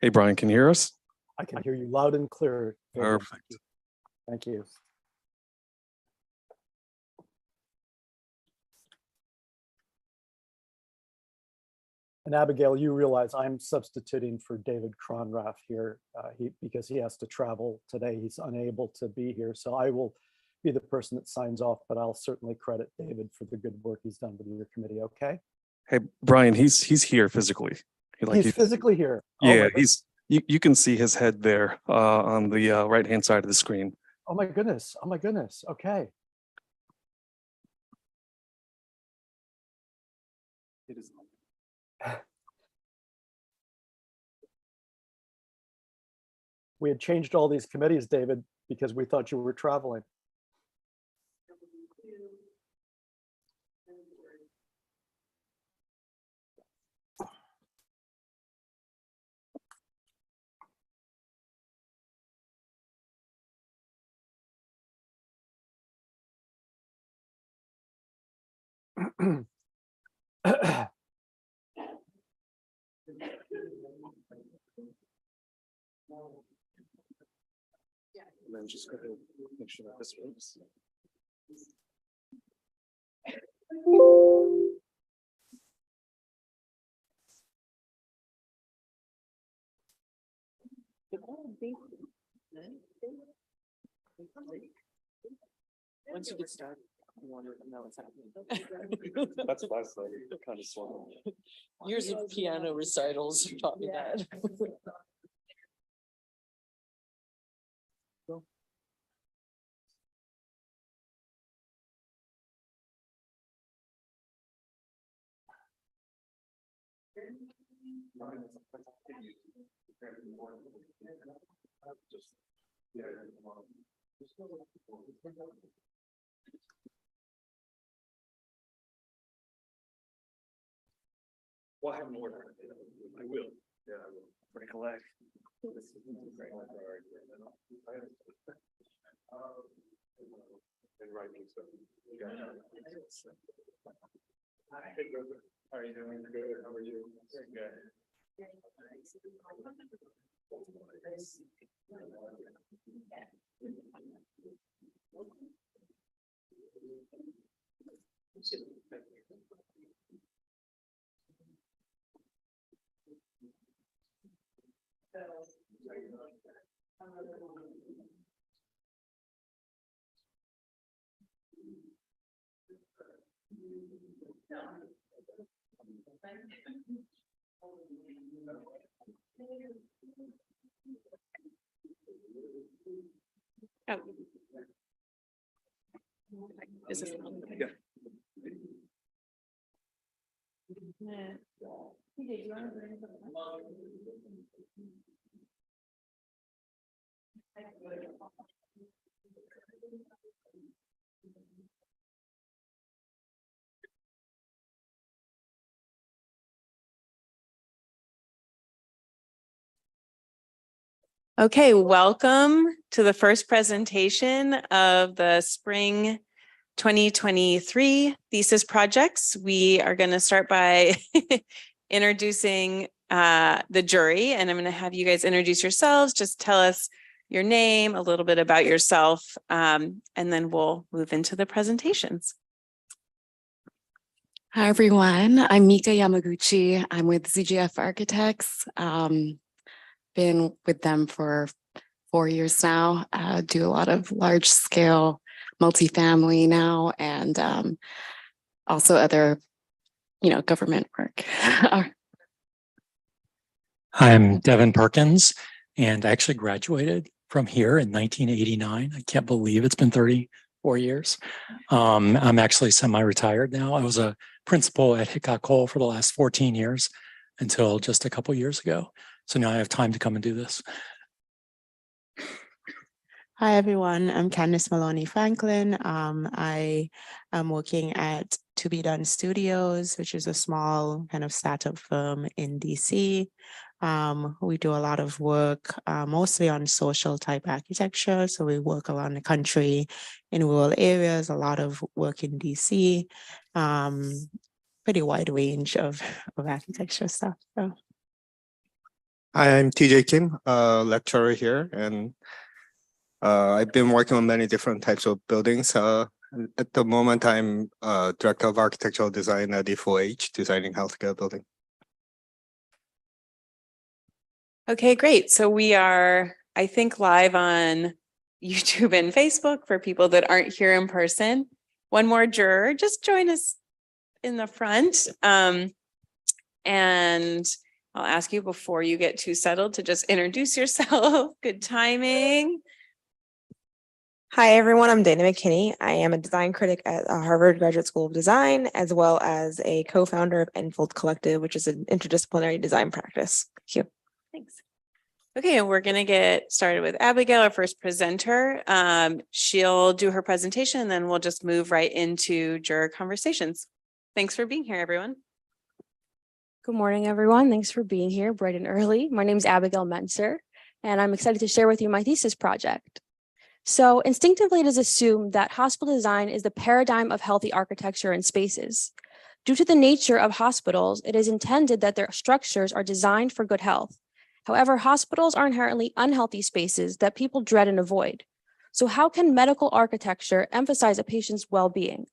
Hey, Brian, can you hear us? I can hear you loud and clear. Perfect. Thank you. And Abigail, you realize I'm substituting for David Cronrath here because he has to travel today. He's unable to be here. So I will be the person that signs off, but I'll certainly credit David for the good work he's done with your committee, okay? Hey, Brian, he's here physically. He's physically here. Yeah, you can see his head there on the right-hand side of the screen. Oh my goodness. Oh my goodness. Okay. It is. We had changed all these committees, David, because we thought you were traveling. And then just go ahead and make sure that this works. Once you get started, you want to know what's happening. That's last night, kind of slow. Years of piano recitals taught me that. Well, I have an order. I will. Yeah, I will. Break a leg. And writing stuff. Hi. How are you doing? Good. How are you? Good. Oh. Is this on? Yeah. Okay, welcome to the first presentation of the spring 2023 thesis projects. We are going to start by introducing the jury, and I'm going to have you guys introduce yourselves. Just tell us your name, a little bit about yourself, and then we'll move into the presentations. Hi, everyone. I'm Mika Yamaguchi. I'm with ZGF Architects. Been with them for 4 years now. Do a lot of large scale multifamily now, and also other, government work. I'm Devin Perkins, and I actually graduated from here in 1989. I can't believe it's been 34 years. I'm actually semi-retired now. I was a principal at Hickok Cole for the last 14 years until just a couple years ago. So now I have time to come and do this. Hi, everyone. I'm Candice Maloney Franklin. I am working at To Be Done Studios, which is a small kind of startup firm in DC. We do a lot of work, mostly on social type architecture. So we work around the country in rural areas, a lot of work in DC, pretty wide range of architecture stuff. So. I'm TJ Kim, a lecturer here, and I've been working on many different types of buildings. At the moment, I'm Director of Architectural Design at D4H, designing healthcare building. Okay, great. So we are, I think, live on YouTube and Facebook for people that aren't here in person. One more juror, just join us in the front. And I'll ask you before you get too settled to just introduce yourself. Good timing. Hi, everyone. I'm Dana McKinney. I am a design critic at Harvard Graduate School of Design, as well as a co-founder of Enfold Collective, which is an interdisciplinary design practice. Thank you. Thanks. Okay, and we're going to get started with Abigail, our first presenter. She'll do her presentation, and then we'll just move right into juror conversations. Thanks for being here, everyone. Good morning, everyone. Thanks for being here bright and early. My name is Abigail Menser, and I'm excited to share with you my thesis project. So instinctively, it is assumed that hospital design is the paradigm of healthy architecture and spaces. Due to the nature of hospitals, it is intended that their structures are designed for good health. However, hospitals are inherently unhealthy spaces that people dread and avoid. So how can medical architecture emphasize a patient's well-being?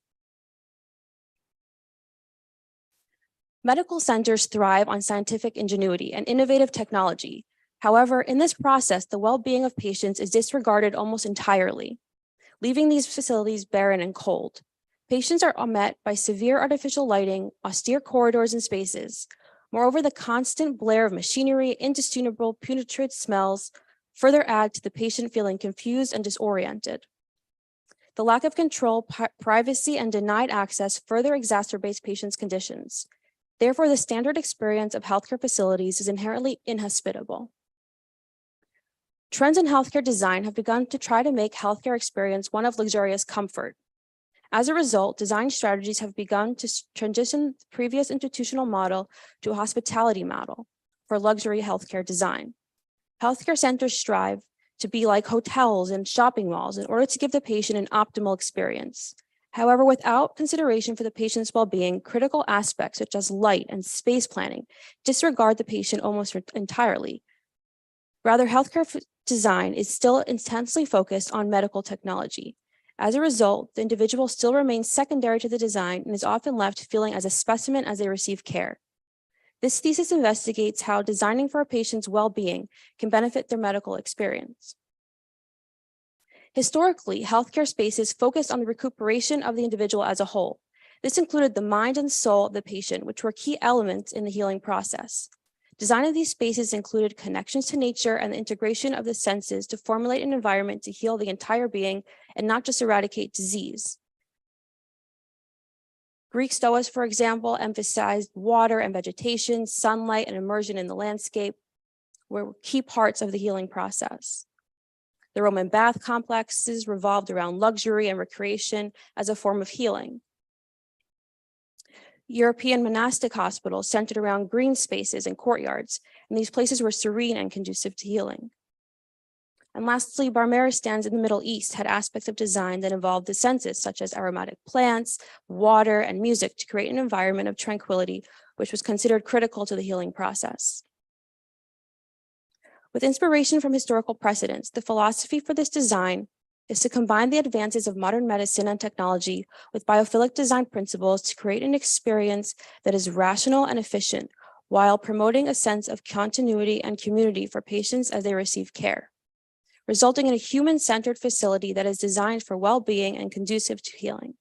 Medical centers thrive on scientific ingenuity and innovative technology. However, in this process, the well-being of patients is disregarded almost entirely, leaving these facilities barren and cold. Patients are met by severe artificial lighting, austere corridors and spaces. Moreover, the constant blare of machinery, indistinguishable putrid smells further add to the patient feeling confused and disoriented. The lack of control, privacy, and denied access further exacerbates patients' conditions. Therefore, the standard experience of healthcare facilities is inherently inhospitable. Trends in healthcare design have begun to try to make healthcare experience one of luxurious comfort. As a result, design strategies have begun to transition the previous institutional model to a hospitality model for luxury healthcare design. Healthcare centers strive to be like hotels and shopping malls in order to give the patient an optimal experience. However, without consideration for the patient's well-being, critical aspects such as light and space planning disregard the patient almost entirely. Rather, healthcare design is still intensely focused on medical technology. As a result, the individual still remains secondary to the design and is often left feeling as a specimen as they receive care. This thesis investigates how designing for a patient's well-being can benefit their medical experience. Historically, healthcare spaces focused on the recuperation of the individual as a whole. This included the mind and soul of the patient, which were key elements in the healing process. Design of these spaces included connections to nature and the integration of the senses to formulate an environment to heal the entire being and not just eradicate disease. Greek Stoas, for example, emphasized water and vegetation, sunlight, and immersion in the landscape were key parts of the healing process. The Roman bath complexes revolved around luxury and recreation as a form of healing. European monastic hospitals centered around green spaces and courtyards, and these places were serene and conducive to healing. And lastly, Barmaristans in the Middle East had aspects of design that involved the senses, such as aromatic plants, water, and music to create an environment of tranquility, which was considered critical to the healing process. With inspiration from historical precedents, the philosophy for this design is to combine the advances of modern medicine and technology with biophilic design principles to create an experience that is rational and efficient, while promoting a sense of continuity and community for patients as they receive care, resulting in a human-centered facility that is designed for well-being and conducive to healing.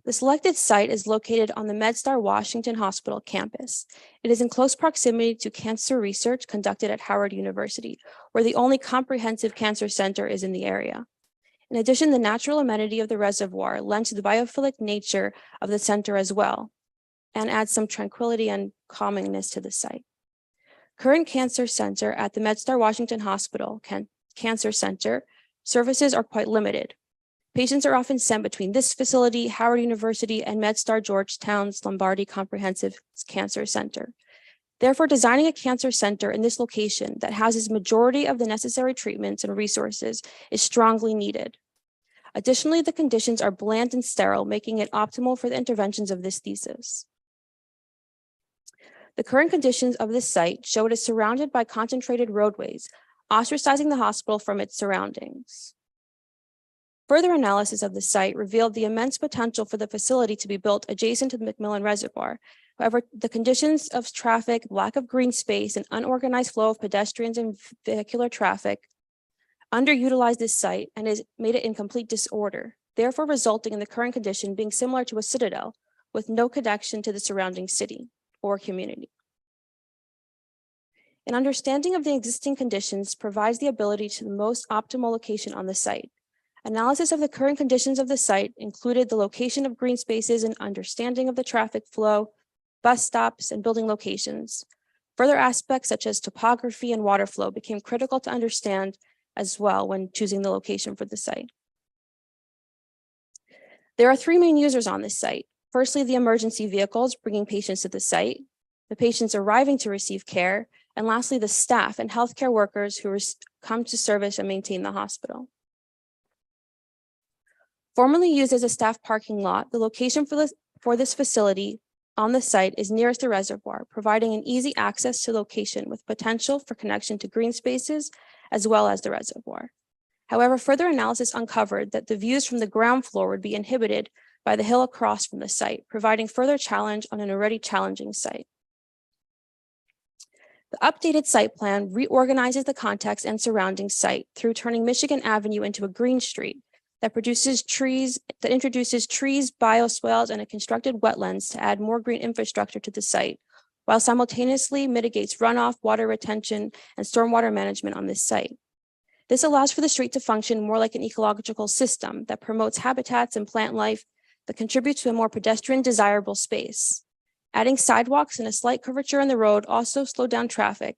The selected site is located on the MedStar Washington Hospital campus. It is in close proximity to cancer research conducted at Howard University, where the only comprehensive cancer center is in the area. In addition, the natural amenity of the reservoir lends to the biophilic nature of the center as well, and adds some tranquility and calmingness to the site. Current cancer center at the MedStar Washington Hospital Cancer Center services are quite limited. Patients are often sent between this facility, Howard University, and MedStar Georgetown's Lombardi Comprehensive Cancer Center. Therefore, designing a cancer center in this location that houses majority of the necessary treatments and resources is strongly needed. Additionally, the conditions are bland and sterile, making it optimal for the interventions of this thesis. The current conditions of this site show it is surrounded by concentrated roadways, ostracizing the hospital from its surroundings. Further analysis of the site revealed the immense potential for the facility to be built adjacent to the McMillan Reservoir. However, the conditions of traffic, lack of green space, and unorganized flow of pedestrians and vehicular traffic underutilized this site and has made it in complete disorder, therefore resulting in the current condition being similar to a citadel with no connection to the surrounding city or community. An understanding of the existing conditions provides the ability to the most optimal location on the site. Analysis of the current conditions of the site included the location of green spaces and understanding of the traffic flow, bus stops, and building locations. Further aspects such as topography and water flow became critical to understand as well when choosing the location for the site. There are three main users on this site. Firstly, the emergency vehicles bringing patients to the site, the patients arriving to receive care, and lastly, the staff and healthcare workers who come to service and maintain the hospital. Formerly used as a staff parking lot, the location for this facility on the site is nearest the reservoir, providing an easy access to location with potential for connection to green spaces as well as the reservoir. However, further analysis uncovered that the views from the ground floor would be inhibited by the hill across from the site, providing further challenge on an already challenging site. The updated site plan reorganizes the context and surrounding site through turning Michigan Avenue into a green street that introduces trees, bioswales, and a constructed wetlands to add more green infrastructure to the site, while simultaneously mitigates runoff, water retention, and stormwater management on this site. This allows for the street to function more like an ecological system that promotes habitats and plant life that contributes to a more pedestrian desirable space. Adding sidewalks and a slight curvature in the road also slowed down traffic,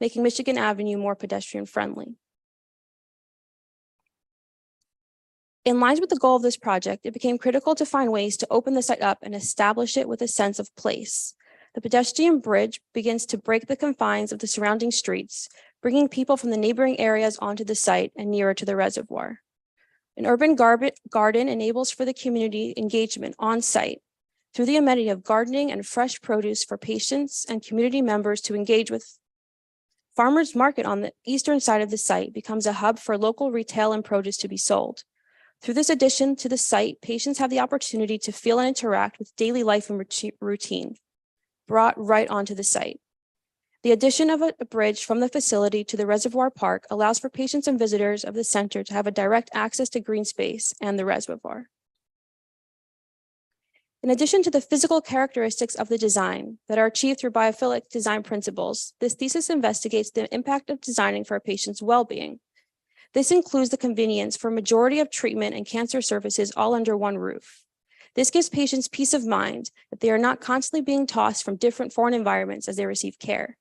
making Michigan Avenue more pedestrian friendly. In line with the goal of this project, it became critical to find ways to open the site up and establish it with a sense of place. The pedestrian bridge begins to break the confines of the surrounding streets, bringing people from the neighboring areas onto the site and nearer to the reservoir. An urban garden enables for the community engagement on site through the amenity of gardening and fresh produce for patients and community members to engage with. Farmers market on the eastern side of the site becomes a hub for local retail and produce to be sold. Through this addition to the site, patients have the opportunity to feel and interact with daily life and routine, brought right onto the site. The addition of a bridge from the facility to the Reservoir Park allows for patients and visitors of the center to have a direct access to green space and the reservoir. In addition to the physical characteristics of the design that are achieved through biophilic design principles, this thesis investigates the impact of designing for a patient's well-being. This includes the convenience for a majority of treatment and cancer services all under one roof. This gives patients peace of mind that they are not constantly being tossed from different foreign environments as they receive care.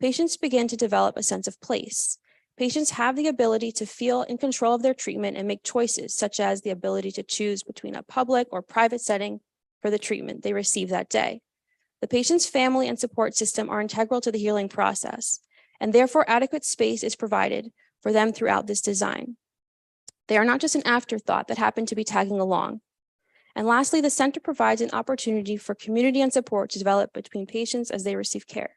Patients begin to develop a sense of place. Patients have the ability to feel in control of their treatment and make choices, such as the ability to choose between a public or private setting for the treatment they receive that day. The patient's family and support system are integral to the healing process, and therefore adequate space is provided for them throughout this design. They are not just an afterthought that happen to be tagging along. And lastly, the center provides an opportunity for community and support to develop between patients as they receive care.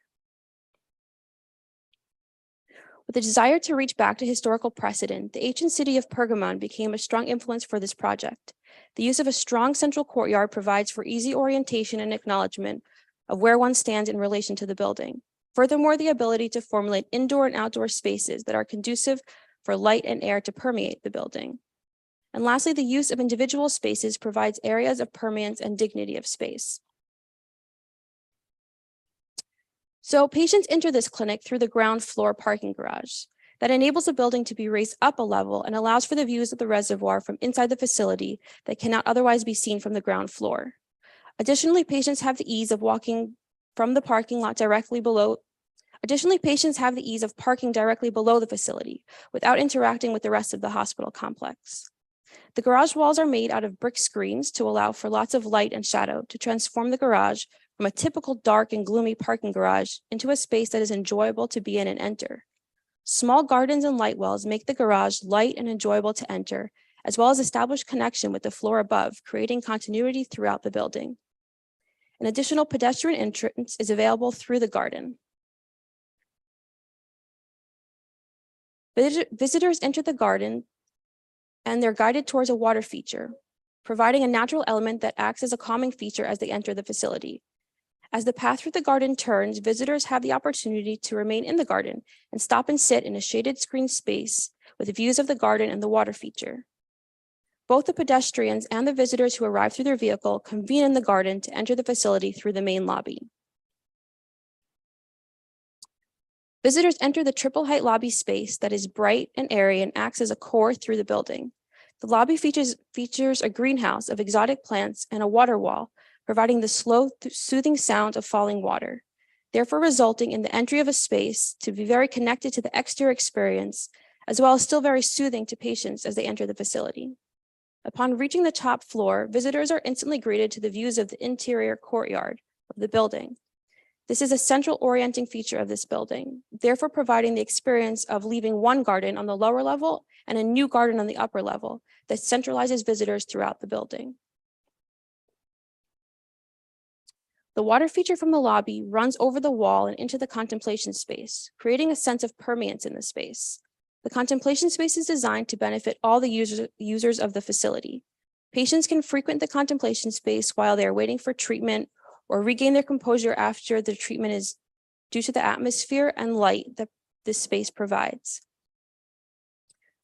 With the desire to reach back to historical precedent, the ancient city of Pergamon became a strong influence for this project. The use of a strong central courtyard provides for easy orientation and acknowledgement of where one stands in relation to the building. Furthermore, the ability to formulate indoor and outdoor spaces that are conducive for light and air to permeate the building. And lastly, the use of individual spaces provides areas of permanence and dignity of space. So patients enter this clinic through the ground floor parking garage that enables the building to be raised up a level and allows for the views of the reservoir from inside the facility that cannot otherwise be seen from the ground floor. Additionally, patients have the ease of walking from the parking lot directly below. Additionally, patients have the ease of parking directly below the facility without interacting with the rest of the hospital complex. The garage walls are made out of brick screens to allow for lots of light and shadow to transform the garage from a typical dark and gloomy parking garage into a space that is enjoyable to be in and enter. Small gardens and light wells make the garage light and enjoyable to enter, as well as establish connection with the floor above, creating continuity throughout the building. An additional pedestrian entrance is available through the garden. Visitors enter the garden and they're guided towards a water feature, providing a natural element that acts as a calming feature as they enter the facility. As the path through the garden turns, visitors have the opportunity to remain in the garden and stop and sit in a shaded screen space with views of the garden and the water feature. Both the pedestrians and the visitors who arrive through their vehicle convene in the garden to enter the facility through the main lobby. Visitors enter the triple height lobby space that is bright and airy and acts as a core through the building. The lobby features a greenhouse of exotic plants and a water wall, providing the slow, soothing sound of falling water, therefore resulting in the entry of a space to be very connected to the exterior experience, as well as still very soothing to patients as they enter the facility. Upon reaching the top floor, visitors are instantly greeted to the views of the interior courtyard of the building. This is a central orienting feature of this building, therefore providing the experience of leaving one garden on the lower level and a new garden on the upper level that centralizes visitors throughout the building. The water feature from the lobby runs over the wall and into the contemplation space, creating a sense of permanence in the space. The contemplation space is designed to benefit all the users of the facility. Patients can frequent the contemplation space while they are waiting for treatment or regain their composure after the treatment is due to the atmosphere and light that this space provides.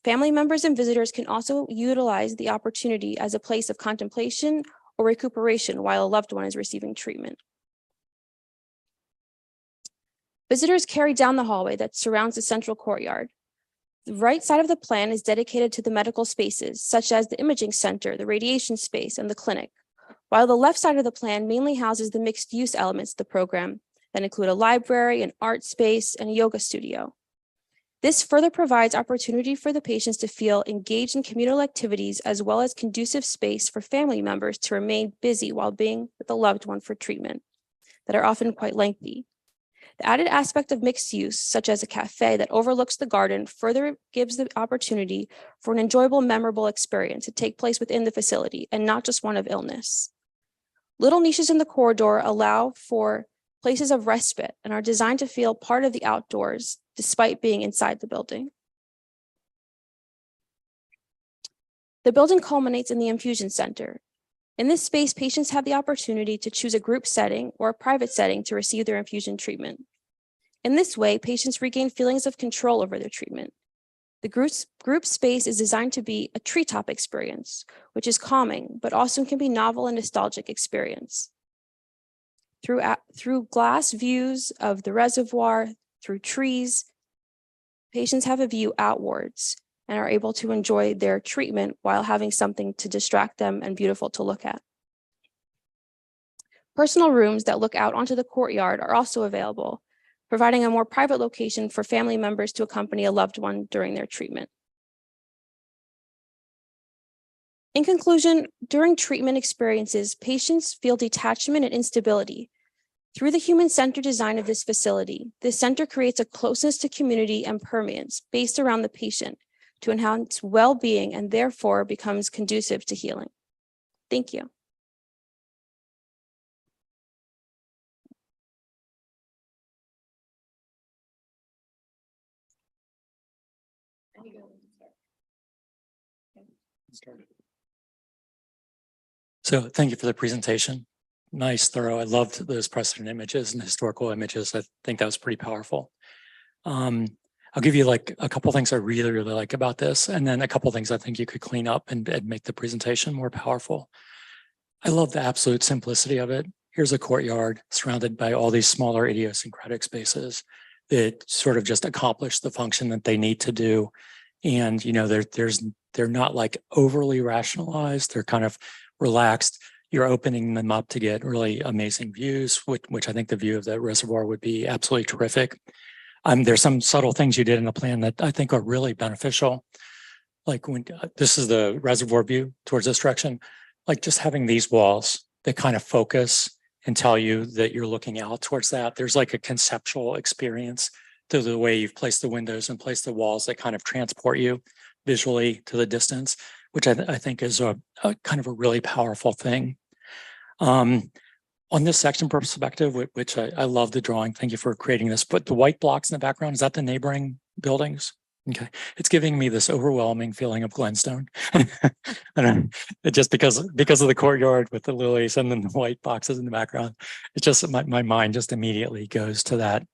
Family members and visitors can also utilize the opportunity as a place of contemplation or recuperation while a loved one is receiving treatment. Visitors carry down the hallway that surrounds the central courtyard. The right side of the plan is dedicated to the medical spaces, such as the imaging center, the radiation space, and the clinic, while the left side of the plan mainly houses the mixed-use elements of the program that include a library, an art space, and a yoga studio. This further provides opportunity for the patients to feel engaged in communal activities as well as conducive space for family members to remain busy while being with a loved one for treatment that are often quite lengthy. The added aspect of mixed use, such as a cafe that overlooks the garden, further gives the opportunity for an enjoyable, memorable experience to take place within the facility and not just one of illness. Little niches in the corridor allow for places of respite and are designed to feel part of the outdoors despite being inside the building. The building culminates in the infusion center. In this space, patients have the opportunity to choose a group setting or a private setting to receive their infusion treatment. In this way, patients regain feelings of control over their treatment. The group space is designed to be a treetop experience, which is calming, but also can be novel and nostalgic experience. Through glass views of the reservoir, through trees, patients have a view outwards and are able to enjoy their treatment while having something to distract them and beautiful to look at. Personal rooms that look out onto the courtyard are also available, providing a more private location for family members to accompany a loved one during their treatment. In conclusion, during treatment experiences, patients feel detachment and instability. Through the human-centered design of this facility, this center creates a closeness to community and permanence based around the patient to enhance well-being and therefore becomes conducive to healing. Thank you. So thank you for the presentation. Nice, thorough. I loved those precedent images and historical images. I think that was pretty powerful. I'll give you like a couple things I really, really like about this, and then a couple things I think you could clean up and make the presentation more powerful. I love the absolute simplicity of it. Here's a courtyard surrounded by all these smaller idiosyncratic spaces that sort of just accomplish the function that they need to do. And, you know, they're not like overly rationalized. They're kind of relaxed. You're opening them up to get really amazing views, which I think the view of the reservoir would be absolutely terrific. There's some subtle things you did in the plan that I think are really beneficial. Like when this is the reservoir view towards this direction, like just having these walls that kind of focus and tell you that you're looking out towards that. There's like a conceptual experience to the way you've placed the windows and placed the walls that kind of transport you visually to the distance, which I think is a kind of a really powerful thing. On this section perspective, which I love the drawing, thank you for creating this, but the white blocks in the background, is that the neighboring buildings? Okay, it's giving me this overwhelming feeling of Glenstone. Just because of the courtyard with the lilies and then the white boxes in the background, it just my mind just immediately goes to that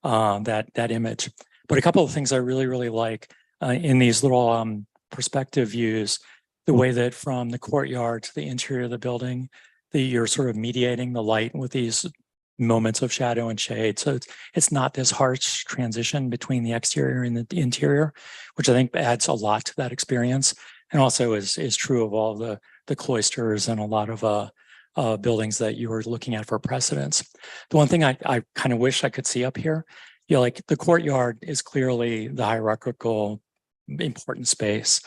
that image. But a couple of things I really like in these little perspective views, the way that from the courtyard to the interior of the building, that you're sort of mediating the light with these moments of shadow and shade. So it's not this harsh transition between the exterior and the interior, which I think adds a lot to that experience. And also is true of all the cloisters and a lot of buildings that you were looking at for precedence. The one thing I kind of wish I could see up here, like the courtyard is clearly the hierarchical important space.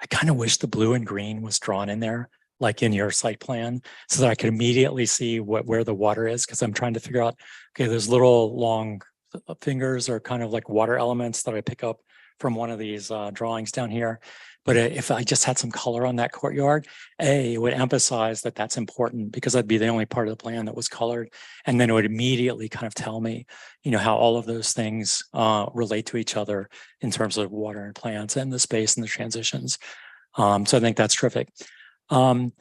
I kind of wish the blue and green was drawn in there, like in your site plan, so that I could immediately see where the water is, because I'm trying to figure out, okay, those little long fingers are kind of like water elements that I pick up from one of these drawings down here. But if I just had some color on that courtyard, it would emphasize that that's important, because that'd be the only part of the plan that was colored. And then it would immediately kind of tell me, how all of those things relate to each other in terms of water and plants and the space and the transitions. So I think that's terrific. A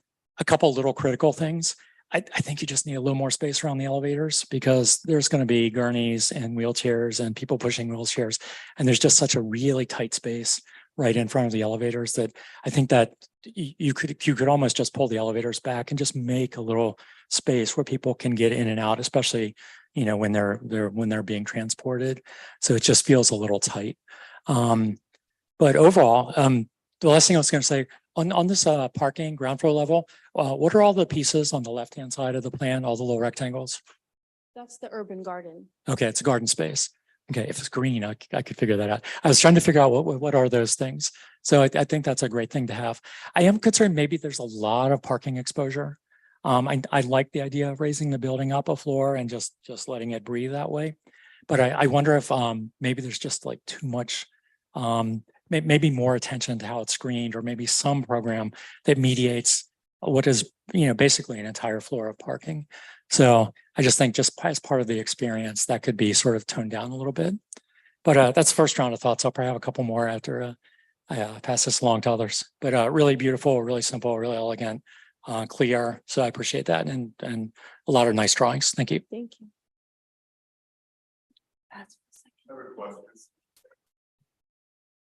couple little critical things. I think you just need a little more space around the elevators, because there's going to be gurneys and wheelchairs and people pushing wheelchairs. And there's just such a really tight space right in front of the elevators that I think that you could almost just pull the elevators back and just make a little space where people can get in and out, especially, when they're being transported. So it just feels a little tight. But overall, the last thing I was going to say, on this parking ground floor level, what are all the pieces on the left-hand side of the plan, all the little rectangles? That's the urban garden. Okay, it's a garden space. Okay, if it's green, I could figure that out. I was trying to figure out what are those things. So I think that's a great thing to have. I am concerned maybe there's a lot of parking exposure. I like the idea of raising the building up a floor and just letting it breathe that way. But I wonder if maybe there's just like too much, maybe more attention to how it's screened, or maybe some program that mediates what is, basically an entire floor of parking. So I just think just as part of the experience, that could be sort of toned down a little bit. But that's the first round of thoughts. I'll probably have a couple more after I pass this along to others. But really beautiful, really simple, really elegant, clear. So I appreciate that, and a lot of nice drawings. Thank you. Thank you.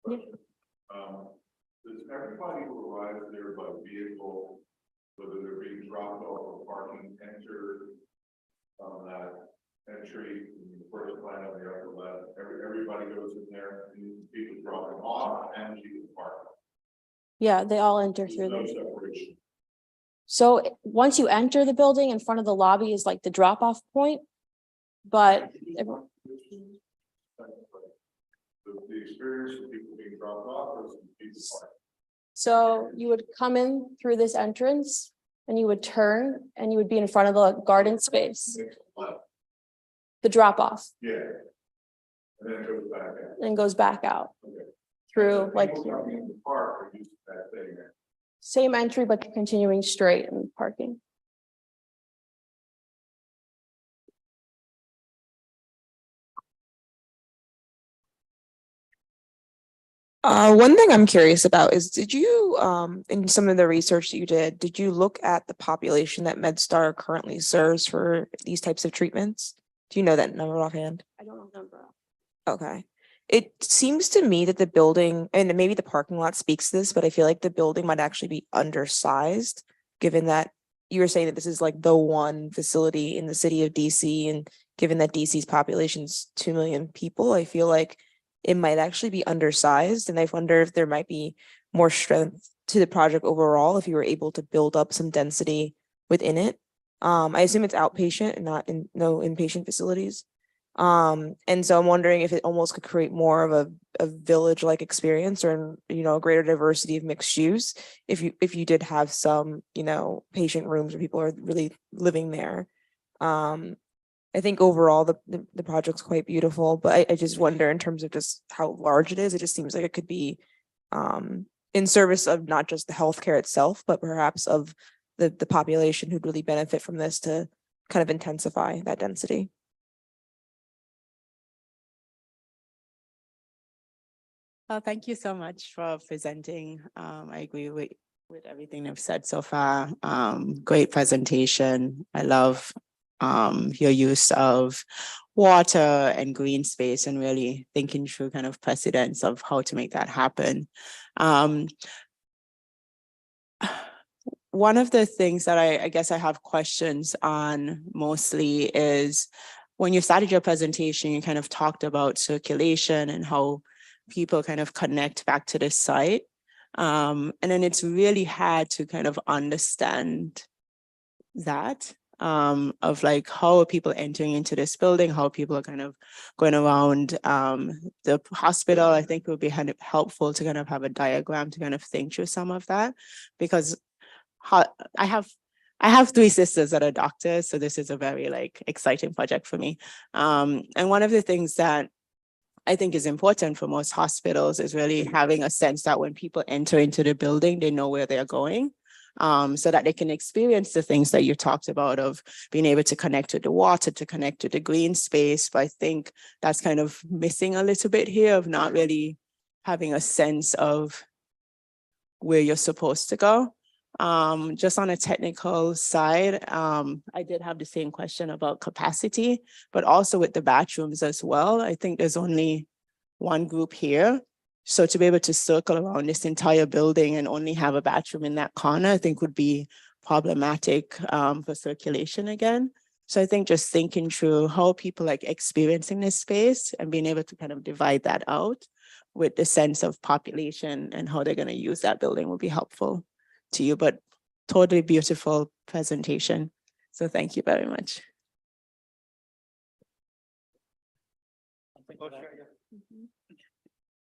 Does everybody who arrives there by vehicle, whether they're being dropped off or parking, enter that entry in the first line on the upper left? Everybody goes in there, and people dropping off and people parking. Yeah, they all enter There's through no the. separation. So once you enter the building, in front of the lobby is like the drop-off point. But The experience of people being dropped off versus people parking. so you would come in through this entrance and you would turn and you would be in front of the garden space, the drop-off, Yeah. And then it goes back out. and goes back out Okay. through like People coming in the park are used to that thing there. same entry, but continuing straight and parking. One thing I'm curious about is, did you, in some of the research that you did you look at the population that MedStar currently serves for these types of treatments? Do you know that number offhand? I don't remember. Okay. It seems to me that the building, and maybe the parking lot speaks to this, but I feel like the building might actually be undersized, given that you were saying that this is like the one facility in the city of DC, and given that DC's population is 2 million people, I feel like it might actually be undersized. And I wonder if there might be more strength to the project overall if you were able to build up some density within it. I assume it's outpatient and no inpatient facilities. And so I'm wondering if it almost could create more of a village-like experience, or, a greater diversity of mixed use if you did have some, patient rooms where people are really living there. I think overall the project's quite beautiful, but I just wonder in terms of just how large it is, it just seems like it could be in service of not just the healthcare itself, but perhaps of the population who'd really benefit from this to kind of intensify that density. Thank you so much for presenting. I agree with everything you've said so far. Great presentation. I love your use of water and green space and really thinking through kind of precedents of how to make that happen. One of the things that I guess I have questions on mostly is when you started your presentation, you kind of talked about circulation and how people kind of connect back to the site. And then it's really hard to kind of understand that of like how are people entering into this building, how people are kind of going around the hospital. I think it would be kind of helpful to kind of have a diagram to kind of think through some of that, because I have three sisters that are doctors, so this is a very like exciting project for me. And one of the things that I think is important for most hospitals is really having a sense that when people enter into the building, they know where they're going, so that they can experience the things that you talked about of being able to connect to the water, to connect to the green space. But I think that's kind of missing a little bit here of not really having a sense of where you're supposed to go. Just on a technical side, I did have the same question about capacity, but also with the bathrooms as well. I think there's only one group here. So to be able to circle around this entire building and only have a bathroom in that corner, I think would be problematic for circulation again. So I think just thinking through how people like experiencing this space and being able to kind of divide that out with the sense of population and how they're going to use that building will be helpful to you, but totally beautiful presentation. So thank you very much.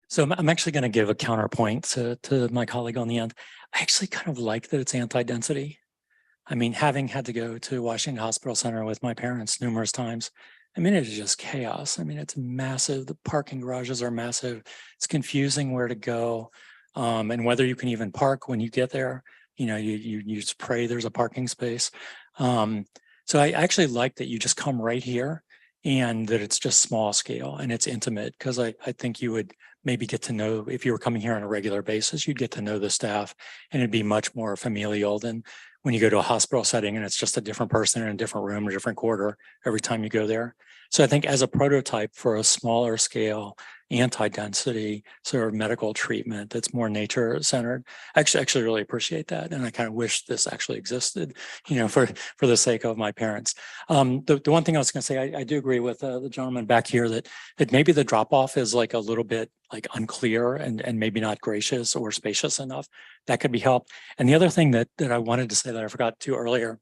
So I'm actually going to give a counterpoint to my colleague on the end. I actually kind of like that it's anti-density. I mean, having had to go to Washington Hospital Center with my parents numerous times, I mean, it's just chaos. I mean, it's massive. The parking garages are massive. It's confusing where to go. And whether you can even park when you get there, you know, you just pray there's a parking space. So I actually like that you just come right here and that it's just small scale and it's intimate, because I think you would maybe get to know, if you were coming here on a regular basis, you'd get to know the staff and it'd be much more familial than when you go to a hospital setting and it's just a different person in a different room or different quarter every time you go there. So I think as a prototype for a smaller scale anti-density sort of medical treatment that's more nature centered, I actually really appreciate that. And I kind of wish this actually existed, you know, for the sake of my parents. The one thing I was going to say, I do agree with the gentleman back here that maybe the drop off is like a little bit like unclear and maybe not gracious or spacious enough. That could be helped. And the other thing that I wanted to say that I forgot to earlier,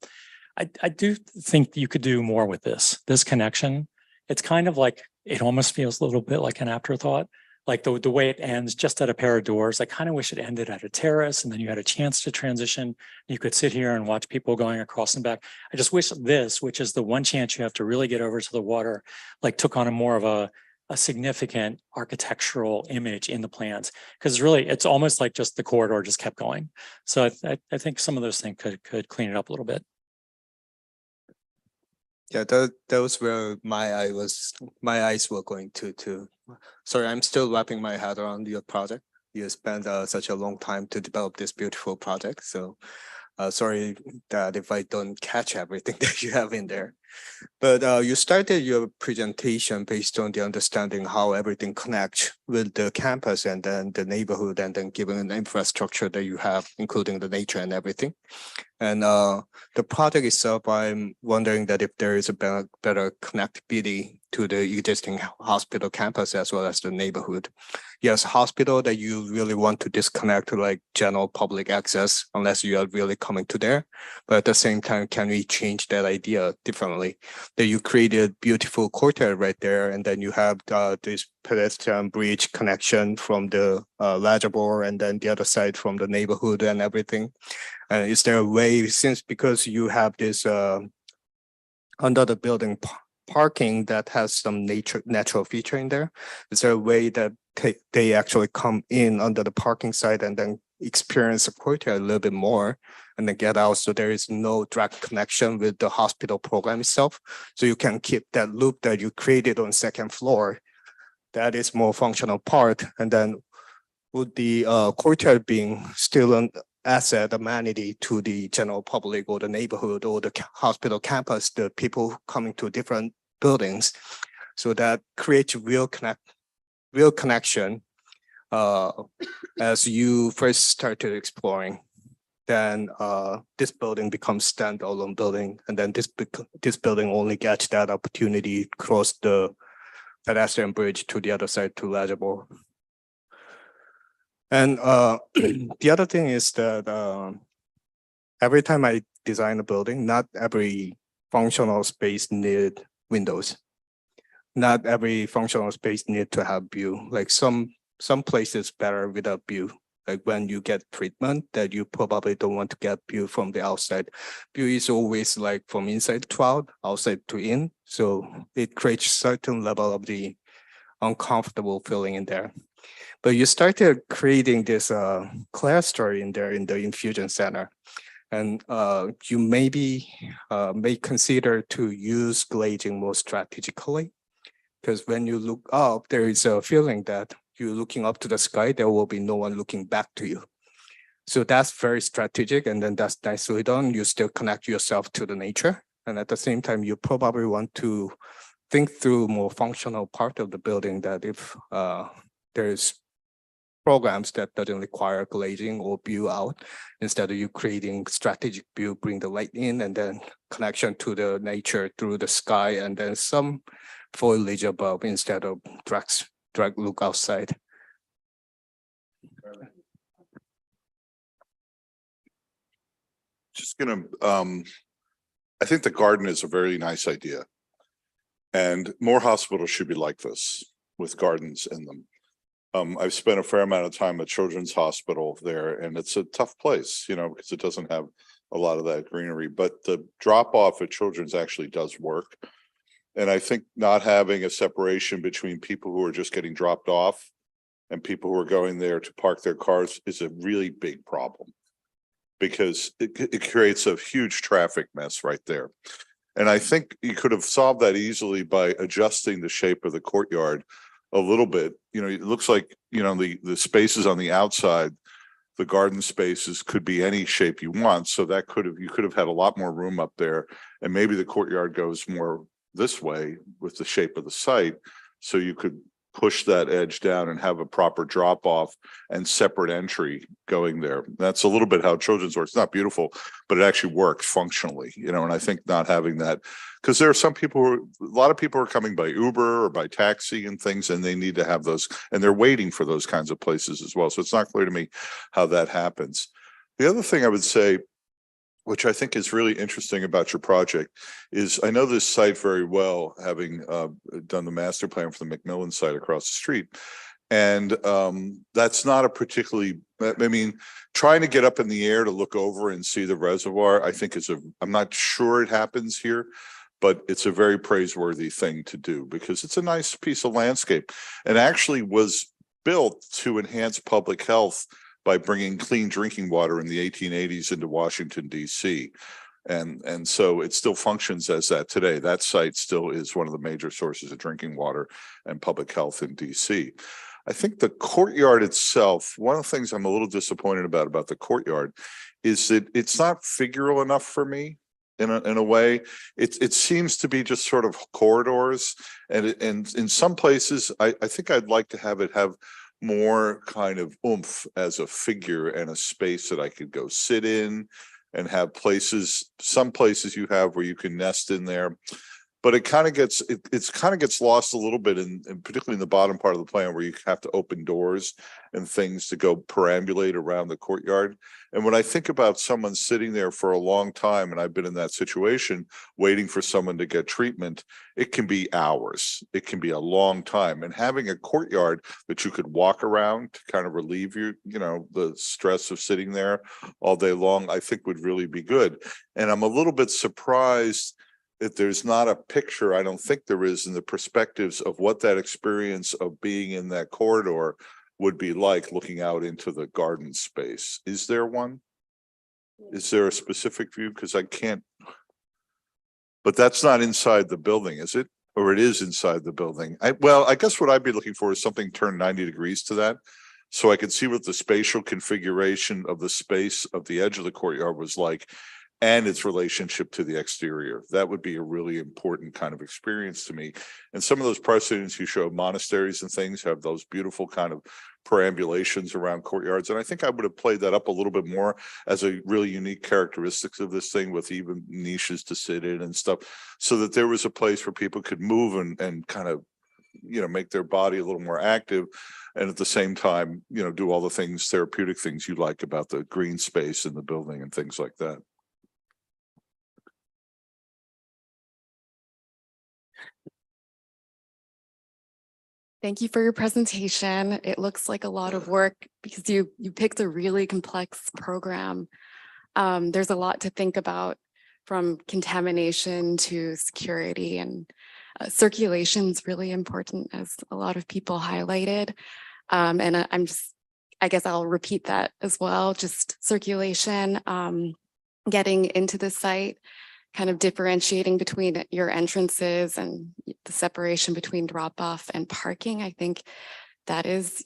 I do think you could do more with this connection. It's kind of like, it almost feels a little bit like an afterthought, like the way it ends just at a pair of doors. I kind of wish it ended at a terrace and then you had a chance to transition. You could sit here and watch people going across and back. I just wish this, which is the one chance you have to really get over to the water, like took on a more of a significant architectural image in the plans, because really it's almost like just the corridor just kept going. So I think some of those things could clean it up a little bit. Yeah, those were my eyes were going to. Sorry, I'm still wrapping my head around your project. You spent such a long time to develop this beautiful project. So sorry that if I don't catch everything that you have in there. But you started your presentation based on the understanding how everything connects with the campus and then the neighborhood, and then given the infrastructure that you have, including the nature and everything. And the project itself, I'm wondering that if there is a better connectivity to the existing hospital campus as well as the neighborhood. Yes, hospital that you really want to disconnect to like general public access unless you are really coming to there. But at the same time, can we change that idea differently? That you created beautiful courtyard right there, and then you have this pedestrian bridge connection from the reservoir, and then the other side from the neighborhood and everything. Is there a way, since because you have this under the building parking that has some natural feature in there, is there a way that they actually come in under the parking side and then experience the courtyard a little bit more and then get out. So there is no direct connection with the hospital program itself. So you can keep that loop that you created on second floor. That is more functional part. And then would the courtyard being still an asset amenity to the general public or the neighborhood or the hospital campus, the people coming to different buildings. So that creates real connection as you first started exploring. Then this building becomes standalone building, and then this building only gets that opportunity to cross the pedestrian bridge to the other side to Legible. And the other thing is that every time I design a building, not every functional space need windows. Not every functional space need to have view. Like some places better without view. Like when you get treatment that you probably don't want to get view from the outside. View is always like from inside to out, outside to in. So it creates certain level of the uncomfortable feeling in there. But you started creating this class story in there in the infusion center. And you maybe may consider to use glazing more strategically. Because when you look up, there is a feeling that you're looking up to the sky, there will be no one looking back to you. So that's very strategic, and then that's nicely done. You still connect yourself to the nature. And at the same time, you probably want to think through more functional part of the building that if there's programs that doesn't require glazing or view out, instead of you creating strategic view, bring the light in, and then connection to the nature through the sky, and then some foliage above instead of direct look outside. Just gonna, I think the garden is a very nice idea. And more hospitals should be like this, with gardens in them. I've spent a fair amount of time at Children's Hospital there, and it's a tough place, you know, because it doesn't have a lot of that greenery, but the drop off at Children's actually does work. And I think not having a separation between people who are just getting dropped off and people who are going there to park their cars is a really big problem, because it creates a huge traffic mess right there. And I think you could have solved that easily by adjusting the shape of the courtyard a little bit. You know, it looks like, you know, the spaces on the outside, the garden spaces could be any shape you want. So that you could have had a lot more room up there, and maybe the courtyard goes more this way with the shape of the site. So you could push that edge down and have a proper drop off and separate entry going there. That's a little bit how Children's works. It's not beautiful, but it actually works functionally, you know. And I think not having that, because there are some people a lot of people are coming by Uber or by taxi and things, and they need to have those, and they're waiting for those kinds of places as well. So it's not clear to me how that happens. The other thing I would say, which I think is really interesting about your project, is I know this site very well, having done the master plan for the McMillan site across the street. And that's not a particularly, I mean, trying to get up in the air to look over and see the reservoir, I think I'm not sure it happens here, but it's a very praiseworthy thing to do, because it's a nice piece of landscape, and actually was built to enhance public health by bringing clean drinking water in the 1880s into Washington, D.C. And so it still functions as that today. That site still is one of the major sources of drinking water and public health in D.C. I think the courtyard itself, one of the things I'm a little disappointed about the courtyard is that it's not figural enough for me. In a way, it seems to be just sort of corridors, and in some places, I think I'd like to have it have more kind of oomph as a figure and a space that I could go sit in and have places. Some places you have where you can nest in there, but it kind of gets lost a little bit and particularly in the bottom part of the plan, where you have to open doors and things to go perambulate around the courtyard. And when I think about someone sitting there for a long time, and I've been in that situation waiting for someone to get treatment, it can be hours, it can be a long time. And having a courtyard that you could walk around to kind of relieve you know, the stress of sitting there all day long, I think would really be good. And I'm a little bit surprised that there's not a picture, I don't think there is, in the perspectives of what that experience of being in that corridor would be like looking out into the garden space. Is there one? Is there a specific view? Because I can't. But that's not inside the building, is it? Or it is inside the building? Well, I guess what I'd be looking for is something turned 90 degrees to that. So I could see what the spatial configuration of the space of the edge of the courtyard was like, and its relationship to the exterior. That would be a really important kind of experience to me. And some of those precedents you show, monasteries and things, have those beautiful kind of perambulations around courtyards. And I think I would have played that up a little bit more as a really unique characteristics of this thing, with even niches to sit in and stuff, so that there was a place where people could move and kind of, you know, make their body a little more active. And at the same time, you know, do all the things, therapeutic things you like about the green space in the building and things like that. Thank you for your presentation. It looks like a lot of work because you picked a really complex program. There's a lot to think about, from contamination to security, and circulation is really important, as a lot of people highlighted. And I guess I'll repeat that as well, just circulation, getting into the site, kind of differentiating between your entrances and the separation between drop off and parking. I think that is,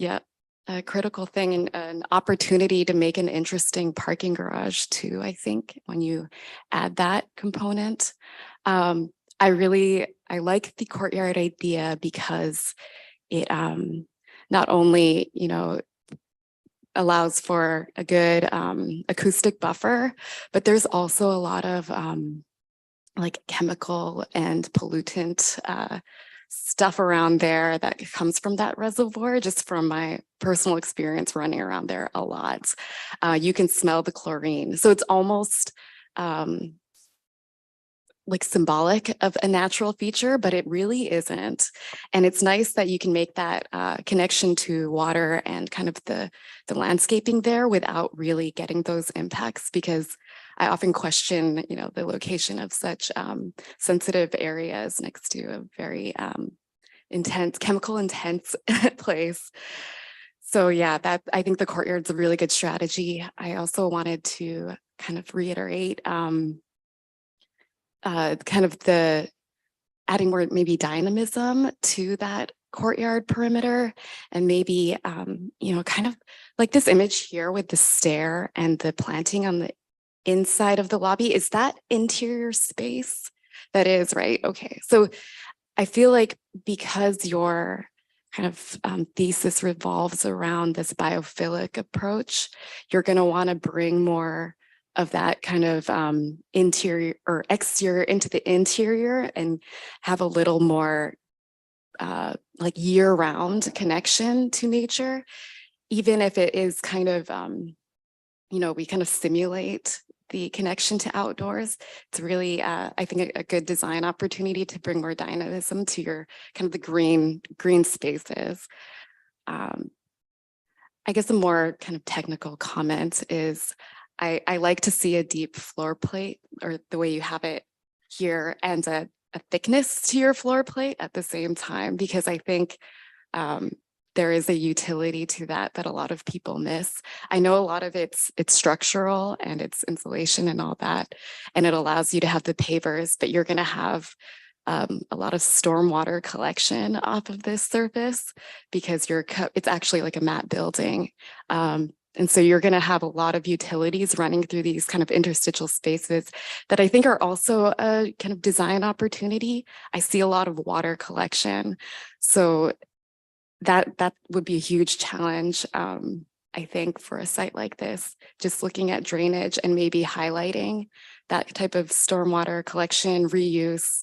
a critical thing, and an opportunity to make an interesting parking garage too, I think, when you add that component. I like the courtyard idea because it not only, allows for a good acoustic buffer, but there's also a lot of like chemical and pollutant stuff around there that comes from that reservoir. Just from my personal experience running around there a lot, you can smell the chlorine. So it's almost like symbolic of a natural feature, but it really isn't. And it's nice that you can make that connection to water and kind of the landscaping there without really getting those impacts, because I often question, the location of such sensitive areas next to a very chemical intense place. So yeah, I think the courtyard's a really good strategy. I also wanted to kind of reiterate kind of the adding more maybe dynamism to that courtyard perimeter, and maybe kind of like this image here with the stair and the planting on the inside of the lobby. Is that interior space? That is, right? Okay, so I feel like because your kind of thesis revolves around this biophilic approach, you're going to want to bring more of that kind of interior or exterior into the interior, and have a little more like year-round connection to nature, even if it is kind of, we kind of simulate the connection to outdoors. It's really, I think, a good design opportunity to bring more dynamism to your kind of the green spaces. I guess a more kind of technical comment is, I like to see a deep floor plate, or the way you have it here, and a thickness to your floor plate at the same time, because I think there is a utility to that a lot of people miss. I know a lot of it's structural and it's insulation and all that, and it allows you to have the pavers, but you're going to have a lot of stormwater collection off of this surface, because it's actually like a MAPP building. And so you're going to have a lot of utilities running through these kind of interstitial spaces that I think are also a kind of design opportunity. I see a lot of water collection. So that would be a huge challenge, I think, for a site like this, just looking at drainage and maybe highlighting that type of stormwater collection, reuse,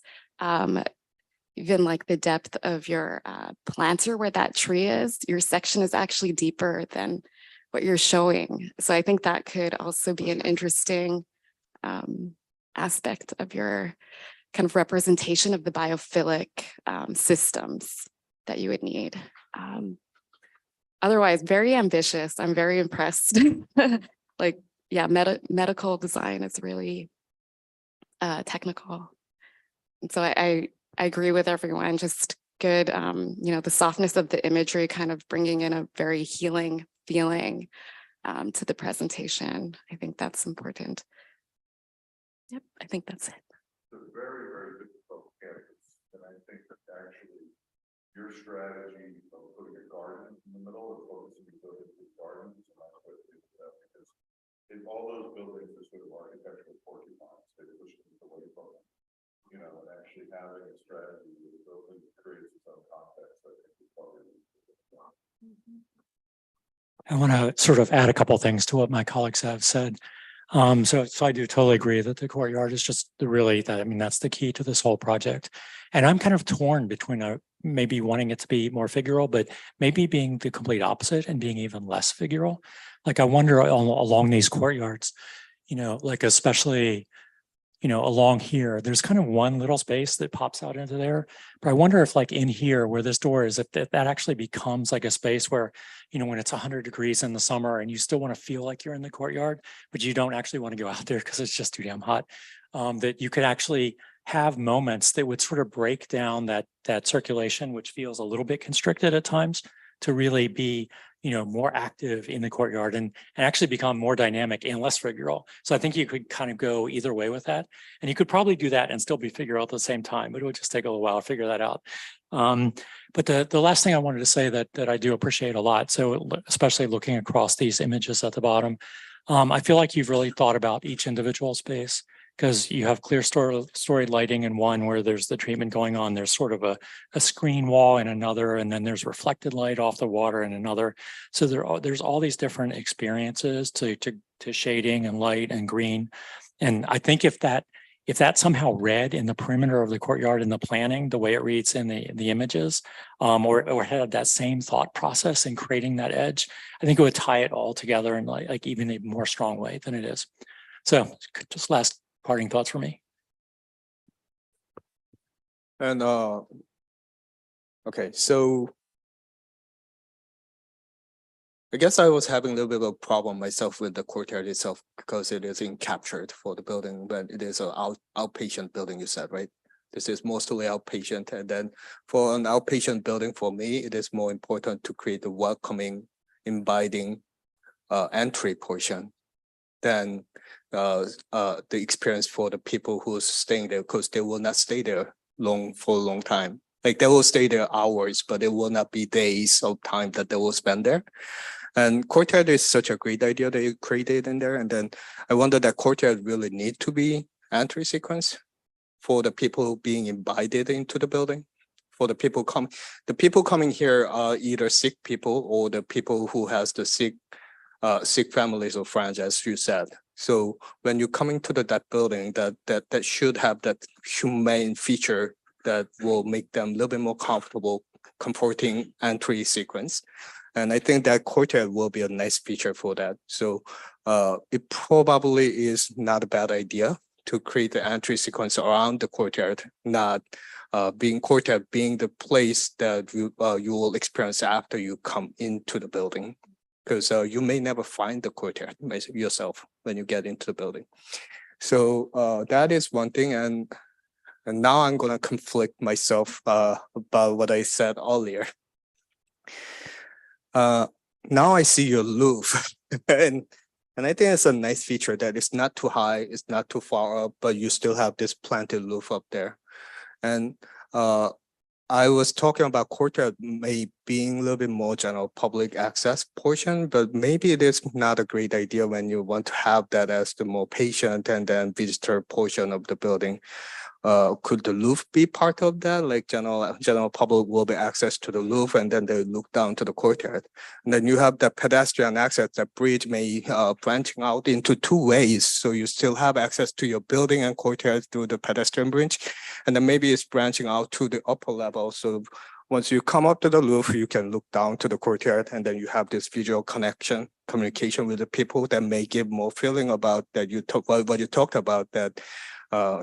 even like the depth of your planter where that tree is. Your section is actually deeper than what you're showing. So I think that could also be an interesting aspect of your kind of representation of the biophilic systems that you would need. Otherwise, very ambitious. I'm very impressed. Like, yeah, medical design is really technical. And so I agree with everyone, just good, the softness of the imagery kind of bringing in a very healing feeling. to the presentation. I think that's important. Yep, I think that's it. It's a very, very difficult campus, and I think that actually your strategy of putting a garden in the middle and focusing your buildings with gardens is not what it is, because in all those buildings, there's sort of architectural porcupines, they push things away from them. You know, and actually having a strategy where the building creates its own context, I think is probably. I want to sort of add a couple things to what my colleagues have said. So I do totally agree that the courtyard is just that's the key to this whole project. And I'm kind of torn between maybe wanting it to be more figural, but maybe being the complete opposite and being even less figural. Like I wonder along these courtyards, like especially along here, there's kind of one little space that pops out into there. But I wonder if like in here where this door is, if that actually becomes like a space where, when it's 100 degrees in the summer and you still want to feel like you're in the courtyard, but you don't actually want to go out there because it's just too damn hot, that you could actually have moments that would sort of break down that circulation, which feels a little bit constricted at times, to really be more active in the courtyard and actually become more dynamic and less figural. So I think you could kind of go either way with that. And you could probably do that and still be figural at the same time, but it would just take a little while to figure that out. But the last thing I wanted to say that I do appreciate a lot, so especially looking across these images at the bottom, I feel like you've really thought about each individual space, because you have clear story lighting in one where there's the treatment going on. There's sort of a screen wall in another, and then there's reflected light off the water in another. So there's all these different experiences to shading and light and green. And I think if that somehow read in the perimeter of the courtyard in the planning, the way it reads in the images, or had that same thought process in creating that edge, I think it would tie it all together in like even a more strong way than it is. So just last parting thoughts for me. And okay, so I guess I was having a little bit of a problem myself with the courtyard itself because it isn't captured for the building, but it is an outpatient building, you said, right? This is mostly outpatient. And then for an outpatient building, for me, it is more important to create a welcoming, inviting entry portion than the experience for the people who are staying there, because they will not stay there for a long time. Like they will stay there hours, but it will not be days of time that they will spend there. And courtyard is such a great idea that you created in there. And then I wonder that courtyard really need to be entry sequence for the people being invited into the building. For the people coming here are either sick people or the people who has the sick families or friends, as you said. So when you're coming to that building, that should have that humane feature that will make them a little bit more comforting entry sequence. And I think that courtyard will be a nice feature for that. So it probably is not a bad idea to create the entry sequence around the courtyard, not being the place that you will experience after you come into the building. Because you may never find the courtyard yourself when you get into the building. So that is one thing. And now I'm going to conflict myself about what I said earlier. Now I see your roof. and I think it's a nice feature that it's not too high, it's not too far up, but you still have this planted roof up there. And I was talking about courtyard may being a little bit more general public access portion, but maybe it is not a great idea when you want to have that as the more patient and then visitor portion of the building. Could the roof be part of that? Like general public will be access to the roof, and then they look down to the courtyard. And then you have the pedestrian access. That bridge may branching out into two ways, so you still have access to your building and courtyard through the pedestrian bridge, and then maybe it's branching out to the upper level. So once you come up to the roof, you can look down to the courtyard, and then you have this visual communication with the people that may give more feeling about that. What you talked about, that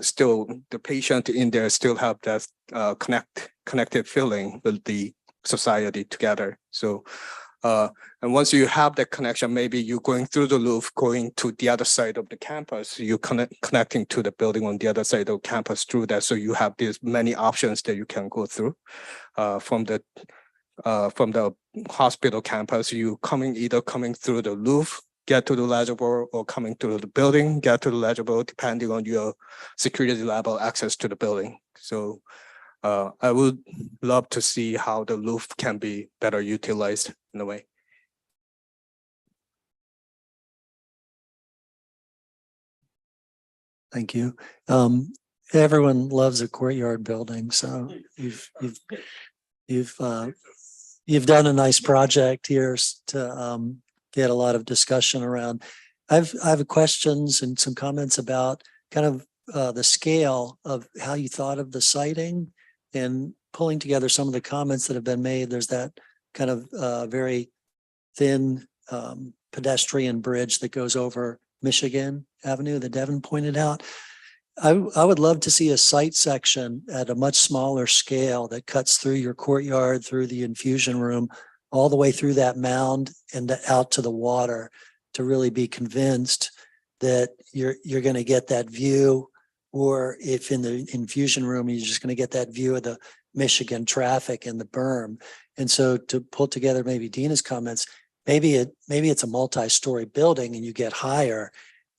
still the patient in there still have that connected feeling with the society together. So and once you have that connection, maybe you're going through the roof, going to the other side of the campus, you're connecting to the building on the other side of campus through that. So you have these many options that you can go through from the hospital campus. You either coming through the roof get to the legible or coming to the building, get to the legible, depending on your security level access to the building. So I would love to see how the roof can be better utilized in a way. Thank you. Everyone loves a courtyard building, so you've done a nice project here to get a lot of discussion around. I have questions and some comments about kind of the scale of how you thought of the siting and pulling together some of the comments that have been made. There's that kind of very thin pedestrian bridge that goes over Michigan Avenue that Devin pointed out. I would love to see a site section at a much smaller scale that cuts through your courtyard, through the infusion room, all the way through that mound and out to the water, to really be convinced that you're going to get that view. Or if in the infusion room, you're just going to get that view of the Michigan traffic and the berm. And so to pull together maybe Dina's comments, maybe it's a multi-story building and you get higher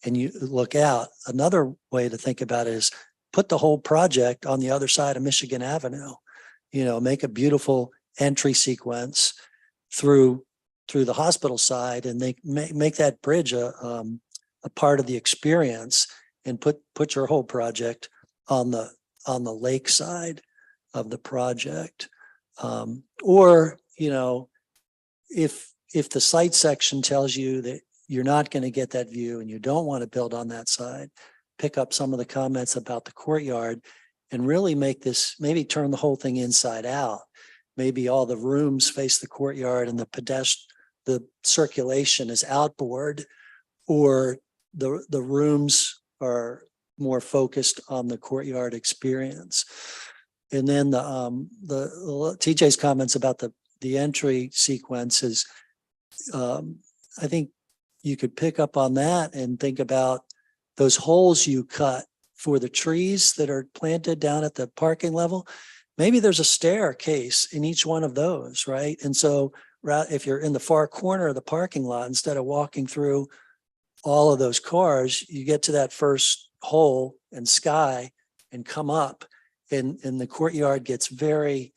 and you look out. Another way to think about it is put the whole project on the other side of Michigan Avenue. You know, make a beautiful entry sequence through the hospital side, and they make that bridge a part of the experience, and put your whole project on the lake side of the project. Or, you know, if the site section tells you that you're not going to get that view and you don't want to build on that side, pick up some of the comments about the courtyard and really make this, maybe turn the whole thing inside out. Maybe all the rooms face the courtyard and the circulation is outboard, or the rooms are more focused on the courtyard experience. And then the TJ's comments about the entry sequences, I think you could pick up on that and think about those holes you cut for the trees that are planted down at the parking level. Maybe there's a staircase in each one of those, right? And so if you're in the far corner of the parking lot, instead of walking through all of those cars, you get to that first hole and sky and come up, and the courtyard gets very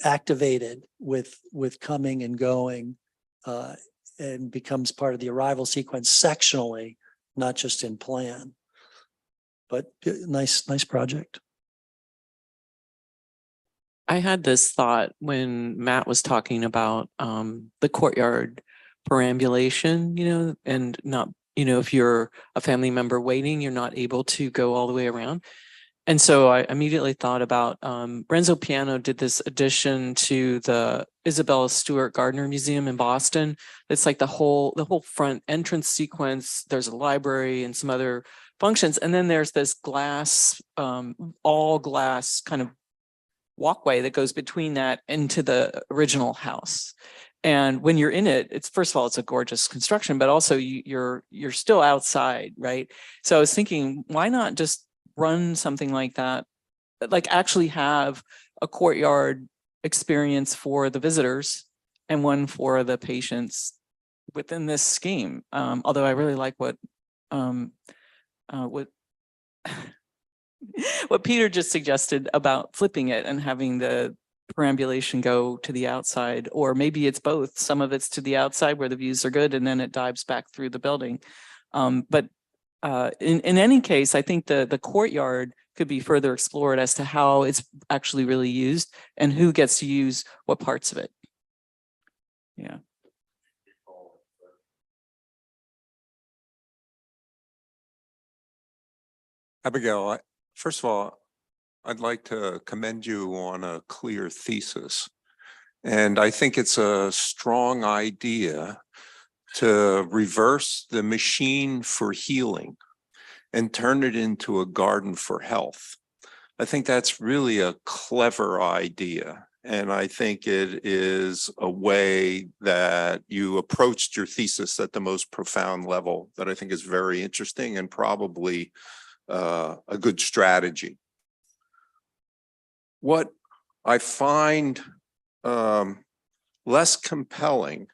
activated with coming and going, and becomes part of the arrival sequence sectionally, not just in plan. But nice project. I had this thought when Matt was talking about the courtyard perambulation, you know, and not, you know, if you're a family member waiting, you're not able to go all the way around. And so I immediately thought about Renzo Piano did this addition to the Isabella Stewart Gardner Museum in Boston. It's like the whole front entrance sequence. There's a library and some other functions. And then there's this glass, all glass kind of walkway that goes between that into the original house. And when you're in it, it's, first of all, it's a gorgeous construction, but also you're still outside, right? So I was thinking, why not just run something like that, like actually have a courtyard experience for the visitors and one for the patients within this scheme. Although I really like what Peter just suggested about flipping it and having the perambulation go to the outside, or maybe it's both. Some of it's to the outside where the views are good, and then it dives back through the building. But in any case, I think the courtyard could be further explored as to how it's actually really used and who gets to use what parts of it. Yeah. Abigail, first of all, I'd like to commend you on a clear thesis. And I think it's a strong idea to reverse the machine for healing and turn it into a garden for health. I think that's really a clever idea. And I think it is a way that you approached your thesis at the most profound level that I think is very interesting and probably a good strategy. What I find less compelling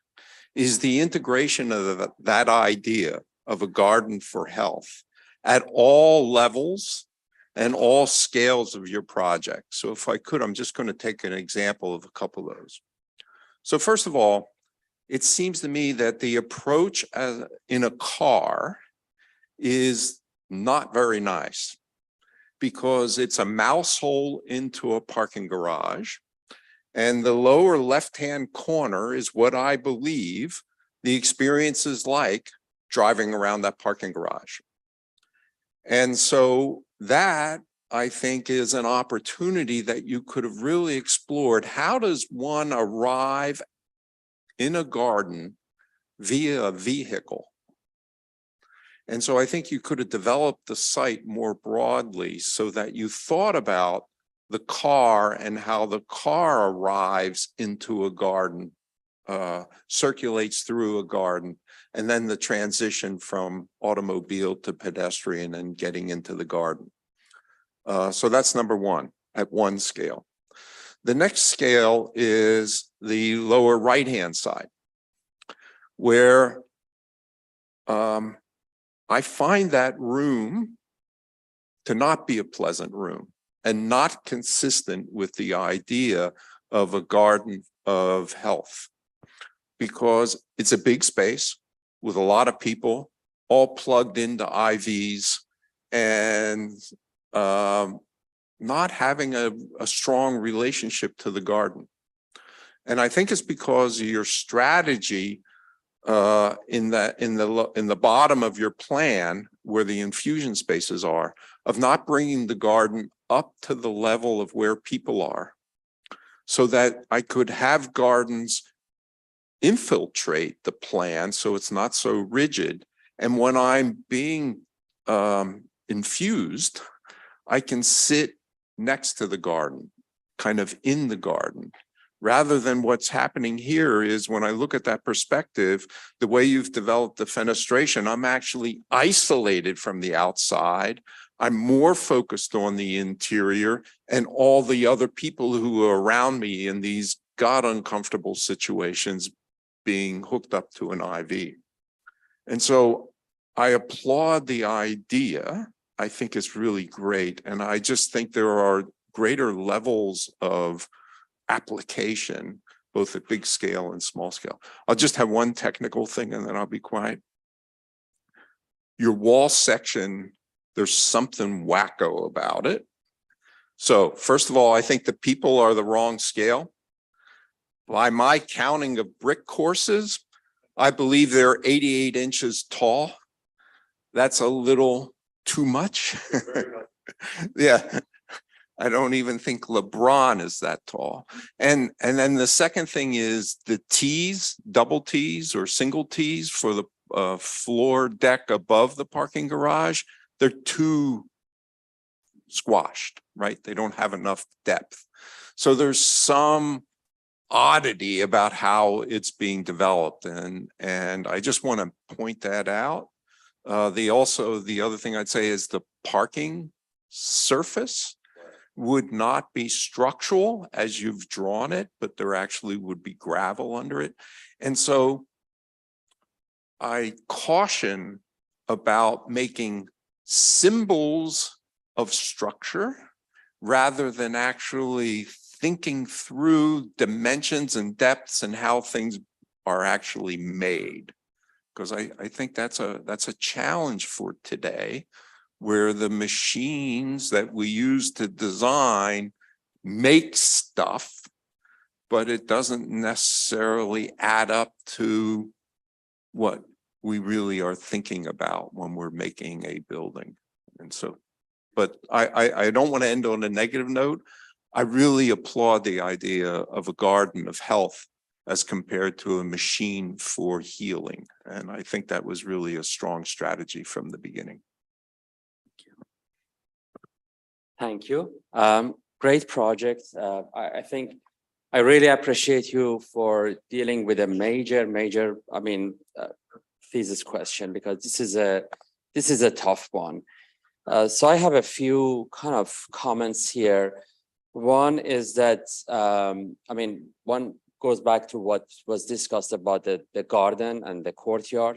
is the integration of that idea of a garden for health at all levels and all scales of your project. So if I could, I'm just going to take an example of a couple of those. So first of all, it seems to me that the approach in a car is not very nice because it's a mouse hole into a parking garage. And the lower left-hand corner is what I believe the experience is like driving around that parking garage. And so that, I think, is an opportunity that you could have really explored. How does one arrive in a garden via a vehicle? And so I think you could have developed the site more broadly so that you thought about the car and how the car arrives into a garden, circulates through a garden, and then the transition from automobile to pedestrian and getting into the garden. So that's number one at one scale. The next scale is the lower right-hand side, where I find that room to not be a pleasant room and not consistent with the idea of a garden of health, because it's a big space with a lot of people all plugged into IVs and not having a strong relationship to the garden. And I think it's because of your strategy in the bottom of your plan, where the infusion spaces are, of not bringing the garden up to the level of where people are, so that I could have gardens infiltrate the plan so it's not so rigid. And when I'm being infused, I can sit next to the garden, kind of in the garden. Rather than what's happening here is, when I look at that perspective, the way you've developed the fenestration, I'm actually isolated from the outside. I'm more focused on the interior and all the other people who are around me in these God uncomfortable situations being hooked up to an IV. And so I applaud the idea. I think it's really great. And I just think there are greater levels of application, both at big scale and small scale. I'll just have one technical thing and then I'll be quiet. Your wall section, there's something wacko about it. So first of all, I think the people are the wrong scale. By my counting of brick courses, I believe they're 88 inches tall. That's a little too much. Yeah. I don't even think LeBron is that tall. And then the second thing is the T's, double T's or single T's for the floor deck above the parking garage, they're too squashed, right? They don't have enough depth. So there's some oddity about how it's being developed. And I just want to point that out. The other thing I'd say is the parking surface would not be structural as you've drawn it, but there actually would be gravel under it. And so I caution about making symbols of structure rather than actually thinking through dimensions and depths and how things are actually made. Because I think that's a challenge for today, where the machines that we use to design make stuff, but it doesn't necessarily add up to what we really are thinking about when we're making a building. And so, but I don't want to end on a negative note. I really applaud the idea of a garden of health as compared to a machine for healing. And I think that was really a strong strategy from the beginning. Thank you. Great project. I think I really appreciate you for dealing with a major, thesis question, because this is a tough one. So I have a few kind of comments here. One is that, goes back to what was discussed about the garden and the courtyard.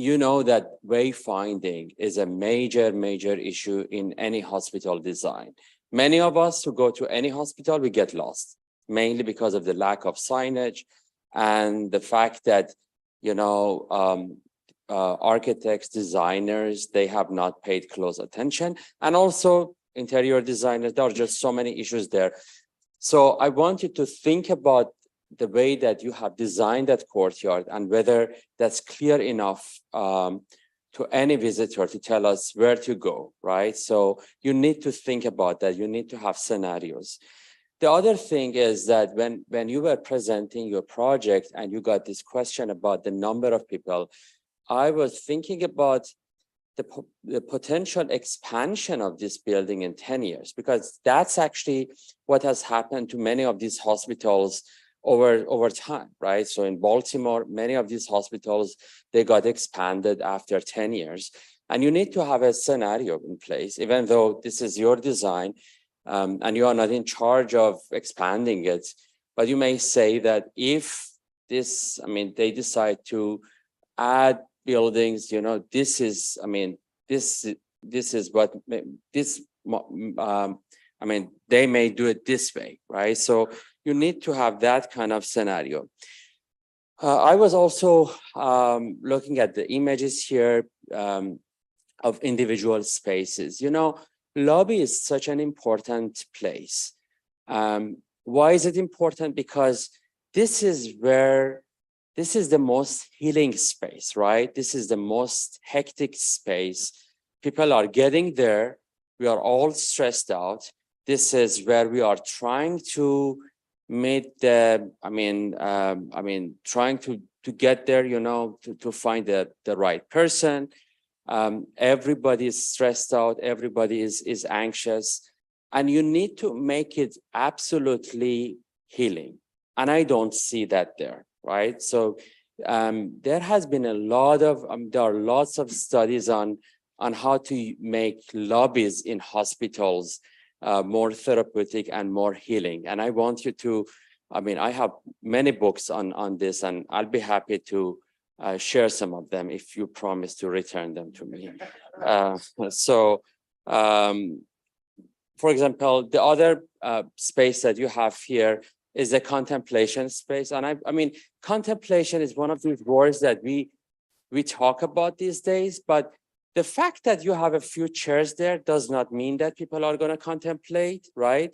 You know that wayfinding is a major issue in any hospital design. Many of us who go to any hospital, we get lost, mainly because of the lack of signage and the fact that, architects, designers, they have not paid close attention. And also interior designers, there are just so many issues there. So I want you to think about the way that you have designed that courtyard and whether that's clear enough to any visitor to tell us where to go, right? So you need to think about that. You need to have scenarios. The other thing is that when you were presenting your project and you got this question about the number of people, I was thinking about the potential expansion of this building in 10 years, because that's actually what has happened to many of these hospitals over time, right? So in Baltimore, many of these hospitals, they got expanded after 10 years. And you need to have a scenario in place, even though this is your design and you are not in charge of expanding it. But you may say that if this, they decide to add buildings, this is, this is what this, they may do it this way, right? So you need to have that kind of scenario. I was also looking at the images here of individual spaces. Lobby is such an important place. Why is it important? Because this is the most healing space, right? This is the most hectic space. People are getting there. We are all stressed out. This is where we are trying to meet the, trying to get there, to find the right person. Everybody is stressed out. Everybody is anxious. And you need to make it absolutely healing. And I don't see that there, right? So there has been there are lots of studies on how to make lobbies in hospitals more therapeutic and more healing. And I want you to, I have many books on this, and I'll be happy to share some of them if you promise to return them to me. For example, the other space that you have here is the contemplation space. And contemplation is one of these words that we talk about these days, but the fact that you have a few chairs there does not mean that people are going to contemplate, right?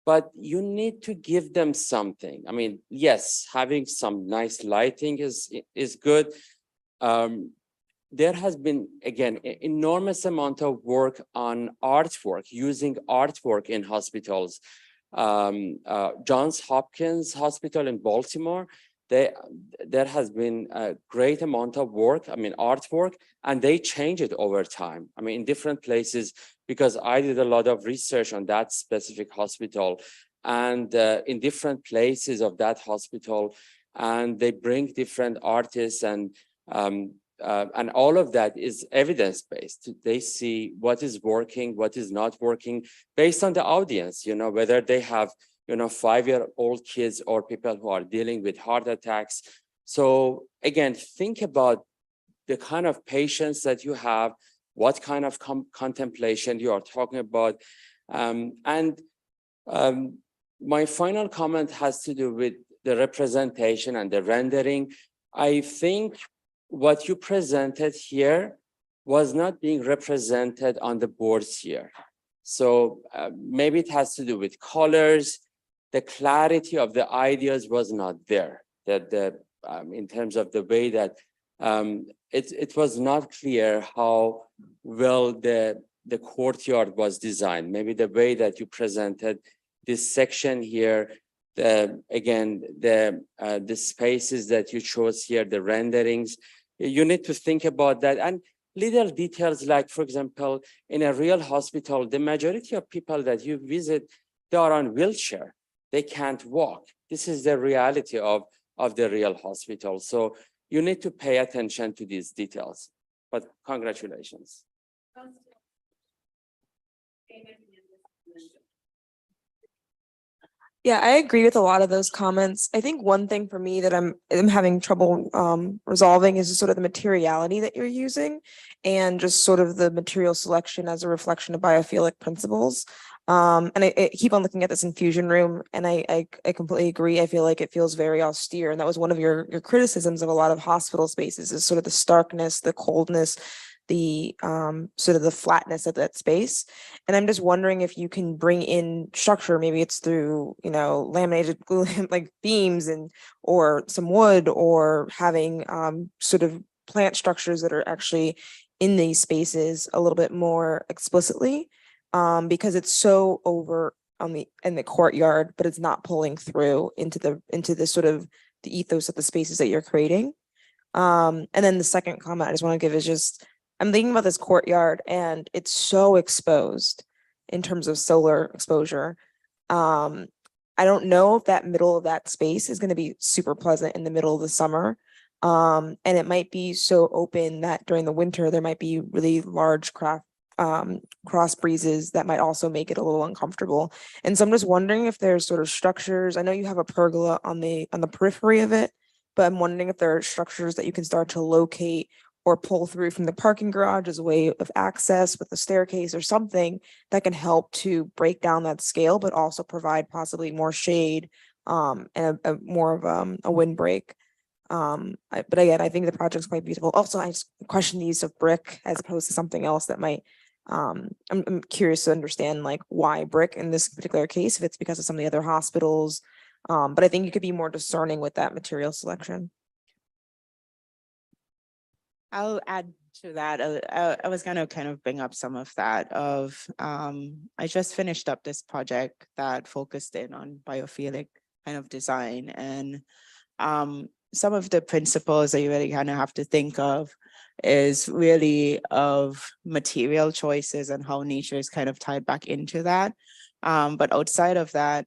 But you need to give them something. Yes, having some nice lighting is good. There has been, again, an enormous amount of work on artwork, using artwork in hospitals. Johns Hopkins Hospital in Baltimore, there has been a great amount of work, artwork, and they change it over time. In different places, because I did a lot of research on that specific hospital, and in different places of that hospital, and they bring different artists, and all of that is evidence-based. They see what is working, what is not working, based on the audience, whether they have 5-year-old kids or people who are dealing with heart attacks. So again, think about the kind of patients that you have, what kind of contemplation you are talking about. My final comment has to do with the representation and the rendering. I think what you presented here was not being represented on the boards here. So maybe it has to do with colors. The clarity of the ideas was not there. In terms of the way that it was not clear how well the courtyard was designed. Maybe the way that you presented this section here, the spaces that you chose here, the renderings, you need to think about that. And little details like, for example, in a real hospital, the majority of people that you visit, they are on wheelchair. They can't walk. This is the reality of the real hospital. So you need to pay attention to these details. But congratulations. Yeah, I agree with a lot of those comments. I think one thing for me that I'm having trouble resolving is just sort of the materiality that you're using and just sort of the material selection as a reflection of biophilic principles. And I keep on looking at this infusion room, and I completely agree. I feel like it feels very austere, and that was one of your criticisms of a lot of hospital spaces is sort of the starkness, the coldness, the sort of the flatness of that space. And I'm just wondering if you can bring in structure, maybe it's through, you know, laminated glue like beams and or some wood, or having sort of plant structures that are actually in these spaces a little bit more explicitly, because it's so over on the in the courtyard, but it's not pulling through into the sort of the ethos of the spaces that you're creating. And then the second comment I just want to give is just I'm thinking about this courtyard, and it's so exposed in terms of solar exposure. I don't know if that middle of that space is going to be super pleasant in the middle of the summer. And it might be so open that during the winter there might be really large cross breezes that might also make it a little uncomfortable. And so I'm just wondering if there's sort of structures. I know you have a pergola on the periphery of it, but I'm wondering if there are structures that you can start to locate or pull through from the parking garage as a way of access with a staircase or something that can help to break down that scale, but also provide possibly more shade and a more of a windbreak. But again, I think the project's quite beautiful. Also, I just question the use of brick as opposed to something else that might. I'm curious to understand like why brick in this particular case, if it's because of some of the other hospitals. But I think you could be more discerning with that material selection. I'll add to that. I was going to kind of bring up some of that I just finished up this project that focused in on biophilic kind of design, and some of the principles that you really kind of have to think of is really of material choices and how nature is kind of tied back into that. But outside of that,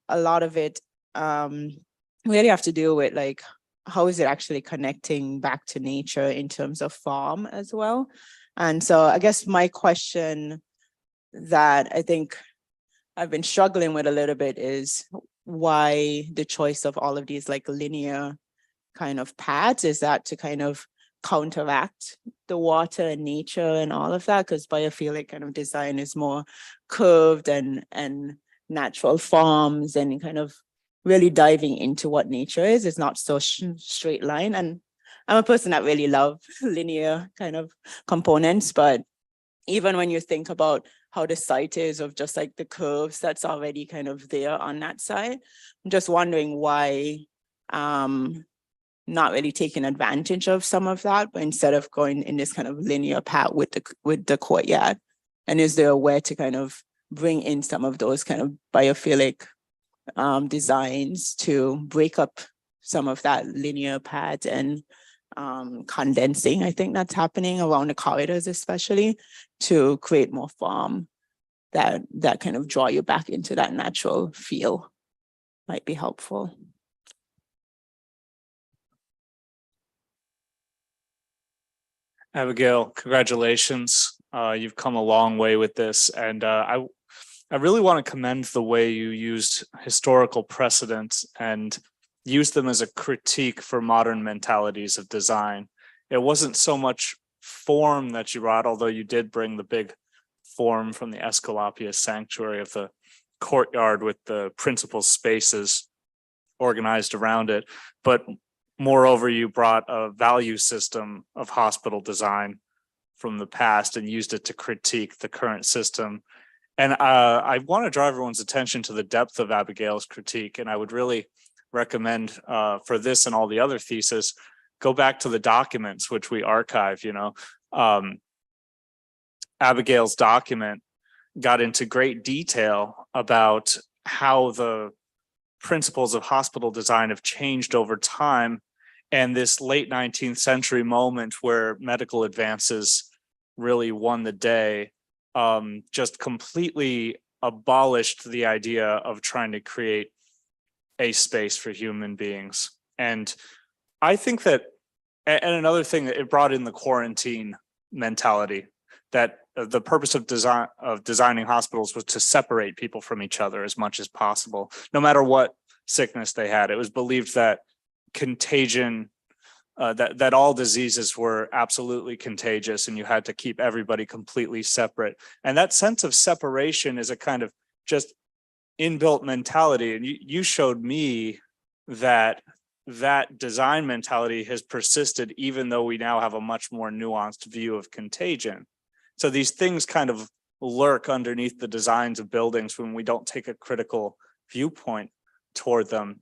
a lot of it really have to do with like, how is it actually connecting back to nature in terms of form as well? And so I guess my question that I think I've been struggling with a little bit is why the choice of all of these like linear kind of paths? Is that to kind of counteract the water and nature and all of that? Because biophilic kind of design is more curved and natural forms and kind of really diving into what nature is. It's not so straight line. And I'm a person that really love linear kind of components, but even when you think about how the site is of just like the curves that's already kind of there on that side, I'm just wondering why not really taking advantage of some of that, but instead of going in this kind of linear path with the courtyard. And is there a way to kind of bring in some of those kind of biophilic designs to break up some of that linear path and condensing, I think that's happening around the corridors, especially to create more form that kind of draw you back into that natural feel might be helpful. Abigail, congratulations. You've come a long way with this. And I really want to commend the way you used historical precedents and used them as a critique for modern mentalities of design. It wasn't so much form that you brought, although you did bring the big form from the Esculapius sanctuary of the courtyard with the principal spaces organized around it. But moreover, you brought a value system of hospital design from the past and used it to critique the current system. And I want to draw everyone's attention to the depth of Abigail's critique. And I would really recommend for this and all the other theses, go back to the documents, which we archive, Abigail's document got into great detail about how the principles of hospital design have changed over time. And this late 19th century moment where medical advances really won the day, just completely abolished the idea of trying to create a space for human beings. And I think that, and another thing that it brought in the quarantine mentality, that the purpose of designing hospitals was to separate people from each other as much as possible, no matter what sickness they had. It was believed that contagion, that all diseases were absolutely contagious, and you had to keep everybody completely separate. And that sense of separation is a kind of just inbuilt mentality. And you showed me that that design mentality has persisted, even though we now have a much more nuanced view of contagion. So these things kind of lurk underneath the designs of buildings when we don't take a critical viewpoint toward them.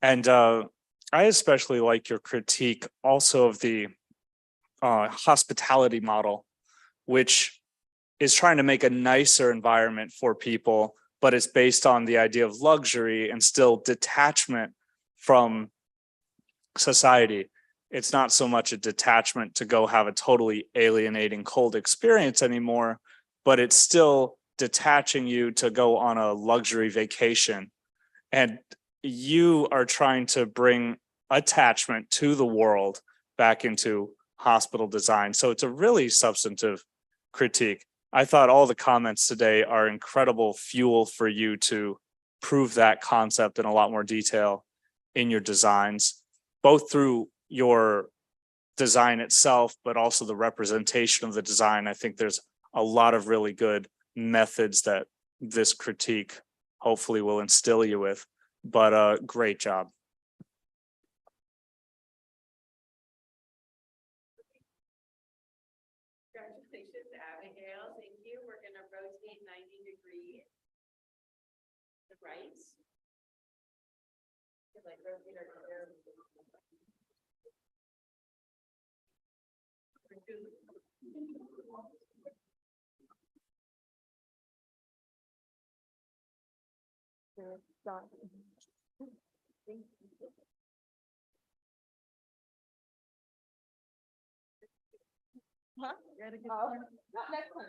And I especially like your critique also of the hospitality model, which is trying to make a nicer environment for people, but it's based on the idea of luxury and still detachment from society. It's not so much a detachment to go have a totally alienating cold experience anymore, but it's still detaching you to go on a luxury vacation. And you are trying to bring attachment to the world back into hospital design. So it's a really substantive critique. I thought all the comments today are incredible fuel for you to prove that concept in a lot more detail in your designs, both through your design itself, but also the representation of the design. I think there's a lot of really good methods that this critique hopefully will instill you with, but great job. Congratulations, Abigail. Thank you. We're going to rotate 90 degrees. The right. Like rotate our chair. Huh? Not next time.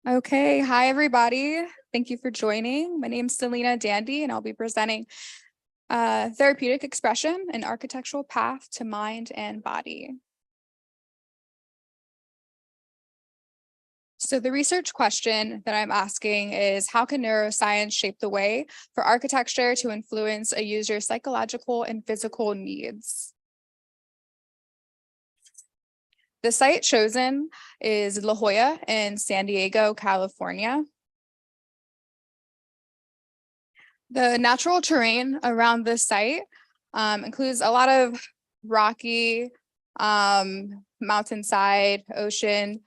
Okay, hi everybody. Thank you for joining. My name is Selena Dandy and I'll be presenting Therapeutic Expression, an Architectural Path to Mind and Body. So the research question that I'm asking is, how can neuroscience shape the way for architecture to influence a user's psychological and physical needs? The site chosen is La Jolla in San Diego, California. The natural terrain around this site includes a lot of rocky mountainside, ocean.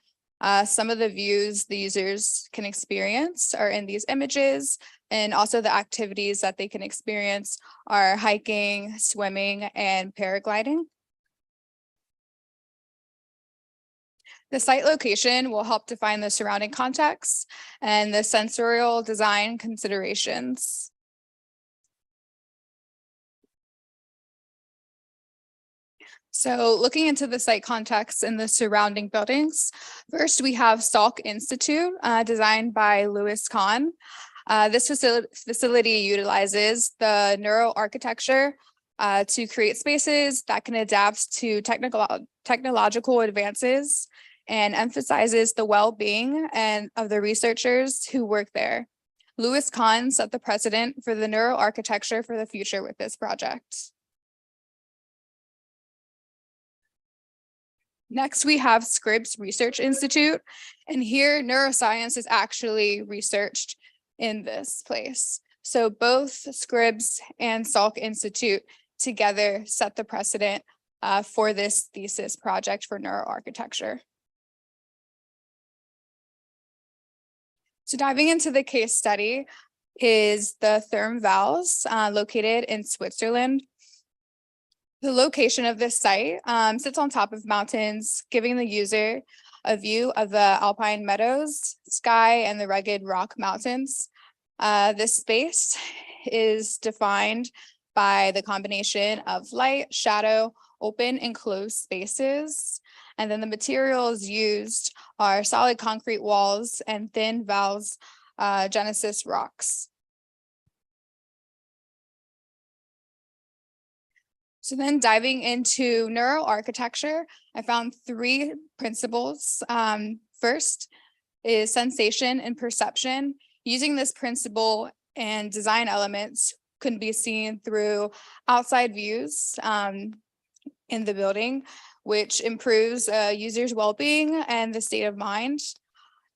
Some of the views the users can experience are in these images, and also the activities that they can experience are hiking, swimming, and paragliding. The site location will help define the surrounding context and the sensorial design considerations. So looking into the site context and the surrounding buildings, first we have Salk Institute, designed by Louis Kahn. This facility utilizes the neuroarchitecture to create spaces that can adapt to technological advances and emphasizes the well-being of the researchers who work there. Louis Kahn set the precedent for the neuroarchitecture for the future with this project. Next, we have Scripps Research Institute, and here neuroscience is actually researched in this place. So both Scripps and Salk Institute together set the precedent for this thesis project for neuroarchitecture. So diving into the case study is the Therm Vals located in Switzerland. The location of this site sits on top of mountains, giving the user a view of the alpine meadows, sky, and the rugged rock mountains. This space is defined by the combination of light, shadow, open and closed spaces. And then the materials used are solid concrete walls and thin Vals Genesis rocks. So then diving into neuroarchitecture, I found 3 principles. First is sensation and perception. Using this principle and design elements can be seen through outside views in the building, which improves users' well-being and the state of mind.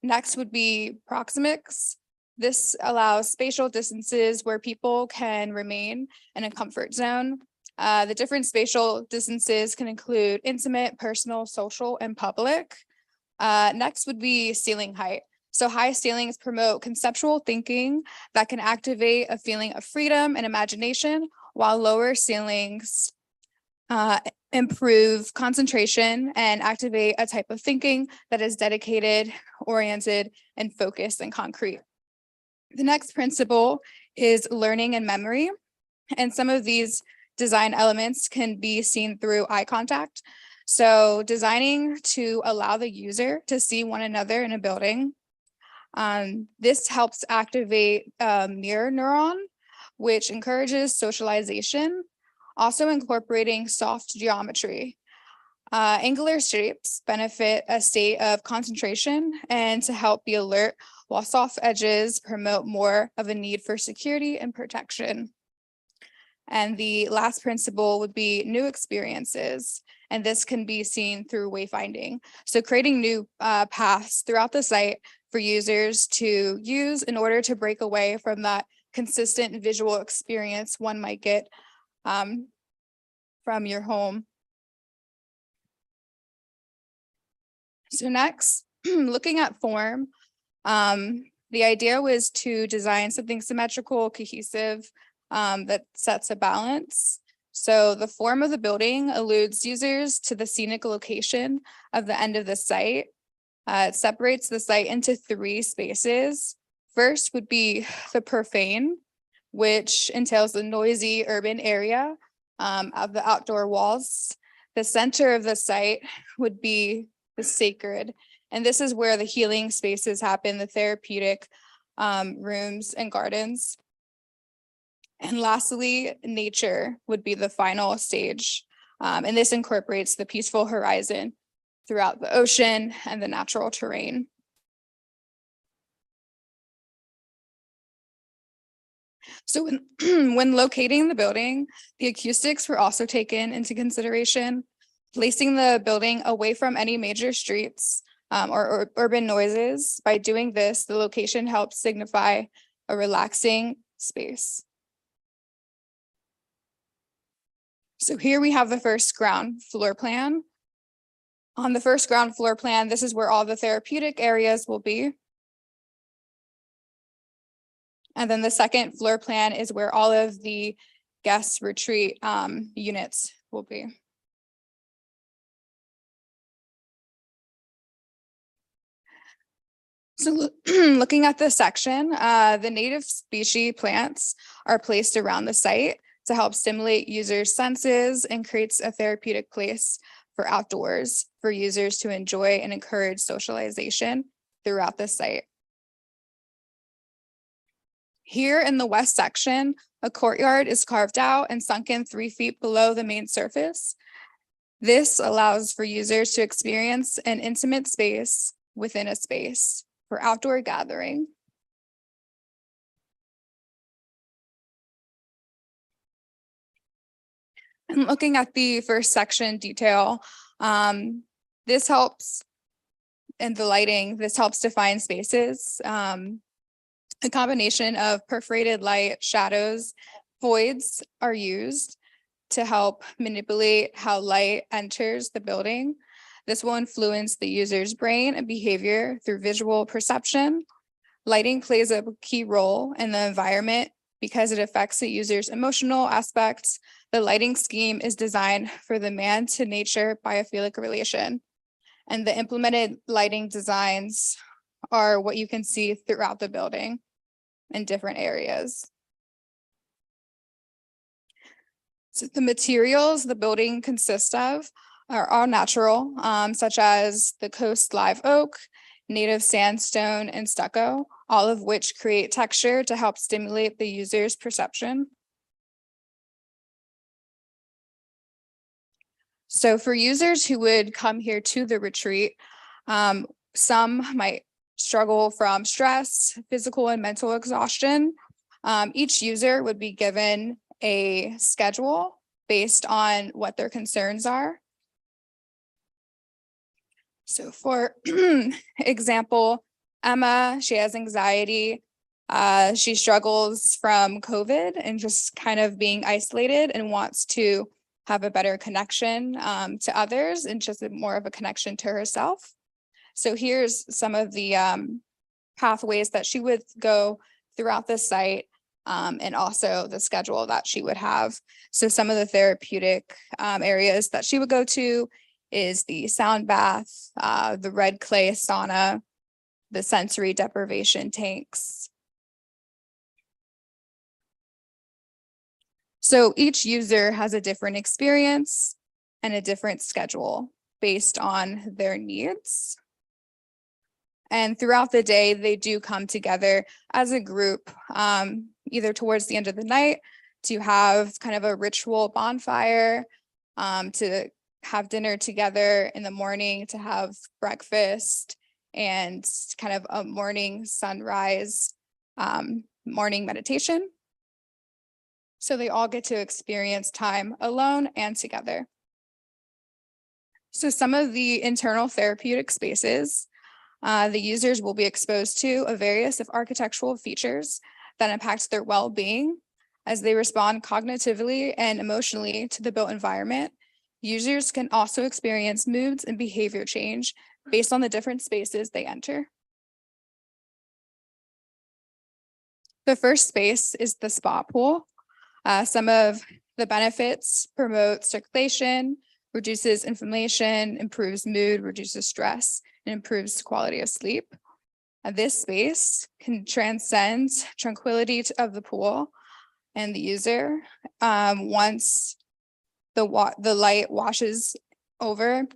Next would be proxemics. This allows spatial distances where people can remain in a comfort zone. The different spatial distances can include intimate, personal, social, and public. Next would be ceiling height. So high ceilings promote conceptual thinking that can activate a feeling of freedom and imagination, while lower ceilings improve concentration and activate a type of thinking that is dedicated, oriented, and focused and concrete. The next principle is learning and memory. And some of these design elements can be seen through eye contact. So designing to allow the user to see one another in a building. This helps activate a mirror neuron, which encourages socialization, also incorporating soft geometry. Angular shapes benefit a state of concentration and to help be alert, while soft edges promote more of a need for security and protection. And the last principle would be new experiences. And this can be seen through wayfinding. So creating new paths throughout the site for users to use in order to break away from that consistent visual experience one might get from your home. So next, looking at form, the idea was to design something symmetrical, cohesive, that sets a balance. So the form of the building alludes users to the scenic location of the end of the site. It separates the site into 3 spaces. First would be the profane, which entails the noisy urban area of the outdoor walls. The center of the site would be the sacred. And this is where the healing spaces happen, the therapeutic rooms and gardens. And lastly, nature would be the final stage. And this incorporates the peaceful horizon throughout the ocean and the natural terrain. So when locating the building, the acoustics were also taken into consideration, placing the building away from any major streets or urban noises. By doing this, the location helps signify a relaxing space. So here we have the first ground floor plan. On the first ground floor plan, this is where all the therapeutic areas will be. And then the second floor plan is where all of the guest retreat units will be. So looking at this section, the native species plants are placed around the site to help stimulate users' senses and creates a therapeutic place for outdoors for users to enjoy and encourage socialization throughout the site. Here in the west section, a courtyard is carved out and sunken 3 feet below the main surface. This allows for users to experience an intimate space within a space for outdoor gathering. And looking at the first section detail, this helps, and the lighting, this helps define spaces. A combination of perforated light, shadows, voids are used to help manipulate how light enters the building. This will influence the user's brain and behavior through visual perception. Lighting plays a key role in the environment because it affects the user's emotional aspects. The lighting scheme is designed for the man to nature biophilic relation. And the implemented lighting designs are what you can see throughout the building in different areas. So the materials the building consists of are all natural, such as the coast live oak, native sandstone, and stucco, all of which create texture to help stimulate the user's perception. So for users who would come here to the retreat, some might struggle from stress, physical and mental exhaustion. Each user would be given a schedule based on what their concerns are. So for example, Emma, she has anxiety. She struggles from COVID and just kind of being isolated and wants to have a better connection to others and just more of a connection to herself. So here's some of the pathways that she would go throughout the site and also the schedule that she would have. So some of the therapeutic areas that she would go to is the sound bath, the red clay sauna, the sensory deprivation tanks. So each user has a different experience and a different schedule based on their needs. And throughout the day, they do come together as a group, either towards the end of the night to have kind of a ritual bonfire, to have dinner together in the morning, to have breakfast and kind of a morning sunrise, morning meditation. So they all get to experience time alone and together. So some of the internal therapeutic spaces the users will be exposed to a various of architectural features that impact their well-being as they respond cognitively and emotionally to the built environment. Users can also experience moods and behavior change based on the different spaces they enter. The first space is the spa pool. Some of the benefits: promote circulation, reduces inflammation, improves mood, reduces stress, and improves quality of sleep. This space can transcend tranquility of the pool and the user. Once the light washes over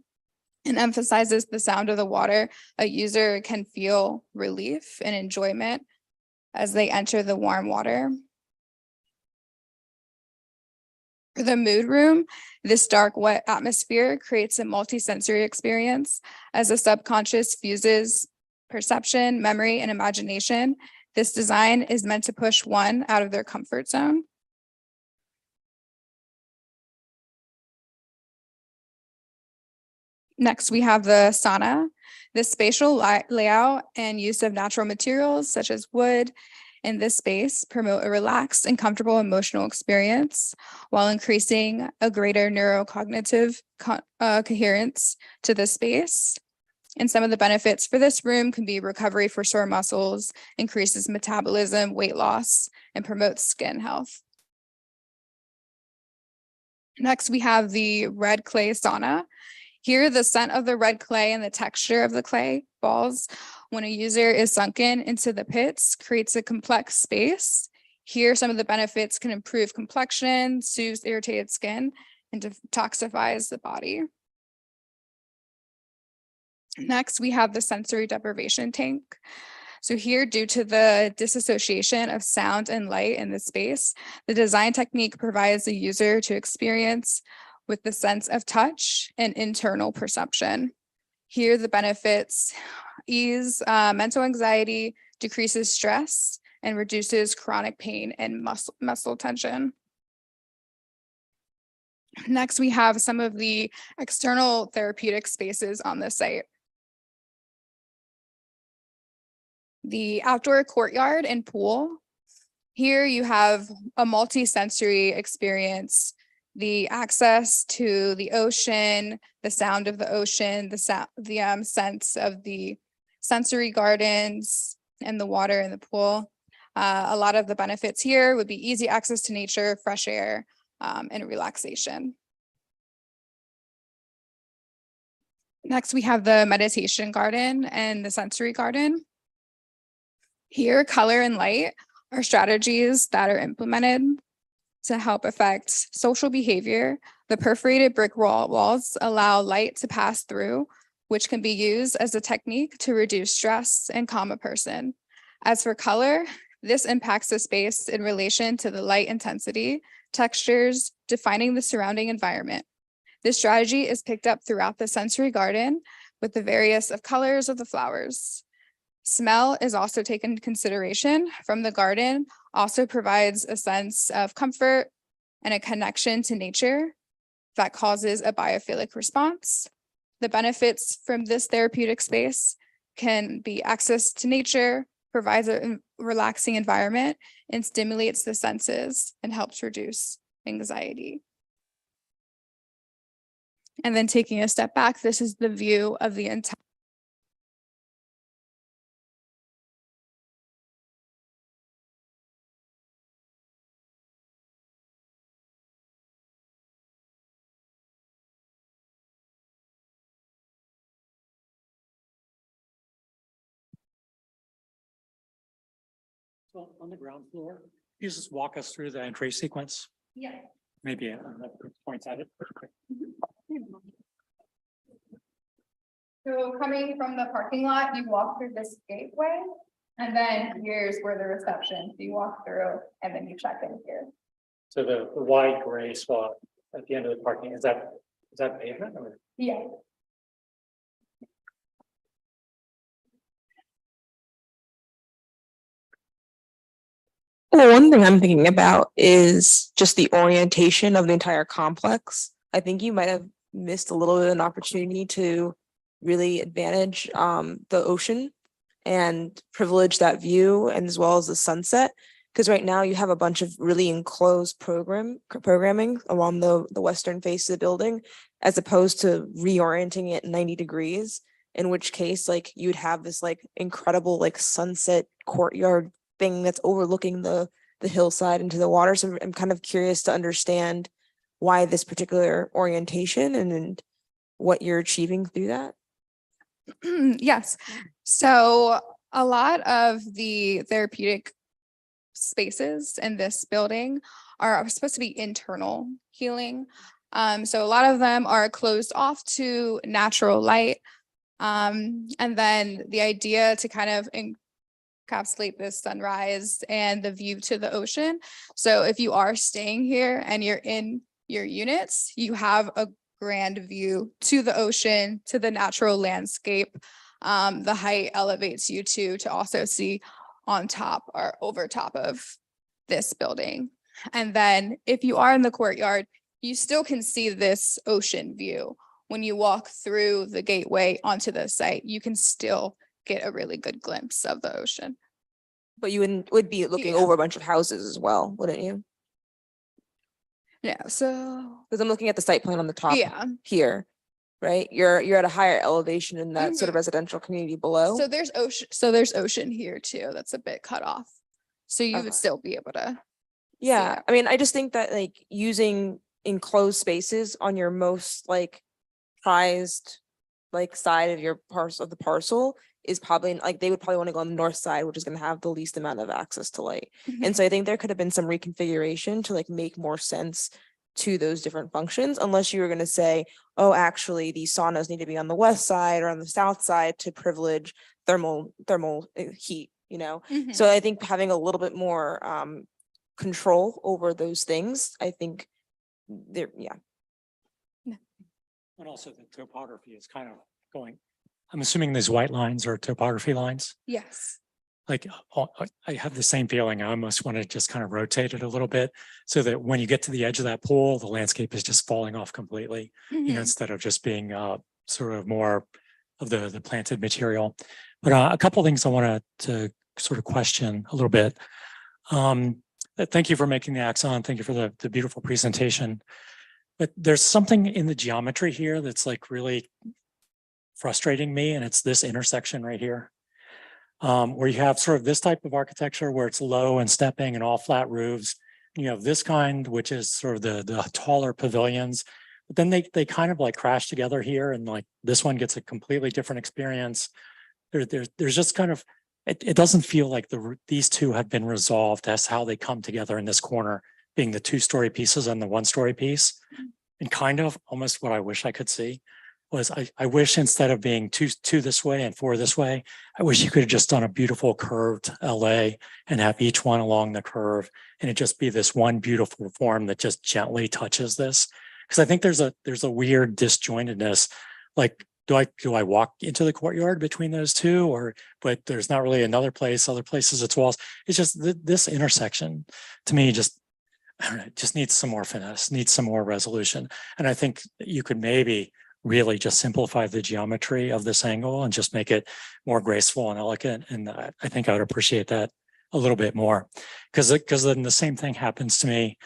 and emphasizes the sound of the water. A user can feel relief and enjoyment as they enter the warm water. For the mood room, this dark, wet atmosphere creates a multisensory experience as the subconscious fuses perception, memory, and imagination. This design is meant to push one out of their comfort zone. Next, we have the sauna. The spatial layout and use of natural materials such as wood in this space promote a relaxed and comfortable emotional experience while increasing a greater neurocognitive coherence to the space. And some of the benefits for this room can be recovery for sore muscles, increases metabolism, weight loss, and promotes skin health. Next, we have the red clay sauna. Here, the scent of the red clay and the texture of the clay balls when a user is sunken into the pits creates a complex space. Here, some of the benefits can improve complexion, soothes irritated skin, and detoxifies the body. Next, we have the sensory deprivation tank. So here, due to the disassociation of sound and light in the space, the design technique provides the user to experience with the sense of touch and internal perception. Here, the benefits ease mental anxiety, decreases stress, and reduces chronic pain and muscle tension. Next, we have some of the external therapeutic spaces on the site. The outdoor courtyard and pool. Here you have a multi-sensory experience, the access to the ocean, the sound of the ocean, the sense of the sensory gardens and the water in the pool. A lot of the benefits here would be easy access to nature, fresh air, and relaxation. Next, we have the meditation garden and the sensory garden. Here, color and light are strategies that are implemented to help affect social behavior. The perforated brick walls allow light to pass through, which can be used as a technique to reduce stress and calm a person. As for color, this impacts the space in relation to the light intensity, textures, defining the surrounding environment. This strategy is picked up throughout the sensory garden with the various of colors of the flowers. Smell is also taken into consideration from the garden, also provides a sense of comfort and a connection to nature that causes a biophilic response. The benefits from this therapeutic space can be access to nature, provides a relaxing environment, and stimulates the senses and helps reduce anxiety. And then taking a step back, this is the view of the entire. So on the ground floor, you just walk us through the entry sequence? Yeah. Maybe points at it. So coming from the parking lot, you walk through this gateway, and then here's where the reception, so you walk through and then you check in here. So the wide gray spot at the end of the parking, is that pavement or? Yeah. Well, one thing I'm thinking about is just the orientation of the entire complex. I think you might have missed a little bit of an opportunity to really advantage the ocean and privilege that view, and as well as the sunset. Because right now you have a bunch of really enclosed programming along the western face of the building, as opposed to reorienting it 90 degrees, in which case like you'd have this like incredible like sunset courtyard thing that's overlooking the hillside into the water. So I'm kind of curious to understand why this particular orientation and what you're achieving through that. Yes. So a lot of the therapeutic spaces in this building are supposed to be internal healing. So a lot of them are closed off to natural light. And then the idea to kind of encapsulate this sunrise and the view to the ocean. So if you are staying here and you're in your units, you have a grand view to the ocean, to the natural landscape. The height elevates you to also see on top or over top of this building. And then if you are in the courtyard, you still can see this ocean view. When you walk through the gateway onto the site, you can still get a really good glimpse of the ocean. But you would be looking over a bunch of houses as well, wouldn't you? Yeah, so Because I'm looking at the site plan on the top yeah. here, right? You're at a higher elevation in that sort of residential community below. So there's ocean. So there's ocean here too. That's a bit cut off. So you would still be able to. Yeah, I mean, I just think that like using enclosed spaces on your most like prized like side of your parcel is probably like they would probably want to go on the north side, which is going to have the least amount of access to light. And so I think there could have been some reconfiguration to like make more sense to those different functions, unless you were going to say, oh, actually these saunas need to be on the west side or on the south side to privilege thermal heat, you know? So I think having a little bit more control over those things, I think there, yeah. And also the topography is kind of going, I'm assuming these white lines are topography lines. Yes. Like I have the same feeling. I almost want to just kind of rotate it a little bit so that when you get to the edge of that pool, the landscape is just falling off completely, you know, instead of just being sort of more of the planted material. But a couple of things I wanted to sort of question a little bit. Thank you for making the axon. Thank you for the beautiful presentation. But there's something in the geometry here that's like really frustrating me, and it's this intersection right here, where you have sort of this type of architecture where it's low and stepping and all flat roofs. You have this kind, which is sort of the taller pavilions, but then they kind of like crash together here, and like this one gets a completely different experience. There's just kind of, it doesn't feel like these two have been resolved as how they come together in this corner, being the 2-story pieces and the 1-story piece. And kind of almost what I wish I could see was I wish instead of being two this way and 4 this way, I wish you could have just done a beautiful curved LA and have each one along the curve, and it just be this one beautiful form that just gently touches this. Because I think there's a weird disjointedness. Like, do I walk into the courtyard between those two, but there's not really another place, other places it's walls. It's just this intersection to me just, I don't know, it just needs some more finesse, needs some more resolution. And I think you could maybe really just simplify the geometry of this angle and just make it more graceful and elegant. And I think I would appreciate that a little bit more, because then the same thing happens to me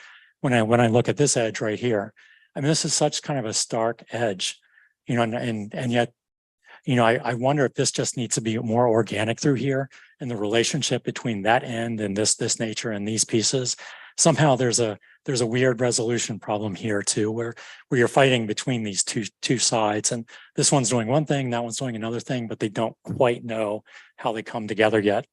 when I look at this edge right here. I mean, this is such kind of a stark edge, you know, and yet, you know, I wonder if this just needs to be more organic through here, and the relationship between that end and this nature and these pieces. Somehow there's a weird resolution problem here too, where you're fighting between these two sides, and this one's doing one thing, that one's doing another thing, but they don't quite know how they come together yet.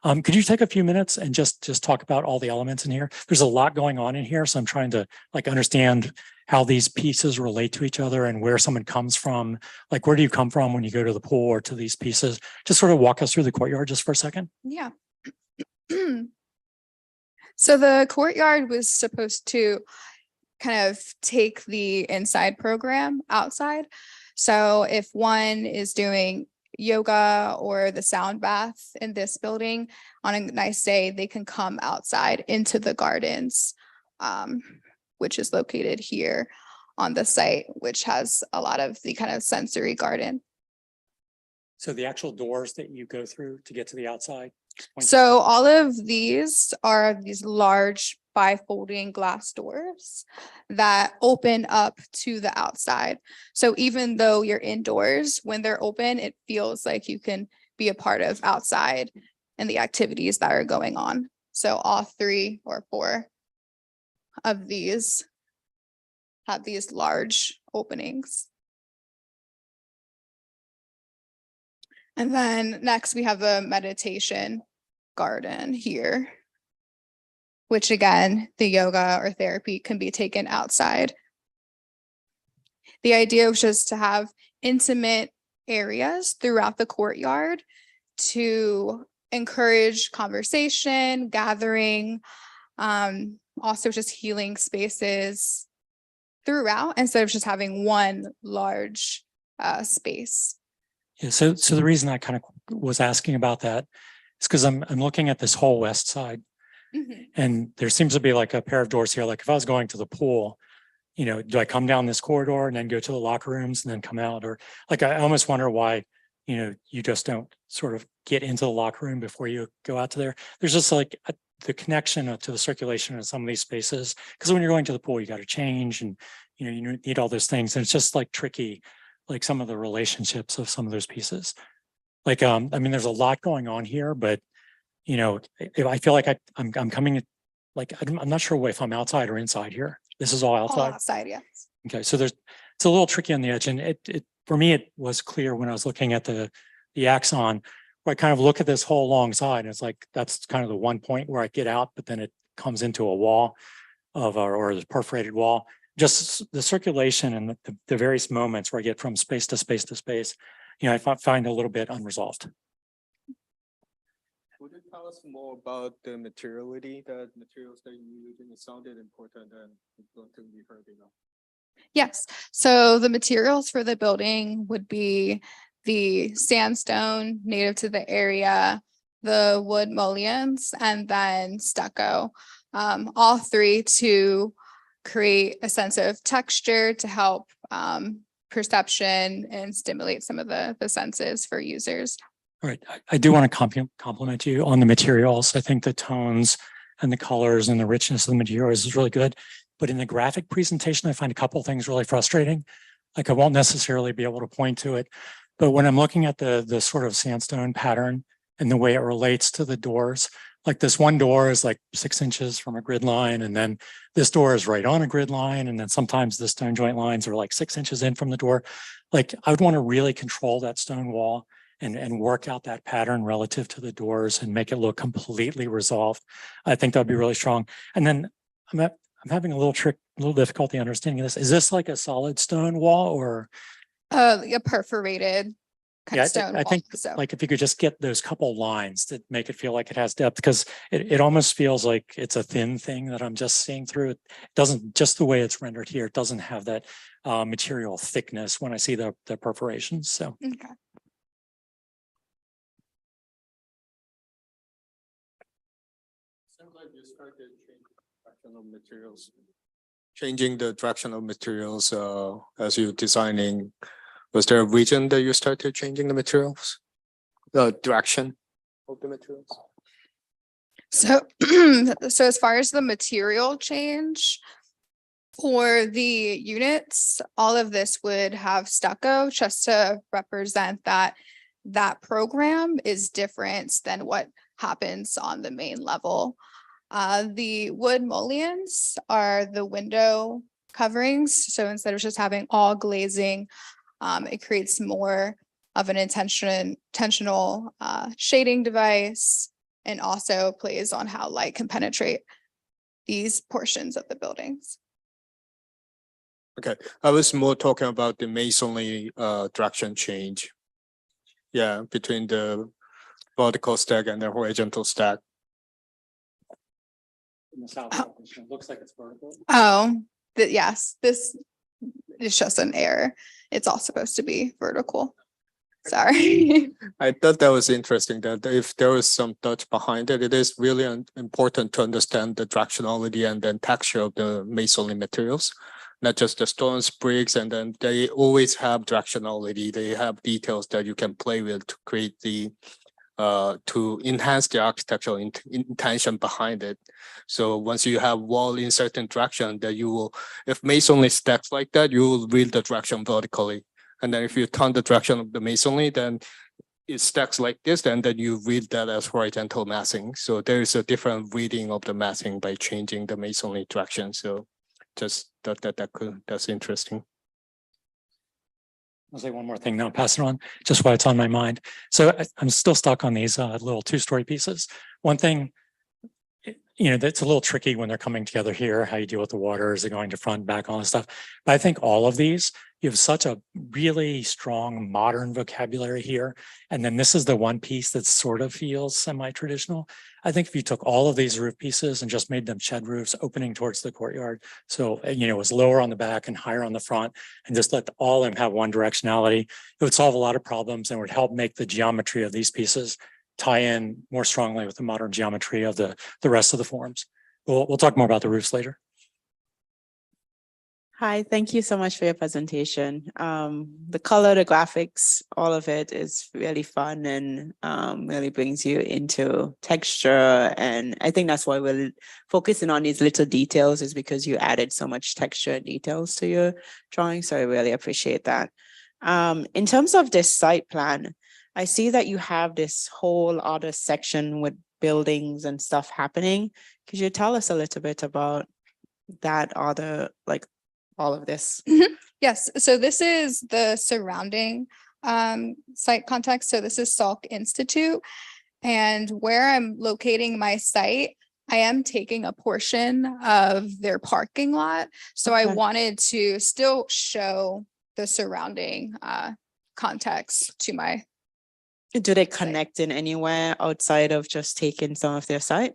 Could you take a few minutes and just talk about all the elements in here? There's a lot going on in here, so I'm trying to like understand how these pieces relate to each other and where someone comes from. Like, where do you come from when you go to the pool or to these pieces? Just sort of walk us through the courtyard just for a second. Yeah. So the courtyard was supposed to kind of take the inside program outside. So if one is doing yoga or the sound bath in this building on a nice day, they can come outside into the gardens, which is located here on the site, which has a lot of the kind of sensory garden. So the actual doors that you go through to get to the outside? So all of these are these large bifolding glass doors that open up to the outside. So even though you're indoors, when they're open, it feels like you can be a part of outside and the activities that are going on. So all 3 or 4 of these have these large openings. And then next we have the meditation garden here, which again, the yoga or therapy can be taken outside. The idea was just to have intimate areas throughout the courtyard to encourage conversation, gathering, also just healing spaces throughout instead of just having one large space. Yeah, so the reason I kind of was asking about that is because I'm looking at this whole west side, and there seems to be like a pair of doors here. Like if I was going to the pool, do I come down this corridor and then go to the locker rooms and then come out? Or like, I almost wonder why, you just don't sort of get into the locker room before you go out to there. There's just like the connection to the circulation in some of these spaces. Because when you're going to the pool, you got to change and, you need all those things. And it's just like tricky, like some of the relationships of some of those pieces. Like, I mean, there's a lot going on here, but, I feel like I'm coming, like, I'm not sure if I'm outside or inside here. This is all All outside. outside, yes. Okay, so it's a little tricky on the edge, and it for me it was clear when I was looking at the axon, where I kind of look at this whole long side, and it's like that's kind of the one point where I get out, but then it comes into a wall or the perforated wall. Just the circulation and the various moments where I get from space to space to space, I find a little bit unresolved. Would you tell us more about the materials that you're using? It sounded important and going to be heard enough. Yes, so the materials for the building would be the sandstone native to the area, the wood mullions, and then stucco. All three to create a sense of texture to help perception and stimulate some of the senses for users. All right, I do want to compliment you on the materials. I think the tones and the colors and the richness of the materials is really good. But in the graphic presentation, I find a couple of things really frustrating. Like I won't necessarily be able to point to it, but when I'm looking at the sort of sandstone pattern and the way it relates to the doors, like this one door is like 6 inches from a grid line, and then this door is right on a grid line, and then sometimes the stone joint lines are like 6 inches in from the door. Like I would want to really control that stone wall and work out that pattern relative to the doors and make it look completely resolved. I think that'd be really strong. And then I'm having a little difficulty understanding this. Is this like a solid stone wall or? A perforated kind of stone I think wall, like if you could just get those couple lines that make it feel like it has depth, because it almost feels like it's a thin thing that I'm just seeing through. It doesn't, just the way it's rendered here, it doesn't have that material thickness when I see the perforations. So. Okay. Seems like you started changing the direction of materials as you're designing. Was there a region that you started changing the materials? The direction of the materials? So, so as far as the material change for the units, all of this would have stucco just to represent that program is different than what happens on the main level. The wood mullions are the window coverings. So instead of just having all glazing, it creates more of an intentional shading device, and also plays on how light can penetrate these portions of the buildings. Okay, I was more talking about the masonry direction change. Yeah, between the vertical stack and the horizontal stack. In the south, it looks like it's vertical. Oh, yes, this is just an error. It's all supposed to be vertical. Sorry. I thought that was interesting that if there was some touch behind it, it is really important to understand the directionality and then texture of the masonry materials, not just the stones, bricks, and then they always have directionality. They have details that you can play with to create the to enhance the architectural intention behind it. So once you have wall in certain direction, that you will, if masonry stacks like that, you will read the direction vertically. And then if you turn the direction of the masonry, then it stacks like this, and then you read that as horizontal massing. So there is a different reading of the massing by changing the masonry direction. So just thought that's interesting. I'll say one more thing, then I'll pass it on, just while it's on my mind. So I'm still stuck on these little 2-story pieces. One thing, that's a little tricky when they're coming together here, how you deal with the water, is it going to front, back, all this stuff. But I think all of these You have such a really strong modern vocabulary here. And then this is the one piece that sort of feels semi-traditional. I think if you took all of these roof pieces and just made them shed roofs opening towards the courtyard, so, you know, it was lower on the back and higher on the front, and just let all of them have one directionality, it would solve a lot of problems and would help make the geometry of these pieces tie in more strongly with the modern geometry of the rest of the forms. We'll talk more about the roofs later. Hi, thank you so much for your presentation. The color, the graphics, all of it is really fun and really brings you into texture. And I think that's why we're focusing on these little details, is because you added so much texture and details to your drawing. So I really appreciate that. In terms of this site plan, I see that you have this whole other section with buildings and stuff happening. Could you tell us a little bit about that other, like, all of this? Yes, so this is the surrounding site context. So this is Salk Institute, and where I'm locating my site, I am taking a portion of their parking lot. So I wanted to still show the surrounding context to my. Do they connect in anywhere outside of just taking some of their site?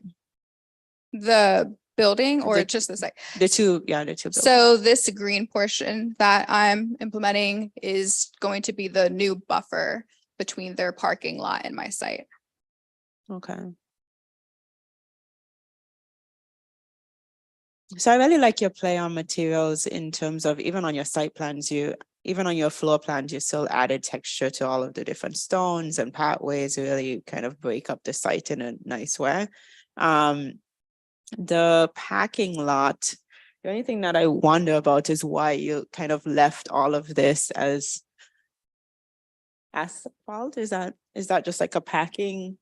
The building or just the site? The two, yeah, the two buildings. So this green portion that I'm implementing is going to be the new buffer between their parking lot and my site. Okay. So I really like your play on materials in terms of even on your site plans, even on your floor plans, you still added texture to all of the different stones and pathways, really kind of break up the site in a nice way. The parking lot, the only thing that I wonder about is why you kind of left all of this as asphalt. Is that just like a parking?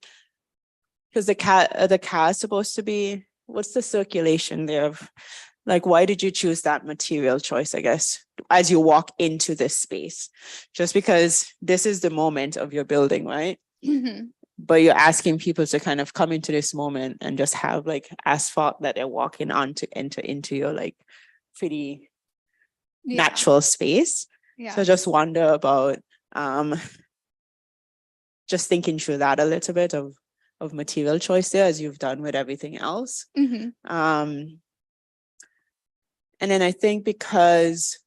Because the car is supposed to be, what's the circulation there of, like, why did you choose that material choice, I guess, as you walk into this space? Just because this is the moment of your building, right? Mm-hmm. But you're asking people to kind of come into this moment and just have like asphalt that they're walking on to enter into your like pretty natural space. Yeah. So just wonder about just thinking through that a little bit of material choice there, as you've done with everything else. Mm-hmm. And then I think because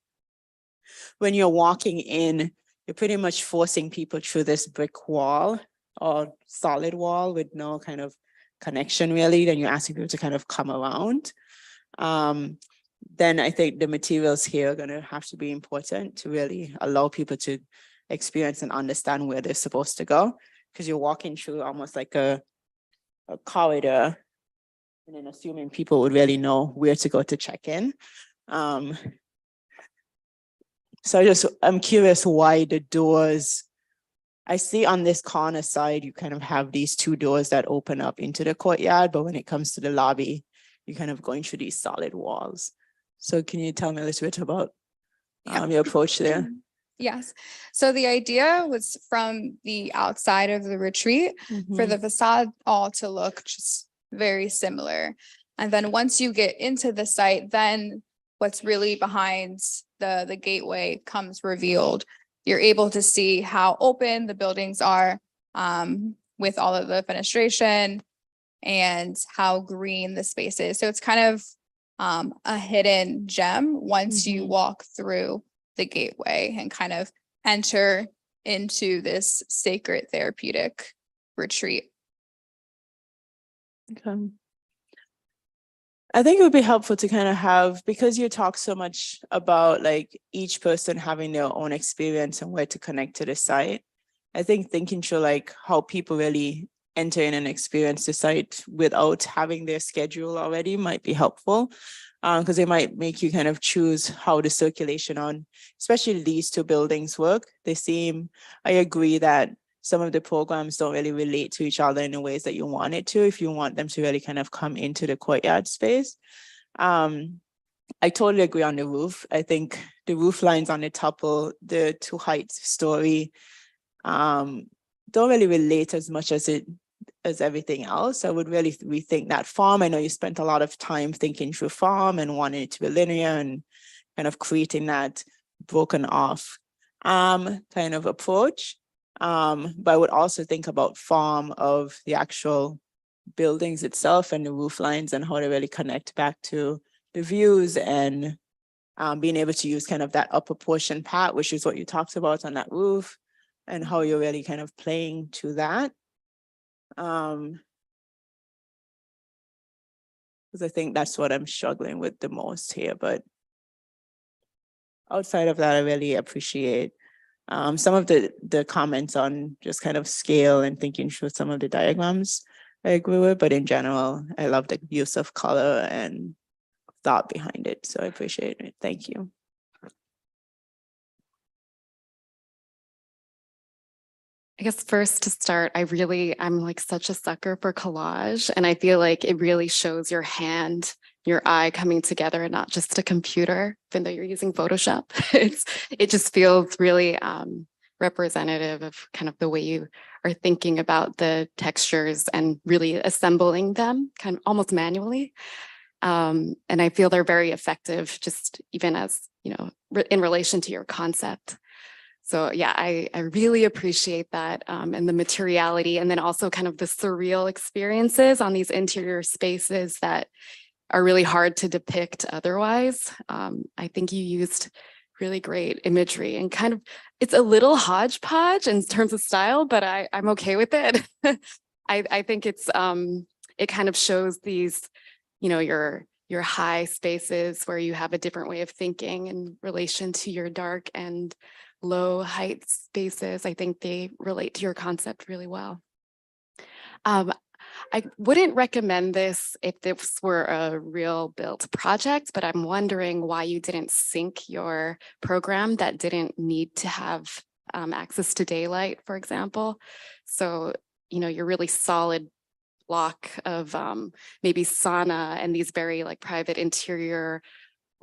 when you're walking in, you're pretty much forcing people through this brick wall or solid wall with no kind of connection really, then you're asking people to kind of come around. Then I think the materials here are going to have to be important to really allow people to experience and understand where they're supposed to go, because you're walking through almost like a corridor, and then assuming people would really know where to go to check in. So I'm curious why the doors, I see on this corner side, you kind of have these two doors that open up into the courtyard, but when it comes to the lobby, you're kind of going through these solid walls. So can you tell me a little bit about your approach there? Yes. So the idea was from the outside of the retreat for the facade all to look just very similar. And then once you get into the site, then what's really behind the gateway comes revealed. You're able to see how open the buildings are with all of the fenestration and how green the space is. So it's kind of a hidden gem once you walk through the gateway and kind of enter into this sacred therapeutic retreat. Okay. I think it would be helpful to kind of have, because you talk so much about like each person having their own experience and where to connect to the site. I think thinking through like how people really enter in and experience the site without having their schedule already might be helpful, because it might make you kind of choose how the circulation on, especially these two buildings work. I agree that some of the programs don't really relate to each other in the ways that you want it to, if you want them to really kind of come into the courtyard space. I totally agree on the roof. I think the roof lines on the topple, the two heights story, don't really relate as much as everything else. I would really rethink that form. I know you spent a lot of time thinking through form and wanting it to be linear and kind of creating that broken off kind of approach. But I would also think about form of the actual buildings itself and the roof lines and how they really connect back to the views, and being able to use kind of that upper portion part, which is what you talked about on that roof, and how you're really kind of playing to that. Because I think that's what I'm struggling with the most here. But outside of that, I really appreciate some of the comments on just kind of scale and thinking through some of the diagrams I agree with, but in general, I love the use of color and thought behind it. So I appreciate it. Thank you. I guess first to start, I'm like such a sucker for collage, and I feel like it really shows your hand, your eye coming together and not just a computer, even though you're using Photoshop. It just feels really representative of kind of the way you are thinking about the textures and really assembling them kind of almost manually. And I feel they're very effective, just even as, you know, in relation to your concept. So yeah, I really appreciate that, and the materiality, and then also kind of the surreal experiences on these interior spaces that are really hard to depict otherwise. I think you used really great imagery, and kind of, it's a little hodgepodge in terms of style, but I'm okay with it. I think it's, it kind of shows these, you know, your high spaces where you have a different way of thinking in relation to your dark and low height spaces. I think they relate to your concept really well. I wouldn't recommend this if this were a real built project, but I'm wondering why you didn't sync your program that didn't need to have access to daylight, for example. So, you know, your really solid block of maybe sauna and these very like private interior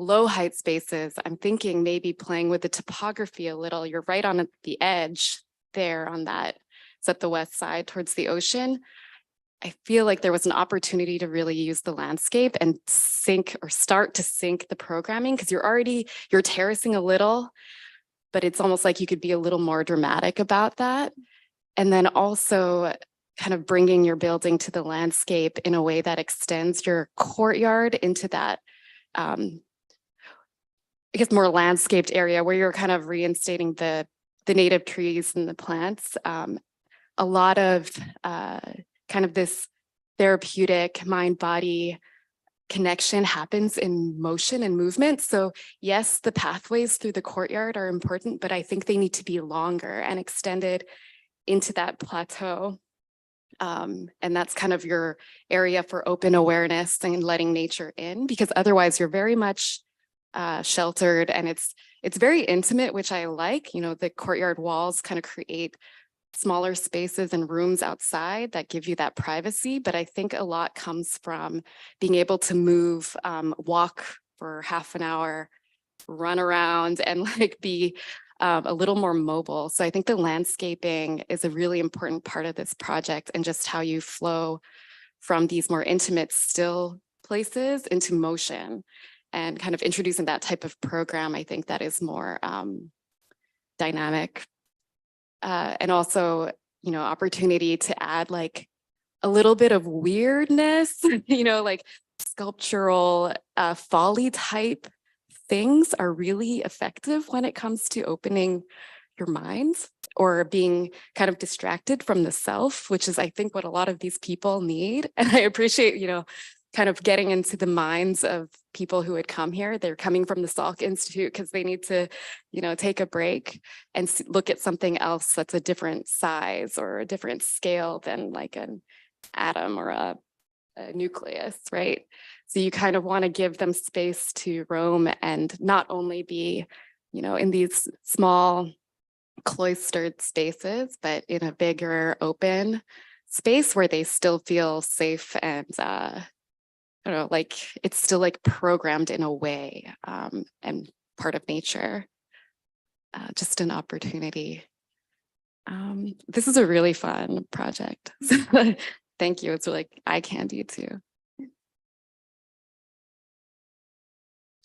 low height spaces, I'm thinking maybe playing with the topography a little. You're right on the edge there on that, it's at the west side towards the ocean. I feel like there was an opportunity to really use the landscape and sync or start to sync the programming, because you're terracing a little, but it's almost like you could be a little more dramatic about that. And then also kind of bringing your building to the landscape in a way that extends your courtyard into that, I guess, more landscaped area where you're kind of reinstating the native trees and the plants. A lot of kind of this therapeutic mind-body connection happens in motion and movement. So yes, the pathways through the courtyard are important, but I think they need to be longer and extended into that plateau. And that's kind of your area for open awareness and letting nature in, because otherwise you're very much sheltered, and it's very intimate, which I like. You know, the courtyard walls kind of create smaller spaces and rooms outside that give you that privacy. But I think a lot comes from being able to move, walk for half an hour, run around, and like be a little more mobile. So I think the landscaping is a really important part of this project, and just how you flow from these more intimate still places into motion, and kind of introducing that type of program. I think that is more dynamic. And also, you know, opportunity to add like a little bit of weirdness, you know, like sculptural folly type things are really effective when it comes to opening your minds or being kind of distracted from the self, which is, I think, what a lot of these people need. And I appreciate, you know, kind of getting into the minds of people who would come here. They're coming from the Salk Institute because they need to, you know, take a break and look at something else that's a different size or a different scale than like an atom or a nucleus, right? So you kind of want to give them space to roam and not only be, you know, in these small cloistered spaces, but in a bigger open space where they still feel safe and I don't know, like it's still like programmed in a way, and part of nature. Just an opportunity. This is a really fun project. Thank you. It's like eye candy too.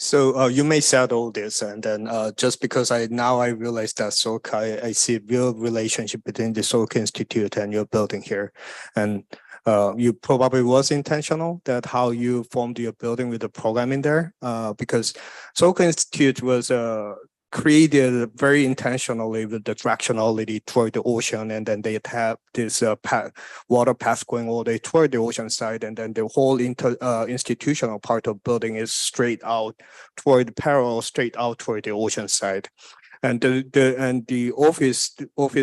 So you may said all this, and then just because I realize that SOCA, I see real relationship between the SOCA Institute and your building here, and you probably was intentional that how you formed your building with the program in there, because SOCA Institute was created very intentionally with the directionality toward the ocean, and then they have this water path going all the way toward the ocean side, and then the whole institutional part of building is straight out toward straight out toward the ocean side. And the office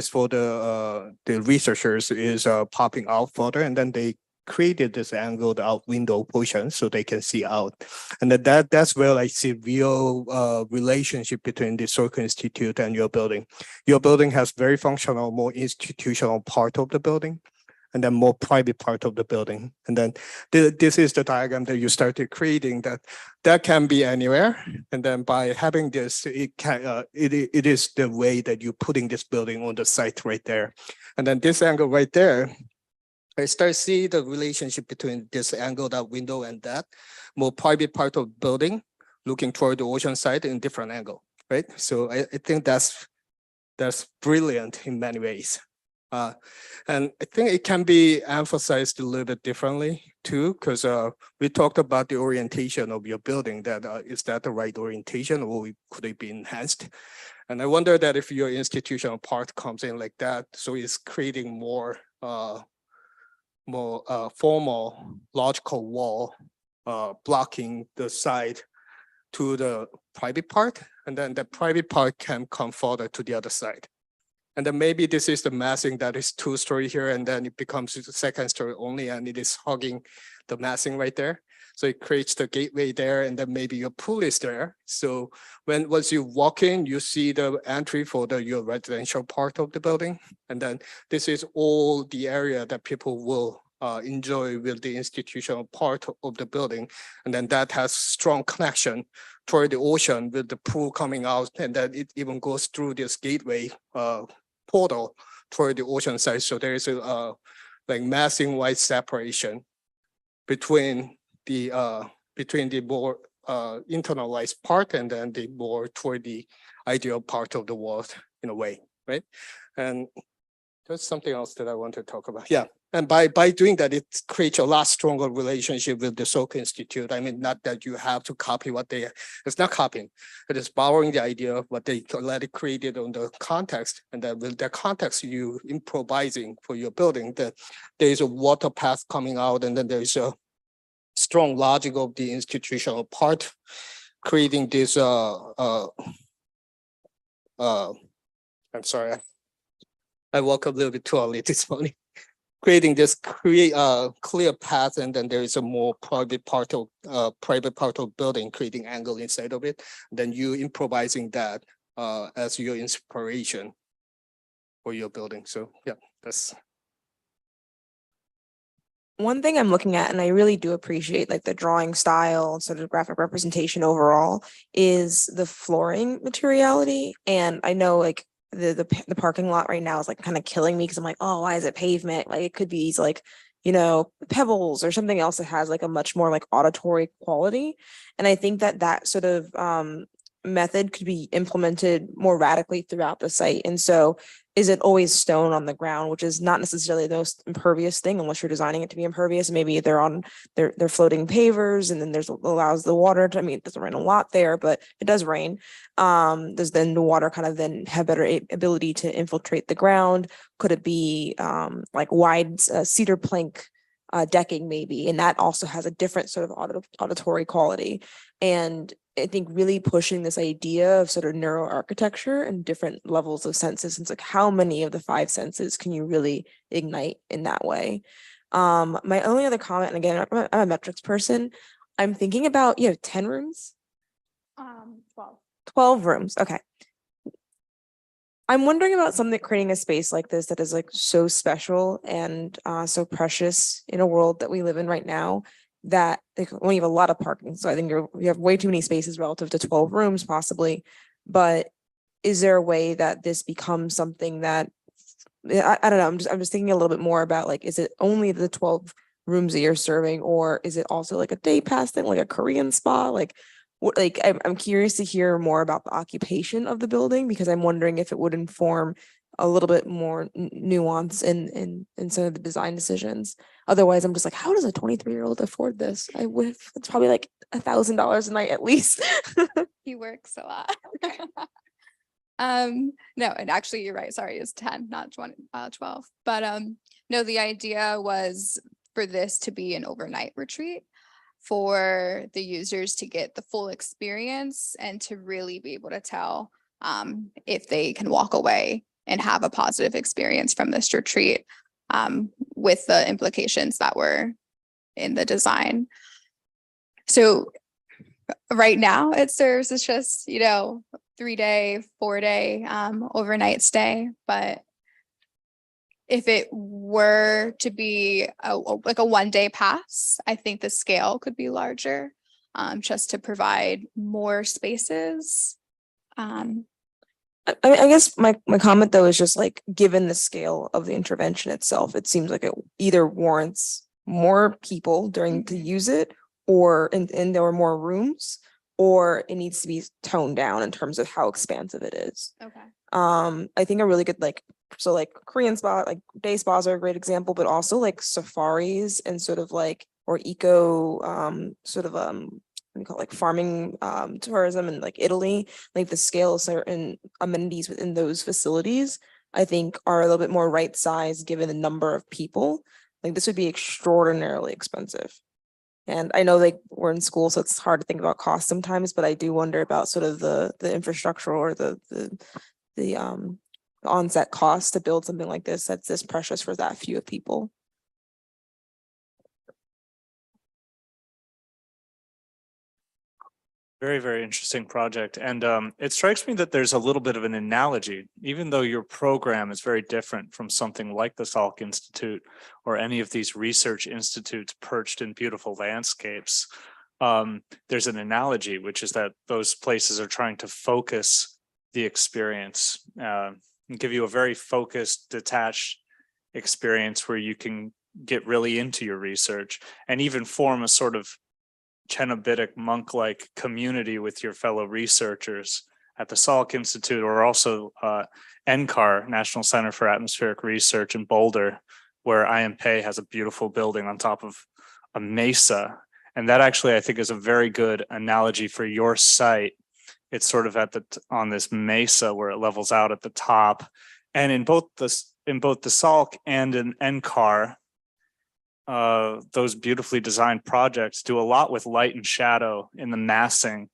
for the researchers is popping out further, and then they created this angled out window portion so they can see out. And that's where I see real relationship between the SOCA Institute and your building. Your building has very functional, more institutional part of the building, and then more private part of the building. And then this is the diagram that you started creating that can be anywhere. And then by having this, it is the way that you're putting this building on the site right there. And then this angle right there, I start see the relationship between this angle, that window, and that more private part of building looking toward the ocean side in different angle, right? So I think that's brilliant in many ways. And I think it can be emphasized a little bit differently too, because we talked about the orientation of your building, that is that the right orientation, or could it be enhanced? And I wonder that if your institutional part comes in like that, so it's creating more formal logical wall blocking the side to the private part, and then the private part can come further to the other side. And then maybe this is the massing that is 2-story here, and then it becomes the 2nd story only, and it is hugging the massing right there. So it creates the gateway there, and then maybe your pool is there. So once you walk in, you see the entry for your residential part of the building. And then this is all the area that people will enjoy with the institutional part of the building. And then that has strong connection toward the ocean with the pool coming out, and then it even goes through this gateway portal toward the ocean side. So there is a like massing wide separation between the more internalized part and then the more toward the ideal part of the world in a way, right? And there's something else that I want to talk about. Yeah. And by doing that, it creates a lot stronger relationship with the SOCA Institute. I mean, not that you have to copy it's not copying. It is borrowing the idea of what they already created on the context. And then with that context, you improvising for your building, that there is a water path coming out, and then there is a strong logic of the institutional part, creating this, I'm sorry, I woke up a little bit too early this morning. Creating this clear path, and then there is a more private part of building, creating angle inside of it. Then you improvising that as your inspiration for your building. So yeah, that's one thing I'm looking at, and I really do appreciate like the drawing style and sort of graphic representation overall, is the flooring materiality. And I know like the parking lot right now is like kind of killing me, because I'm like, oh, why is it pavement? Like it could be these like, you know, pebbles or something else that has like a much more like auditory quality. And I think that sort of method could be implemented more radically throughout the site. And so is it always stone on the ground, which is not necessarily the most impervious thing unless you're designing it to be impervious. Maybe they're floating pavers, and then allows the water to, I mean, it doesn't rain a lot there, but it does rain. Does then the water kind of then have better ability to infiltrate the ground? Could it be like wide cedar plank decking maybe? And that also has a different sort of auditory quality. And I think really pushing this idea of sort of neuroarchitecture and different levels of senses. It's like, how many of the 5 senses can you really ignite in that way? My only other comment, and again, I'm a metrics person, I'm thinking about, 10 rooms? 12 rooms, okay. I'm wondering about creating a space like this that is like so special and so precious in a world that we live in right now, that when you have a lot of parking. So I think you have way too many spaces relative to 12 rooms possibly, but is there a way that this becomes something that, I don't know, I'm just thinking a little bit more about like, is it only the 12 rooms that you're serving, or is it also like a day pass thing, like a Korean spa? Like, what, like, I'm curious to hear more about the occupation of the building, because I'm wondering if it would inform a little bit more nuance in some of the design decisions. Otherwise, I'm just like, how does a 23-year-old afford this? It's probably like $1,000 a night at least. He works a lot. No, and actually you're right. Sorry, it's 10, not 20, 12. But no, the idea was for this to be an overnight retreat for the users to get the full experience and to really be able to tell if they can walk away and have a positive experience from this retreat with the implications that were in the design. So right now it serves as just, 3-day, 4-day overnight stay. But if it were to be like a 1-day pass, I think the scale could be larger, just to provide more spaces. I guess my comment though is just like, given the scale of the intervention itself, it seems like it either warrants more people to use it, or and there were more rooms, or it needs to be toned down in terms of how expansive it is. Okay. I think a really good Korean spa, like day spas are a great example, but also like safaris and sort of like, or eco what do you call it, like farming tourism in like Italy, like the scale of certain amenities within those facilities, I think are a little bit more right size given the number of people. Like this would be extraordinarily expensive. And I know like we're in school, so it's hard to think about cost sometimes, but I do wonder about sort of the infrastructure or the onset cost to build something like this that's this precious for that few of people. Very, very interesting project. And it strikes me that there's a little bit of an analogy, even though your program is very different from something like the Salk Institute or any of these research institutes perched in beautiful landscapes. There's an analogy, which is that those places are trying to focus the experience and give you a very focused, detached experience where you can get really into your research and even form a sort of Cenobitic monk-like community with your fellow researchers at the Salk Institute, or also NCAR, National Center for Atmospheric Research in Boulder, where IMPE has a beautiful building on top of a mesa. And that actually, I think, is a very good analogy for your site. It's sort of on this mesa where it levels out at the top. And in both the Salk and in NCAR, those beautifully designed projects do a lot with light and shadow in the massing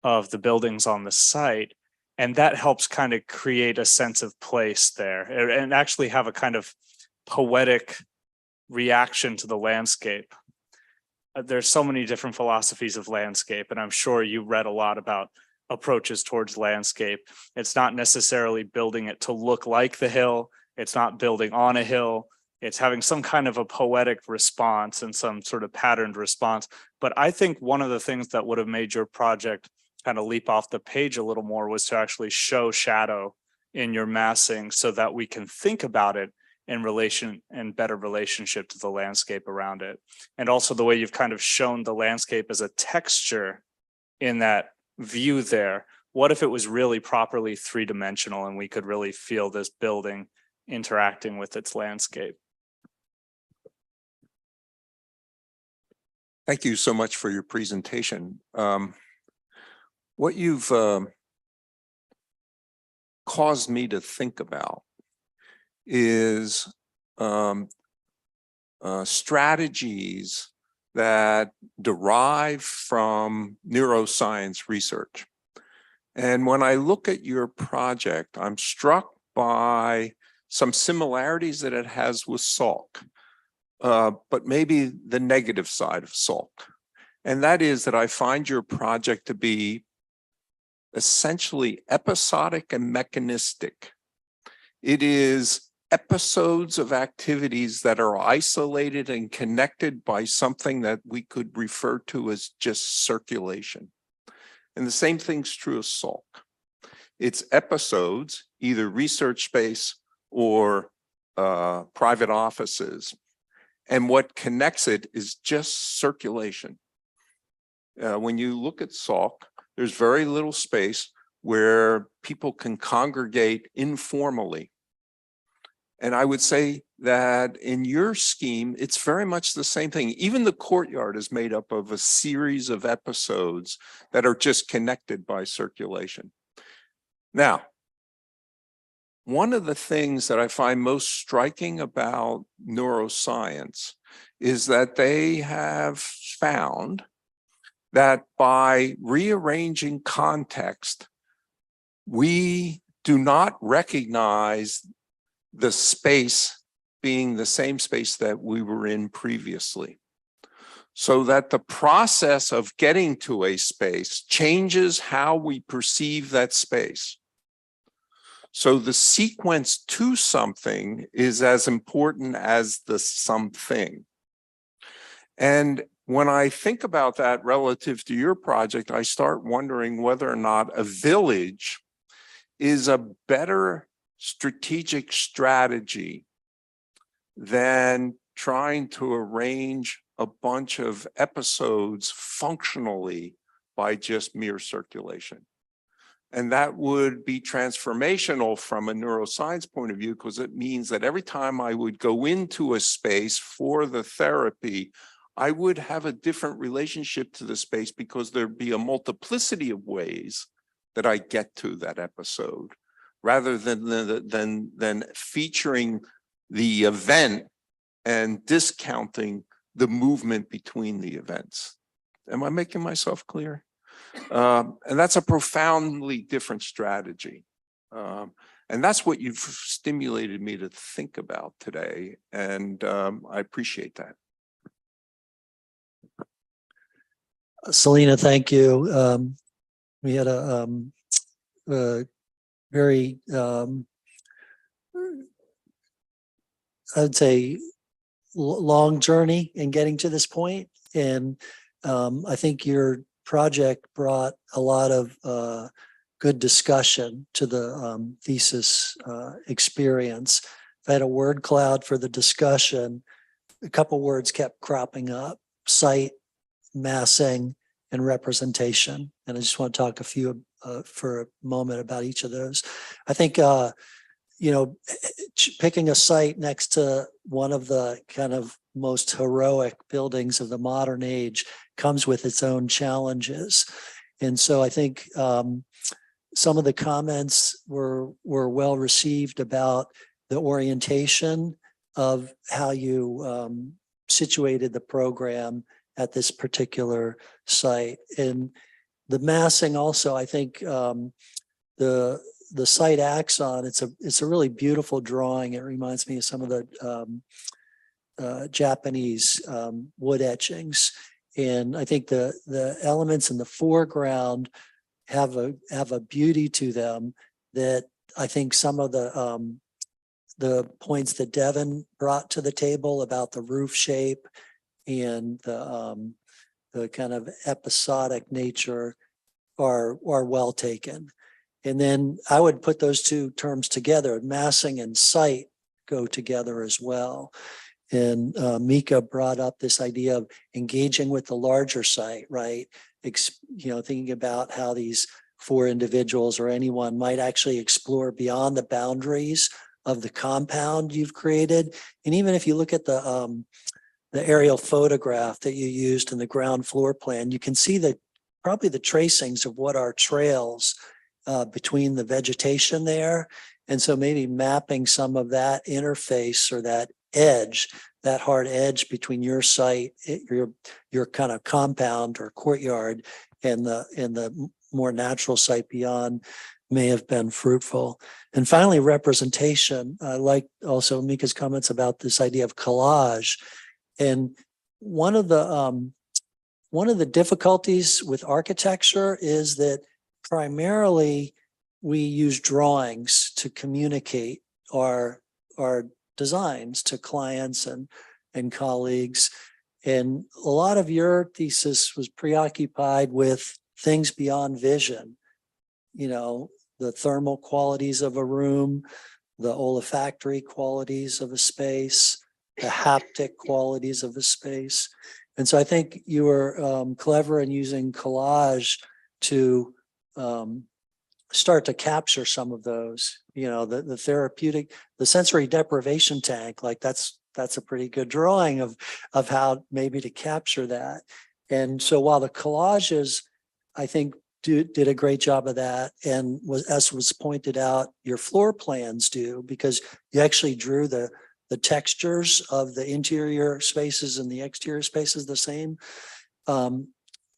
of the buildings on the site. And that helps kind of create a sense of place there and actually have a kind of poetic reaction to the landscape. There's so many different philosophies of landscape, and I'm sure you read a lot about approaches towards landscape. It's not necessarily building it to look like the hill. It's not building on a hill. It's having some kind of a poetic response and some sort of patterned response. But I think one of the things that would have made your project kind of leap off the page a little more was to actually show shadow in your massing so that we can think about it in relation and better relationship to the landscape around it. And also the way you've kind of shown the landscape as a texture in that view there. What if it was really properly three-dimensional and we could really feel this building interacting with its landscape? Thank you so much for your presentation. What you've caused me to think about is strategies that derive from neuroscience research. And when I look at your project, I'm struck by some similarities that it has with Salk. But maybe the negative side of Salk. And that is that I find your project to be essentially episodic and mechanistic. It is episodes of activities that are isolated and connected by something that we could refer to as just circulation. And the same thing's true of Salk. It's episodes, either research space or private offices. And what connects it is just circulation. When you look at Salk, there's very little space where people can congregate informally. And I would say that in your scheme, it's very much the same thing. Even the courtyard is made up of a series of episodes that are just connected by circulation. Now, one of the things that I find most striking about neuroscience is that they have found that by rearranging context, we do not recognize the space being the same space that we were in previously. So that the process of getting to a space changes how we perceive that space. So the sequence to something is as important as the something. And when I think about that relative to your project, I start wondering whether or not a village is a better strategic strategy than trying to arrange a bunch of episodes functionally by just mere circulation. And that would be transformational from a neuroscience point of view, because it means that every time I would go into a space for the therapy, I would have a different relationship to the space because there'd be a multiplicity of ways that I get to that episode, rather than featuring the event and discounting the movement between the events. Am I making myself clear? And that's a profoundly different strategy. And that's what you've stimulated me to think about today. And I appreciate that. Selena, thank you. We had a very, I'd say, long journey in getting to this point. And I think your project brought a lot of good discussion to the thesis experience. I had a word cloud for the discussion. A couple words kept cropping up: site, massing, and representation. And I just want to talk for a moment about each of those. I think, picking a site next to one of the kind of most heroic buildings of the modern age comes with its own challenges. And so I think some of the comments were well received about the orientation of how you situated the program at this particular site. And the massing also, I think the site axon, it's a really beautiful drawing. It reminds me of some of the Japanese wood etchings. And I think the elements in the foreground have a beauty to them that I think some of the points that Devin brought to the table about the roof shape and the kind of episodic nature are well taken. And then I would put those two terms together. Massing and site go together as well. And Mika brought up this idea of engaging with the larger site, right? Thinking about how these 4 individuals or anyone might actually explore beyond the boundaries of the compound you've created. And even if you look at the aerial photograph that you used in the ground floor plan, you can see probably the tracings of what are trails between the vegetation there. And so maybe mapping some of that interface or that edge, that hard edge between your site, your kind of compound or courtyard, and the more natural site beyond may have been fruitful. And finally, representation. I like also Mika's comments about this idea of collage. And one of the difficulties with architecture is that primarily we use drawings to communicate our designs to clients and colleagues. And a lot of your thesis was preoccupied with things beyond vision, the thermal qualities of a room, the olfactory qualities of a space, the haptic qualities of the space. And so I think you were clever in using collage to start to capture some of those, the therapeutic, the sensory deprivation tank, like that's a pretty good drawing of how maybe to capture that. And so while the collages, I think, did a great job of that, and as was pointed out, your floor plans do, because you actually drew the textures of the interior spaces and the exterior spaces the same.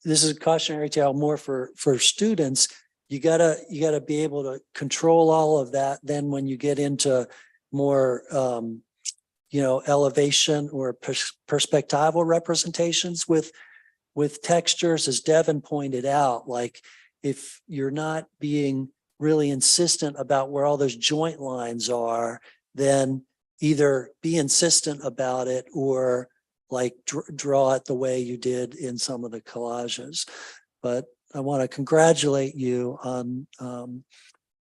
This is a cautionary tale more for students. You gotta be able to control all of that. Then when you get into more elevation or perspectival representations with textures, as Devin pointed out, like if you're not being really insistent about where all those joint lines are, then either be insistent about it or like draw it the way you did in some of the collages. But I want to congratulate you on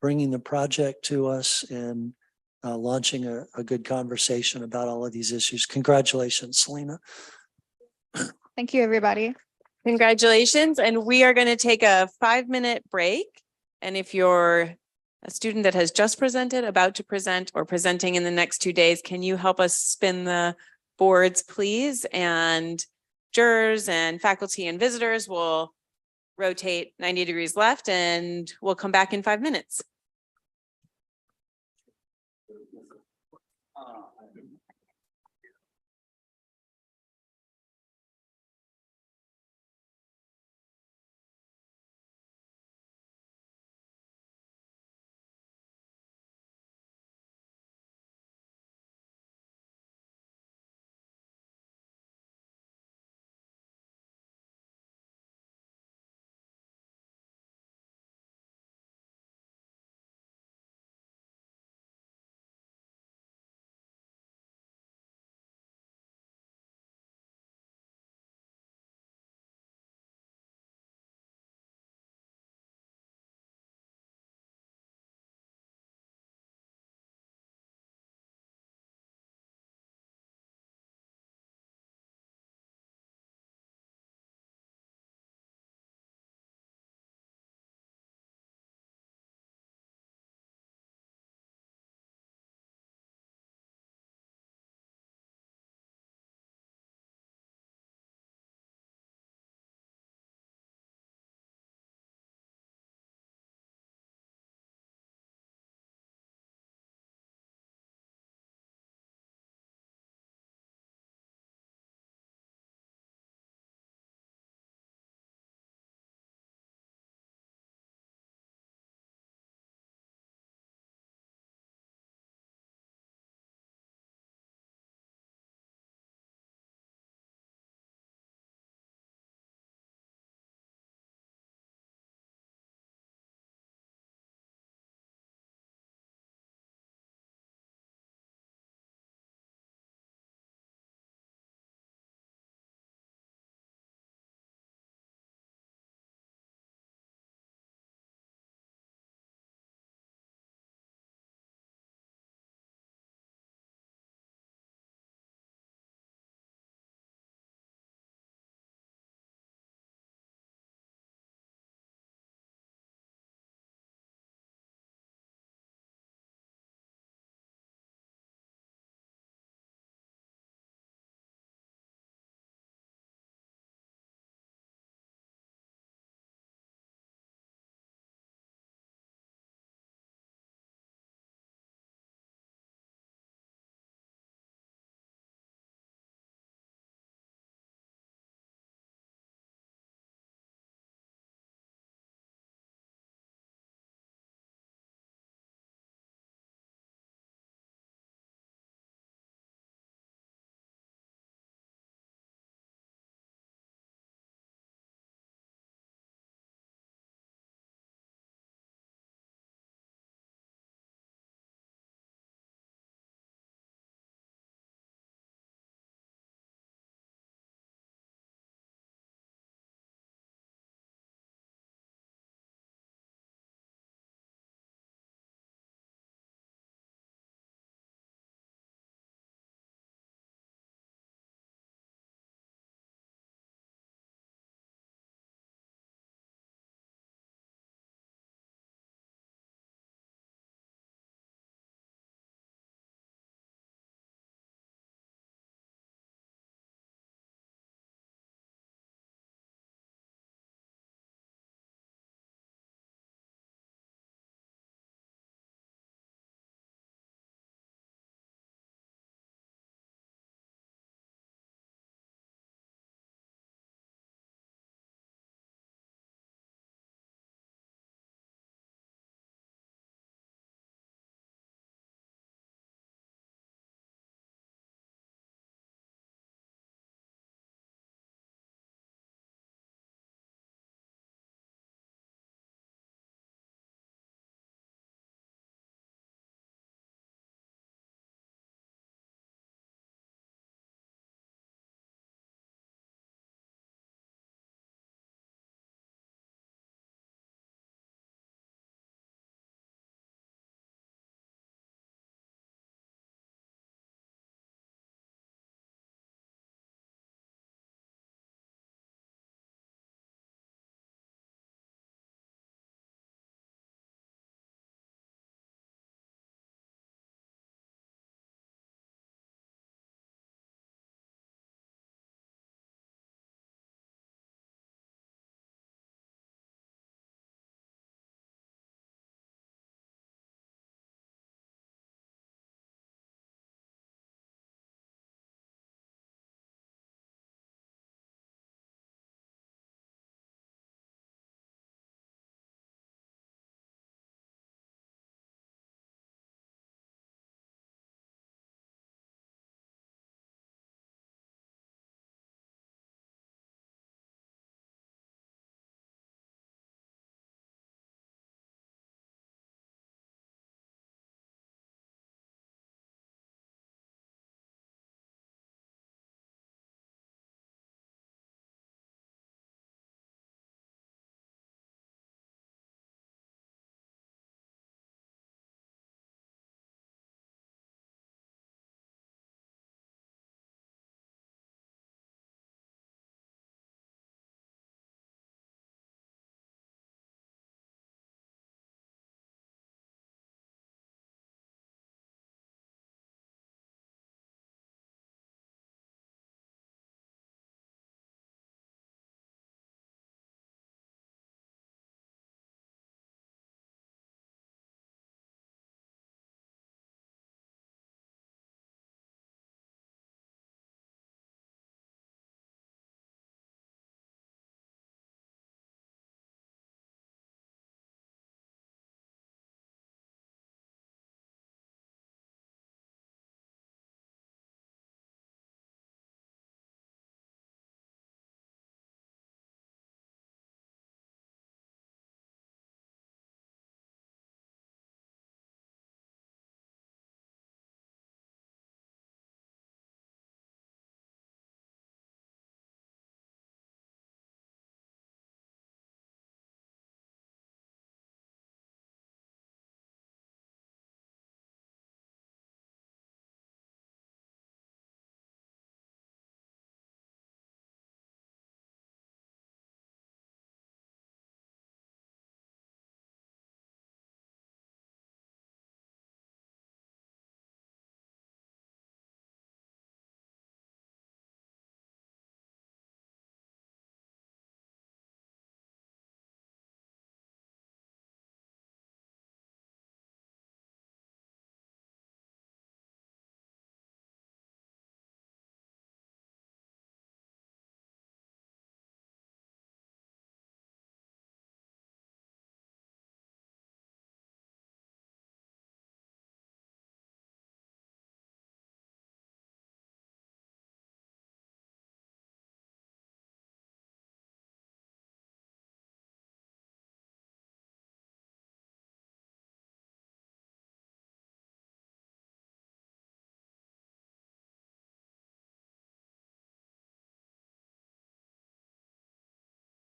bringing the project to us and launching a good conversation about all of these issues. Congratulations, Selena. Thank you, everybody. Congratulations. And we are going to take a 5-minute break. And if you're a student that has just presented, about to present, or presenting in the next 2 days, can you help us spin the boards, please? And jurors and faculty and visitors will rotate 90 degrees left, and we'll come back in 5 minutes.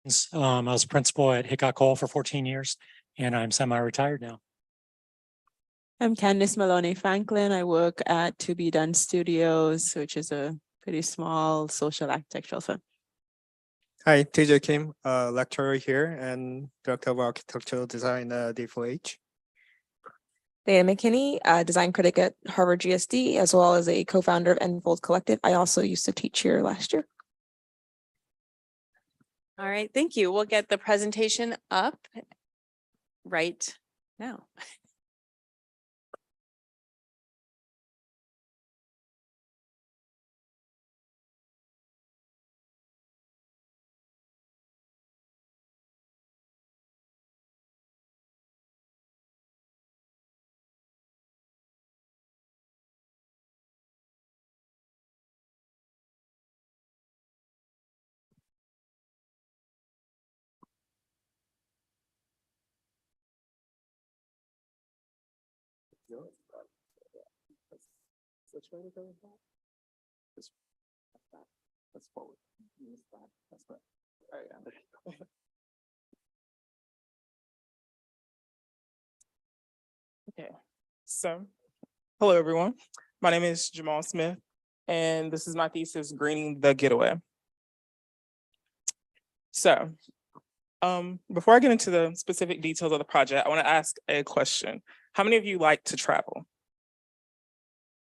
I was principal at Hickok Hall for 14 years, and I'm semi-retired now. I'm Candice Maloney Franklin. I work at To Be Done Studios, which is a pretty small social architectural firm. Hi, TJ Kim, lecturer here and director of architectural design at D4H. Dana McKinney, design critic at Harvard GSD, as well as a co-founder of Enfold Collective. I also used to teach here last year. All right, thank you. We'll get the presentation up right now. That's forward. That's right. Okay, so hello everyone. My name is Jamal Smith, and this is my thesis, Greening the Getaway. So, before I get into the specific details of the project, I want to ask a question. How many of you like to travel?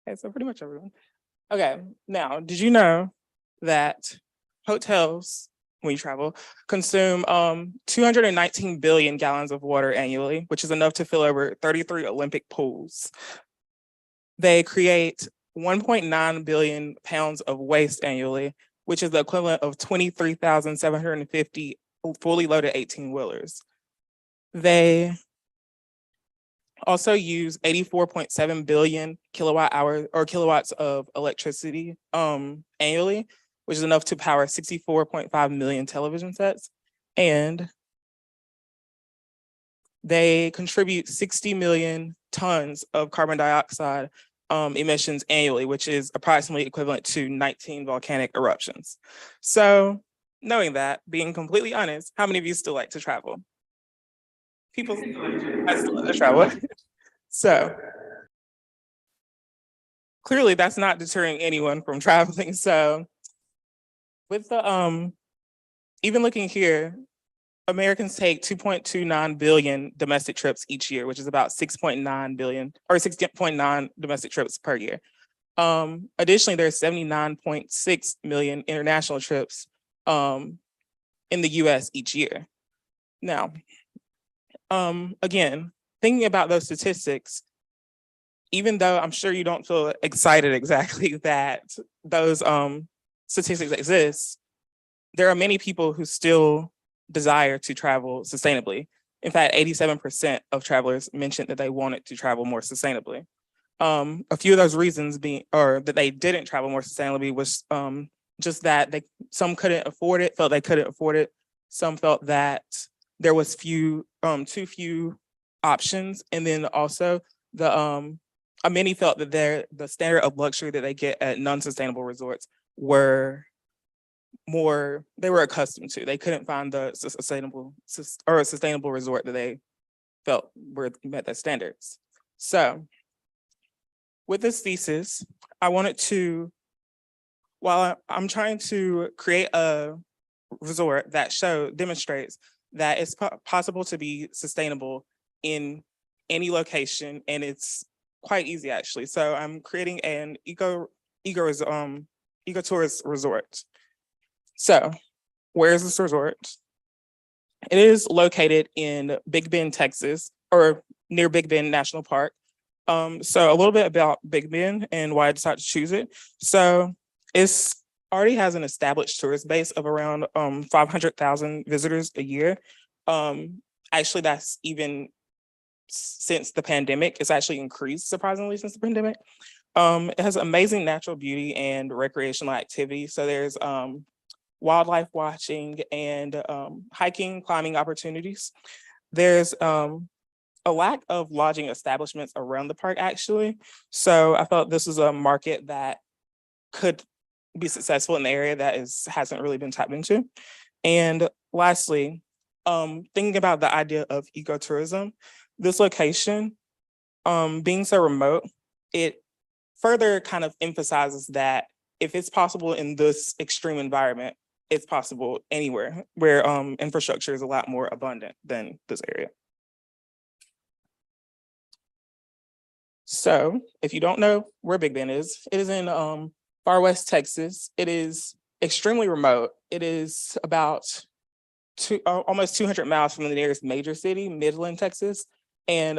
Okay, so pretty much everyone. Okay, now, did you know that hotels, when you travel, consume 219 billion gallons of water annually, which is enough to fill over 33 Olympic pools. They create 1.9 billion pounds of waste annually, which is the equivalent of 23,750 fully loaded 18-wheelers. They also use 84.7 billion kilowatt hours or kilowatts of electricity annually, which is enough to power 64.5 million television sets. And they contribute 60 million tons of carbon dioxide emissions annually, which is approximately equivalent to 19 volcanic eruptions. So knowing that, being completely honest, how many of you still like to travel? People I still like to travel. So clearly that's not deterring anyone from traveling. So with the even looking here, Americans take 2.29 billion domestic trips each year, which is about 6.9 billion or 6.9 domestic trips per year. Additionally, there's 79.6 million international trips in the US each year. Now, again, thinking about those statistics, even though I'm sure you don't feel excited exactly that those statistics exist, there are many people who still desire to travel sustainably. In fact, 87% of travelers mentioned that they wanted to travel more sustainably. A few of those reasons being, or that they didn't travel more sustainably was just that some couldn't afford it, felt they couldn't afford it. Some felt that there was too few options. And then also many felt that the standard of luxury that they get at non-sustainable resorts were more, they were accustomed to. They couldn't find the sustainable resort that they felt met their standards. So with this thesis, I wanted to, while I'm trying to create a resort that demonstrates that it's possible to be sustainable in any location, and it's quite easy actually. So I'm creating an ecotourist resort. So where is this resort? It is located in Big Bend, Texas, or near Big Bend National Park. So a little bit about Big Bend and why I decided to choose it. So it's already has an established tourist base of around 500,000 visitors a year. Actually, that's even since the pandemic. It's actually increased surprisingly since the pandemic. It has amazing natural beauty and recreational activity. So there's wildlife watching and hiking, climbing opportunities. There's a lack of lodging establishments around the park actually. So I felt this is a market that could be successful in the area that hasn't really been tapped into. And lastly, thinking about the idea of ecotourism, this location, being so remote, it further kind of emphasizes that if it's possible in this extreme environment, it's possible anywhere where infrastructure is a lot more abundant than this area. So if you don't know where Big Bend is, it is in far west Texas. It is extremely remote. It is about almost 200 miles from the nearest major city, Midland, Texas. And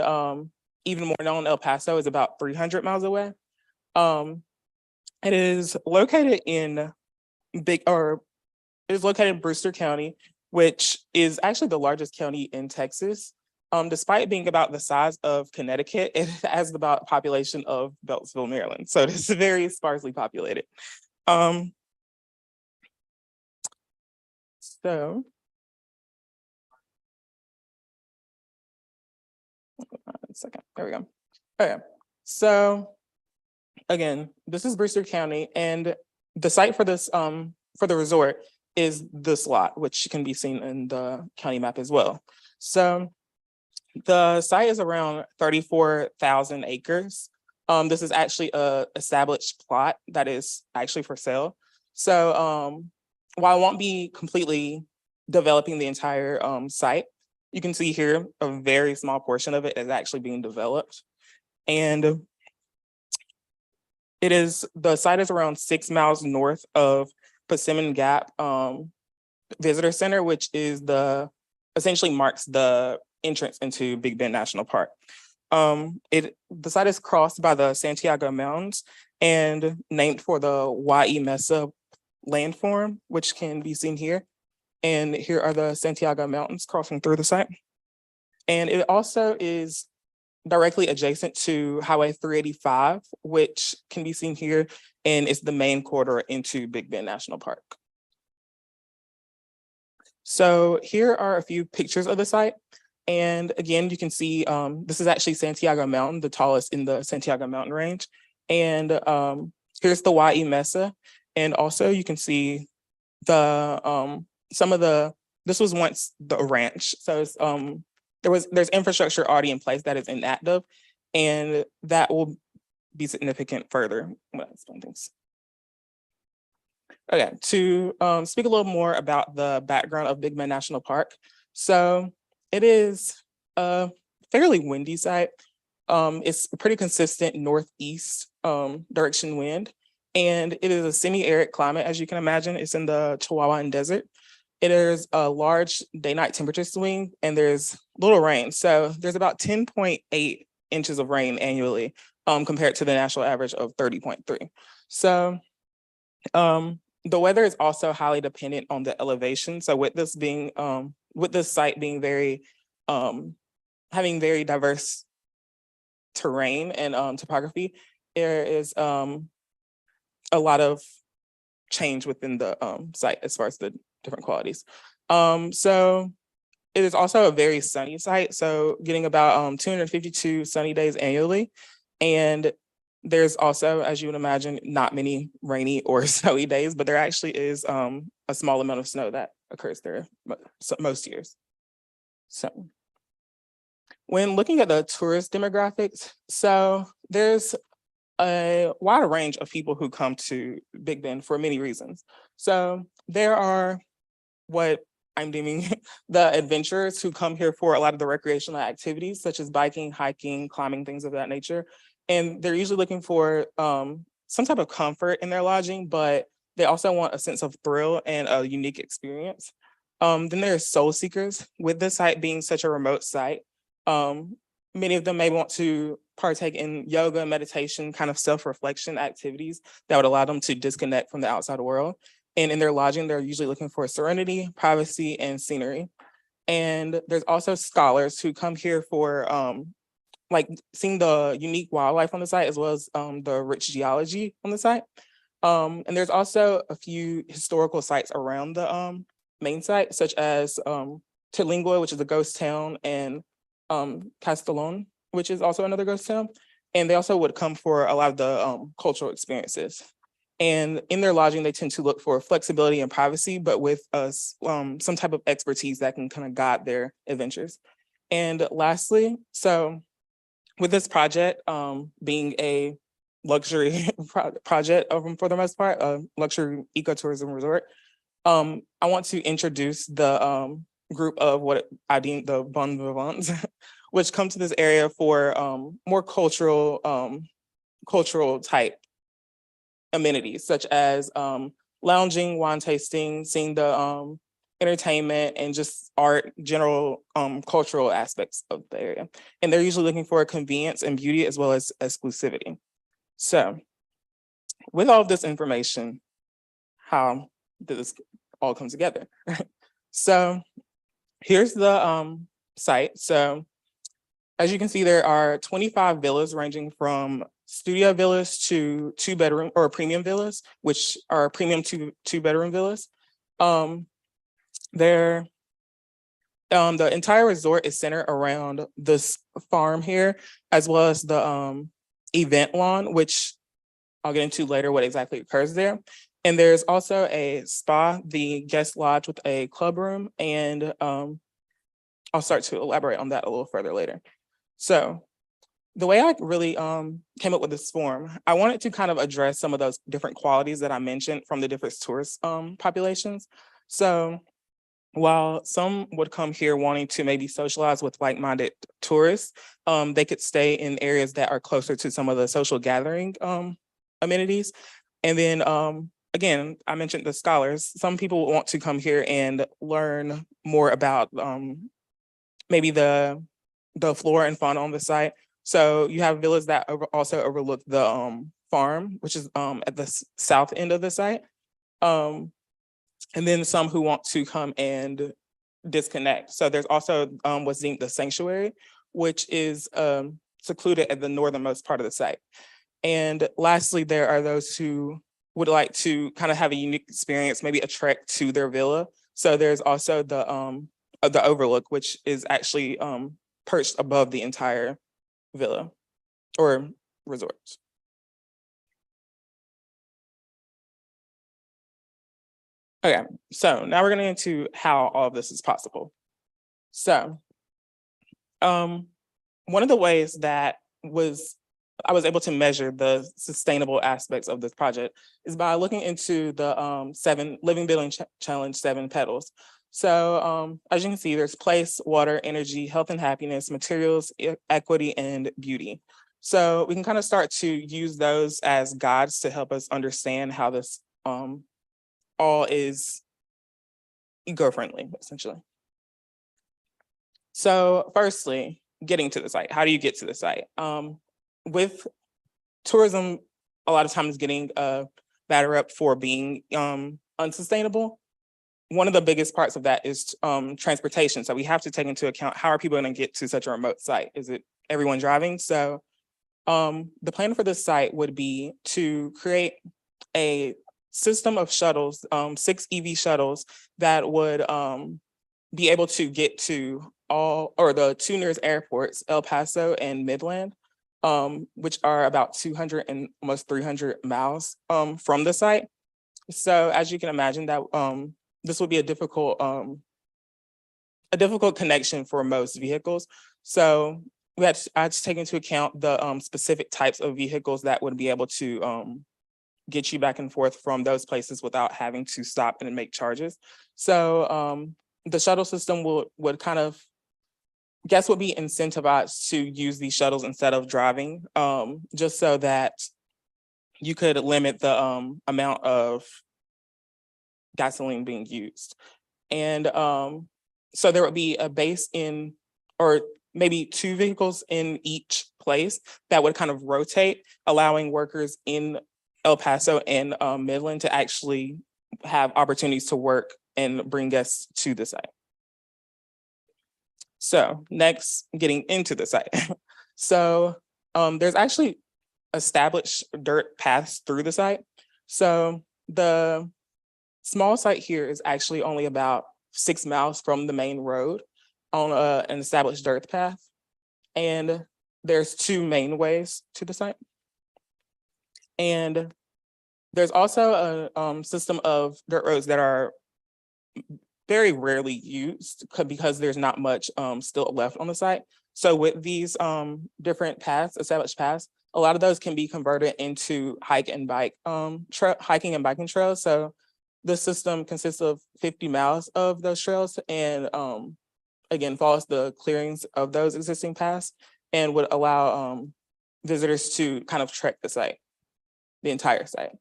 even more known, El Paso is about 300 miles away. It is located in Brewster County, which is actually the largest county in Texas. Despite being about the size of Connecticut, it has about population of Beltsville, Maryland. So it is very sparsely populated. So, one second, there we go. Okay, so again, this is Brewster County, and the site for this, for the resort is this lot, which can be seen in the county map as well. So the site is around 34,000 acres. This is actually a established plot that is actually for sale. So while I won't be completely developing the entire site, you can see here a very small portion of it is actually being developed. And the site is around 6 miles north of Persimmon Gap Visitor Center, which is essentially marks the entrance into Big Bend National Park. The site is crossed by the Santiago Mountains and named for the Y.E. Mesa landform, which can be seen here. And here are the Santiago Mountains crossing through the site. And it also is directly adjacent to Highway 385, which can be seen here, and it's the main corridor into Big Bend National Park. So here are a few pictures of the site. And again, you can see this is actually Santiago Mountain, the tallest in the Santiago Mountain range. And here's the Y.E. Mesa. And also you can see this was once the ranch. So it's, there's infrastructure already in place that is inactive, and that will be significant further when I explain things. Okay, to speak a little more about the background of Big Bend National Park. So it is a fairly windy site. It's a pretty consistent northeast direction wind, and it is a semi-arid climate, as you can imagine. It's in the Chihuahuan Desert. It is a large day-night temperature swing, and there's little rain. So there's about 10.8 inches of rain annually compared to the national average of 30.3. So the weather is also highly dependent on the elevation. So with this site being having very diverse terrain and topography, there is a lot of change within the site as far as the different qualities. So it is also a very sunny site. So getting about 252 sunny days annually. And there's also, as you would imagine, not many rainy or snowy days, but there actually is a small amount of snow that occurs there most years. So when looking at the tourist demographics, so there's a wide range of people who come to Big Bend for many reasons. So there are what I'm deeming the adventurers who come here for a lot of the recreational activities, such as biking, hiking, climbing, things of that nature. And they're usually looking for some type of comfort in their lodging, but they also want a sense of thrill and a unique experience. Then there's soul seekers. With this site being such a remote site, many of them may want to partake in yoga, meditation, kind of self-reflection activities that would allow them to disconnect from the outside world. And in their lodging, they're usually looking for serenity, privacy, and scenery. And there's also scholars who come here for like seeing the unique wildlife on the site, as well as the rich geology on the site. And there's also a few historical sites around the main site, such as Terlingua, which is a ghost town, and Castellon, which is also another ghost town. And they also would come for a lot of the cultural experiences. And in their lodging, they tend to look for flexibility and privacy, but with some type of expertise that can kind of guide their adventures. And lastly, so with this project being a luxury project for the most part, a luxury ecotourism resort, I want to introduce the group of what I deem the bon vivants, which come to this area for more cultural type amenities, such as lounging, wine tasting, seeing the entertainment, and just art, general cultural aspects of the area. And they're usually looking for convenience and beauty as well as exclusivity. So with all of this information, how did this all come together? So here's the site. So as you can see, there are 25 villas ranging from studio villas to 2-bedroom or premium villas, which are premium two-bedroom villas. The entire resort is centered around this farm here, as well as the event lawn, which I'll get into later what exactly occurs there. And there's also a spa, the guest lodge with a club room, and I'll start to elaborate on that a little further later. So the way I really came up with this form, I wanted to kind of address some of those different qualities that I mentioned from the different tourist populations. So while some would come here wanting to maybe socialize with like-minded tourists, they could stay in areas that are closer to some of the social gathering amenities. And then again, I mentioned the scholars. Some people want to come here and learn more about maybe the flora and fauna on the site. So you have villas that also overlook the farm, which is at the south end of the site. And then some who want to come and disconnect. So there's also what's deemed the sanctuary, which is secluded at the northernmost part of the site. And lastly, there are those who would like to kind of have a unique experience, maybe a trek to their villa. So there's also the overlook, which is actually perched above the entire villa or resort. Okay, so now we're gonna get into how all of this is possible. So one of the ways that I was able to measure the sustainable aspects of this project is by looking into the Living Building Challenge 7 petals. So as you can see, there's place, water, energy, health and happiness, materials, equity, and beauty. So we can kind of start to use those as guides to help us understand how this all is eco-friendly, essentially. So firstly, getting to the site. How do you get to the site? With tourism, a lot of times getting a bad rep for being unsustainable. One of the biggest parts of that is transportation. So we have to take into account, how are people going to get to such a remote site? Is it everyone driving? So the plan for this site would be to create a system of shuttles, 6 EV shuttles that would be able to get to the 2 nearest airports, El Paso and Midland, which are about 200 and almost 300 miles from the site. So as you can imagine, that this would be a difficult connection for most vehicles. So I had to take into account the specific types of vehicles that would be able to get you back and forth from those places without having to stop and make charges. So the shuttle system would kind of, guests would be incentivized to use these shuttles instead of driving, just so that you could limit the amount of gasoline being used. And so there would be a base or maybe 2 vehicles in each place that would kind of rotate, allowing workers in El Paso and Midland to actually have opportunities to work and bring guests to the site. So next, getting into the site. So there's actually established dirt paths through the site. So the small site here is actually only about 6 miles from the main road on an established dirt path. And there's 2 main ways to the site. And There's also a system of dirt roads that are very rarely used because there's not much still left on the site. So with these different paths, established paths, a lot of those can be converted into hiking and biking trails. So the system consists of 50 miles of those trails and again follows the clearings of those existing paths and would allow visitors to kind of trek the site, the entire site.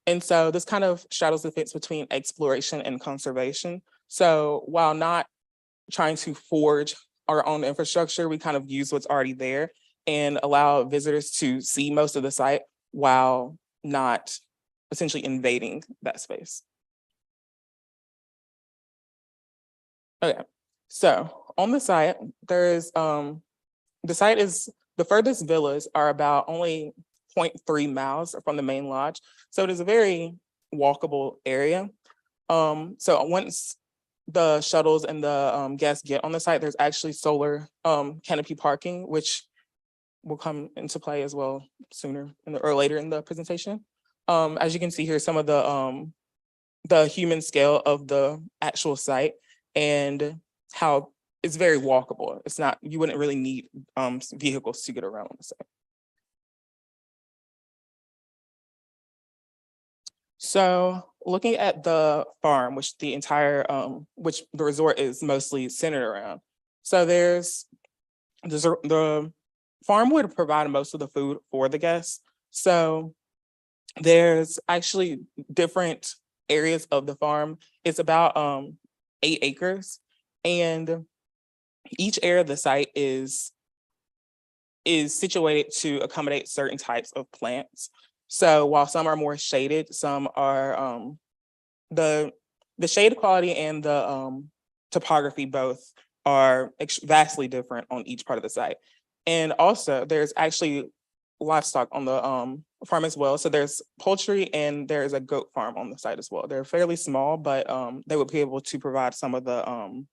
And so this kind of straddles the fence between exploration and conservation. So while not trying to forge our own infrastructure, we kind of use what's already there and allow visitors to see most of the site while not essentially invading that space. Okay, so on the site, there's the furthest villas are about only 0.3 miles from the main lodge. So it is a very walkable area. So once the shuttles and the guests get on the site, there's actually solar canopy parking, which will come into play as well sooner or later in the presentation. As you can see here, some of the human scale of the actual site and how it's very walkable. It's not, you wouldn't really need vehicles to get around on the site. So looking at the farm, which the entire, which the resort is mostly centered around. So the farm would provide most of the food for the guests. So there's actually different areas of the farm. It's about 8 acres. And each area of the site is situated to accommodate certain types of plants. So while some are more shaded, some are the shade quality and the topography both are vastly different on each part of the site. And also there's actually livestock on the farm as well. So there's poultry and there's a goat farm on the site as well. They're fairly small, but they would be able to provide some of the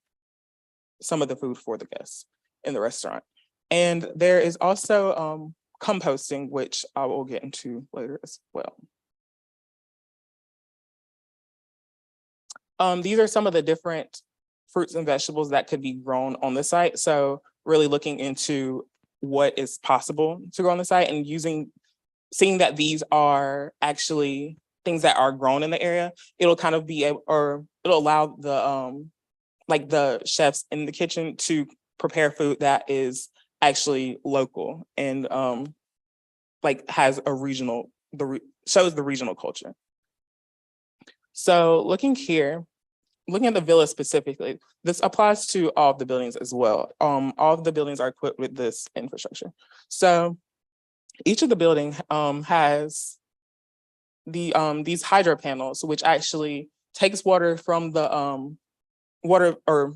food for the guests in the restaurant. And there is also composting, which I will get into later as well. These are some of the different fruits and vegetables that could be grown on the site. So really looking into what is possible to grow on the site and seeing that these are actually things that are grown in the area, it'll kind of be able, or it'll allow the like the chefs in the kitchen to prepare food that is actually local and like has a regional, shows the regional culture. So looking at the villa specifically, this applies to all of the buildings as well. All of the buildings are equipped with this infrastructure. So each of the building has these hydro panels, which actually takes water from the water or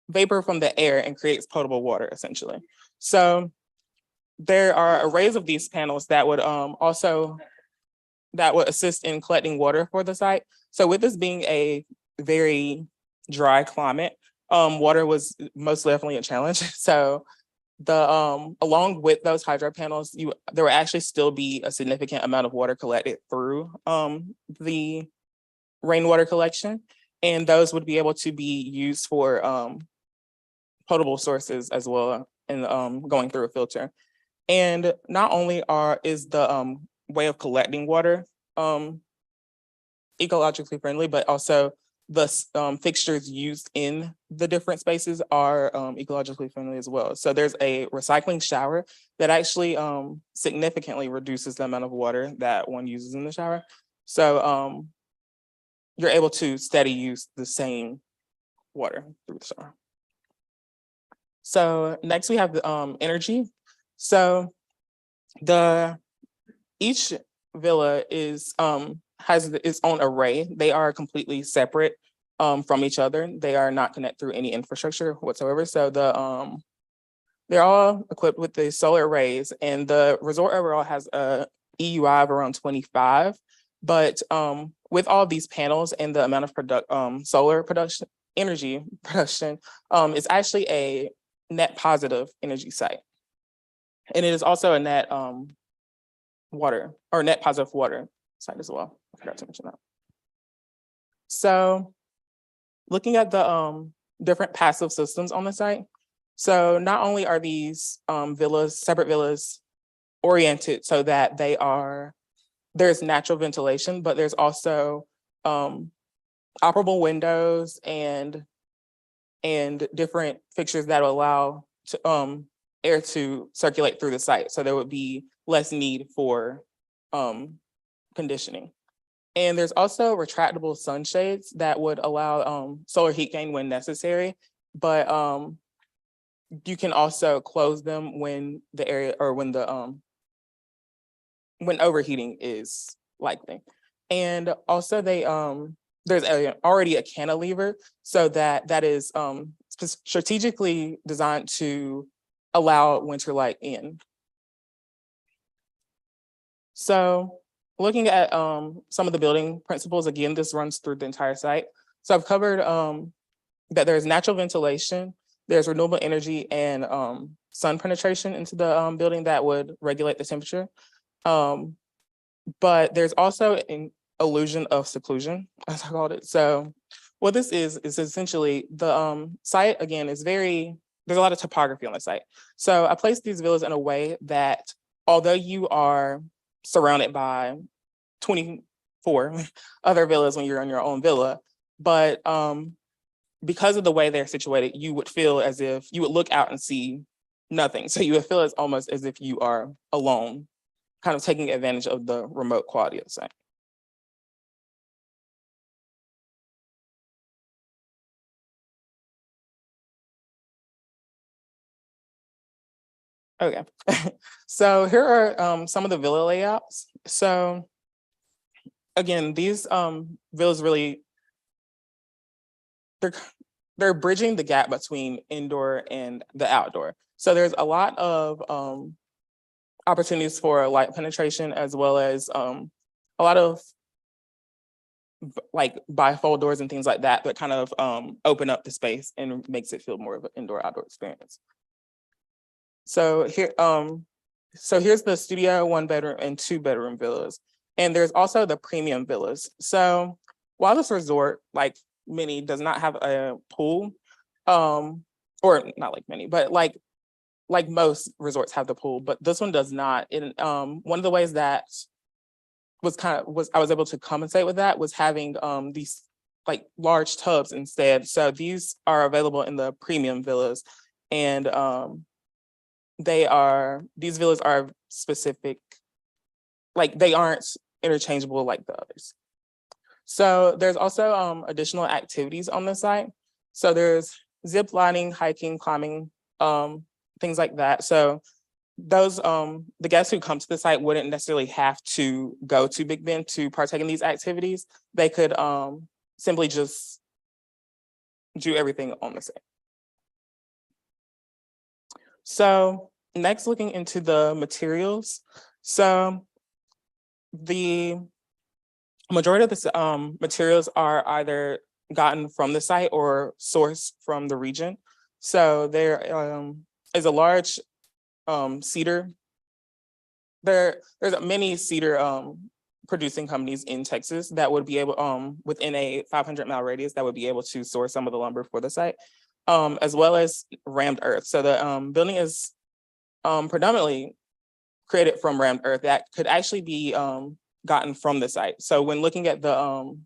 vapor from the air and creates potable water essentially. So there are arrays of these panels that would assist in collecting water for the site. So with this being a very dry climate, water was most definitely a challenge. So along with those hydro panels, there will actually still be a significant amount of water collected through the rainwater collection, and those would be able to be used for potable sources as well, and going through a filter. And not only is the way of collecting water ecologically friendly, but also the fixtures used in the different spaces are ecologically friendly as well. So there's a recycling shower that actually significantly reduces the amount of water that one uses in the shower. So you're able to steady use the same water through the shower. So next we have the energy. So each villa has its own array. They are completely separate from each other. They are not connected through any infrastructure whatsoever. So they're all equipped with the solar arrays, and the resort overall has a EUI of around 25. But with all these panels and the amount of solar energy production, it's actually a net positive energy site. And it is also a net net positive water site as well. I forgot to mention that. So looking at the different passive systems on the site. So not only are these villas, separate villas, oriented so that there's natural ventilation, but there's also operable windows and different fixtures that will allow air to circulate through the site. So there would be less need for conditioning. And there's also retractable sunshades that would allow solar heat gain when necessary, but you can also close them when the area or when overheating is likely. And also there's already a cantilever, so that is strategically designed to allow winter light in. So looking at some of the building principles, again, this runs through the entire site. So I've covered that there's natural ventilation, there's renewable energy and sun penetration into the building that would regulate the temperature. But there's also an illusion of seclusion, as I called it. So what this is essentially the site, again, is there's a lot of topography on the site. So I placed these villas in a way that although you are surrounded by 24 other villas when you're in your own villa, but because of the way they're situated, you would feel as if you would look out and see nothing. So you would feel almost as if you are alone, kind of taking advantage of the remote quality of the site. Okay, so here are some of the villa layouts. So again, these villas really, they're bridging the gap between indoor and the outdoor. So there's a lot of opportunities for light penetration, as well as a lot of like bifold doors and things like that kind of open up the space and makes it feel more of an indoor-outdoor experience. So here, here's the studio, 1-bedroom and 2-bedroom villas. And there's also the premium villas. So while this resort, like many, does not have a pool, or not like many, but like most resorts have the pool, but this one does not. And one of the ways that I was able to compensate with that was having these like large tubs instead. So these are available in the premium villas, and these villas are specific, like they aren't interchangeable like the others. So there's also additional activities on the site. So there's zip lining, hiking, climbing, things like that. So those the guests who come to the site wouldn't necessarily have to go to Big Bend to partake in these activities. They could simply just do everything on the site. So next, looking into the materials. So the majority of the materials are either gotten from the site or sourced from the region. So there is a large cedar. There's many cedar producing companies in Texas that would be able, within a 500-mile radius, that would be able to source some of the lumber for the site, as well as rammed earth. So the building is predominantly created from rammed earth that could actually be gotten from the site. So when looking at the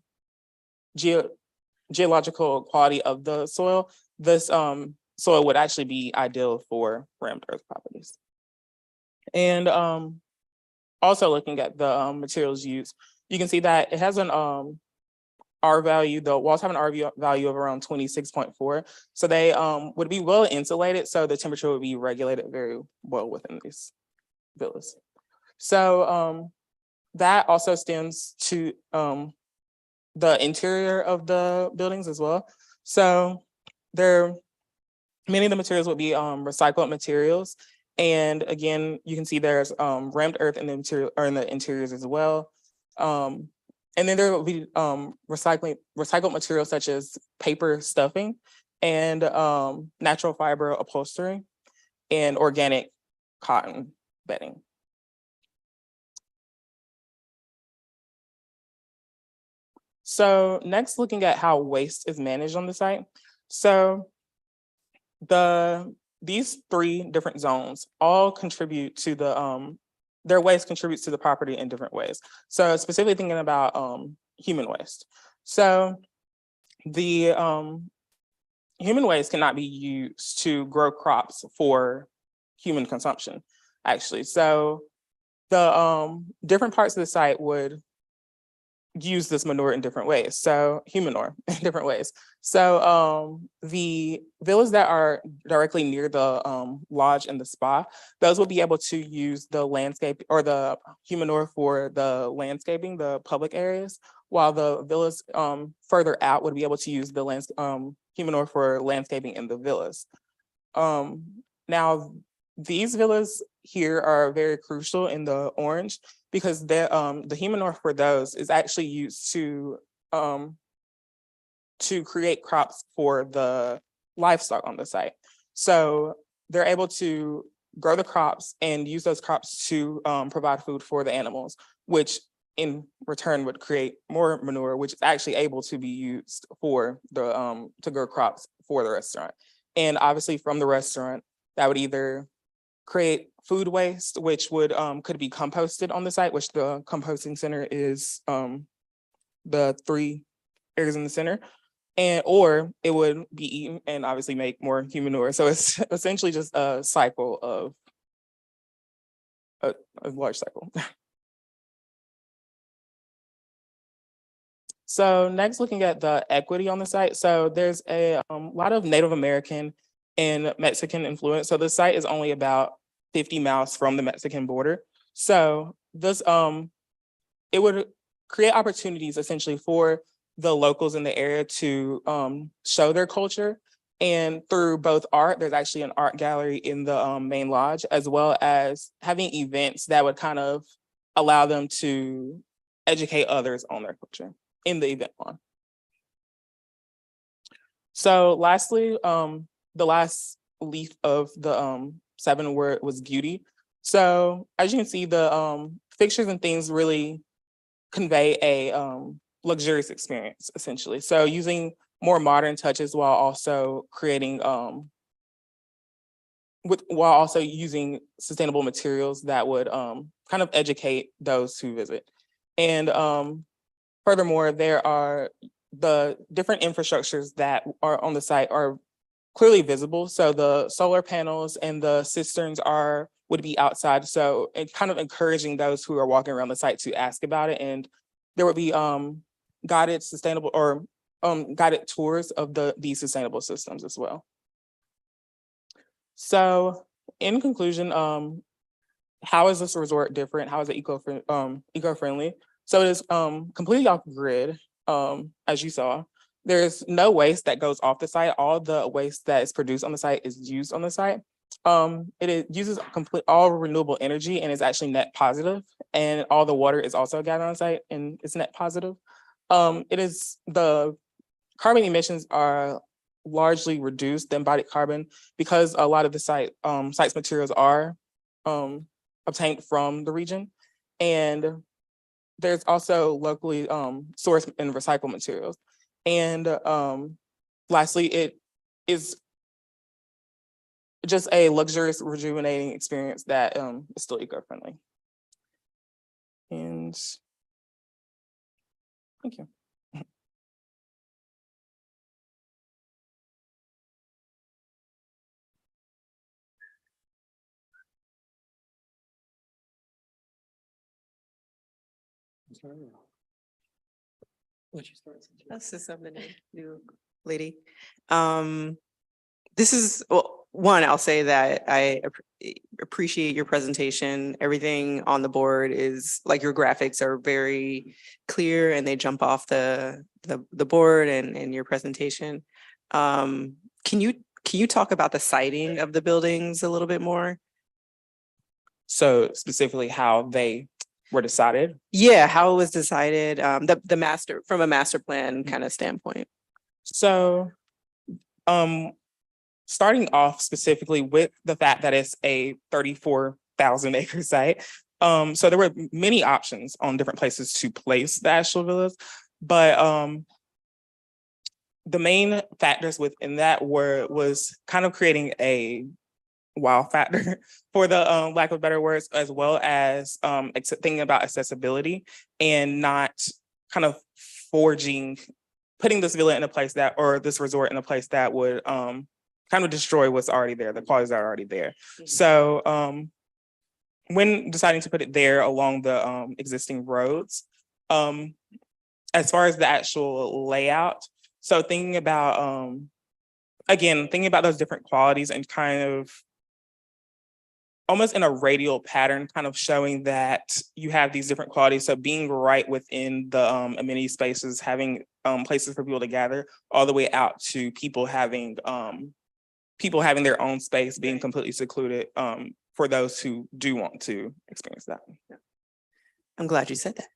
geological quality of the soil, this soil would actually be ideal for rammed earth properties. And also looking at the materials used, you can see that it has an R value. The walls have an R value of around 26.4. So they would be well insulated, so the temperature would be regulated very well within these villas. So that also stems to the interior of the buildings as well. So many of the materials would be recycled materials. And again, you can see there's rammed earth in the interior or in the interiors as well. And then there will be recycled materials such as paper stuffing and natural fiber upholstery and organic cotton bedding. So next, looking at how waste is managed on the site. So these 3 different zones all contribute to the their waste contributes to the property in different ways. So specifically thinking about human waste. So the human waste cannot be used to grow crops for human consumption, actually. So the different parts of the site would use this manure in different ways. So human manure in different ways. So the villas that are directly near the lodge and the spa, those will be able to use the landscape or the human manure for the landscaping, the public areas, while the villas further out would be able to use the human manure for landscaping in the villas. Now, these villas here are very crucial in the orange because the human manure for those is actually used to create crops for the livestock on the site. So they're able to grow the crops and use those crops to provide food for the animals, which in return would create more manure, which is actually able to be used for the to grow crops for the restaurant. And obviously from the restaurant, that would either create food waste, which would could be composted on the site, which the composting center is the 3 areas in the center, or it would be eaten and obviously make more human manure. So it's essentially just a cycle of a large cycle. So next, looking at the equity on the site. So there's a lot of Native American and Mexican influence. So the site is only about 50 miles from the Mexican border. So this it would create opportunities essentially for the locals in the area to show their culture. And through both art, there's actually an art gallery in the main lodge, as well as having events that would kind of allow them to educate others on their culture in the event lawn. So lastly, the last leaf of the 7 word was beauty. So as you can see, the fixtures and things really convey a luxurious experience, essentially. So using more modern touches while also creating while also using sustainable materials that would kind of educate those who visit. And furthermore, there are the different infrastructures that are on the site are clearly visible. So the solar panels and the cisterns would be outside. So it kind of encouraging those who are walking around the site to ask about it. And there would be guided sustainable or guided tours of these sustainable systems as well. So in conclusion, how is this resort different? How is it eco-friendly? So it is completely off grid, as you saw. There's no waste that goes off the site. All the waste that is produced on the site is used on the site. It uses all renewable energy and is actually net positive. And all the water is also gathered on site and it's net positive. The carbon emissions are largely reduced, the embodied carbon, because a lot of the site's materials are obtained from the region. And there's also locally sourced and recycled materials. And lastly, it is just a luxurious, rejuvenating experience that is still eco-friendly. And thank you. This is something new, lady. This is, well, one, I'll say that I appreciate your presentation. Everything on the board is, like, your graphics are very clear and they jump off the board and your presentation. Can you talk about the siting of the buildings a little bit more? So specifically how they were decided? Yeah, how it was decided, from a master plan kind of standpoint. So starting off specifically with the fact that it's a 34,000 acre site. So there were many options on different places to place the actual villas, But the main factors within that was kind of creating a wow factor for the lack of better words, as well as thinking about accessibility and not kind of putting this villa in a place that, or this resort in a place that would kind of destroy what's already there, the qualities that are already there. So when deciding to put it there along the existing roads, as far as the actual layout, so thinking about, again, thinking about those different qualities and kind of almost in a radial pattern, kind of showing that you have these different qualities. So being right within the amenity spaces, having places for people to gather, all the way out to people having their own space, being completely secluded for those who do want to experience that. I'm glad you said that.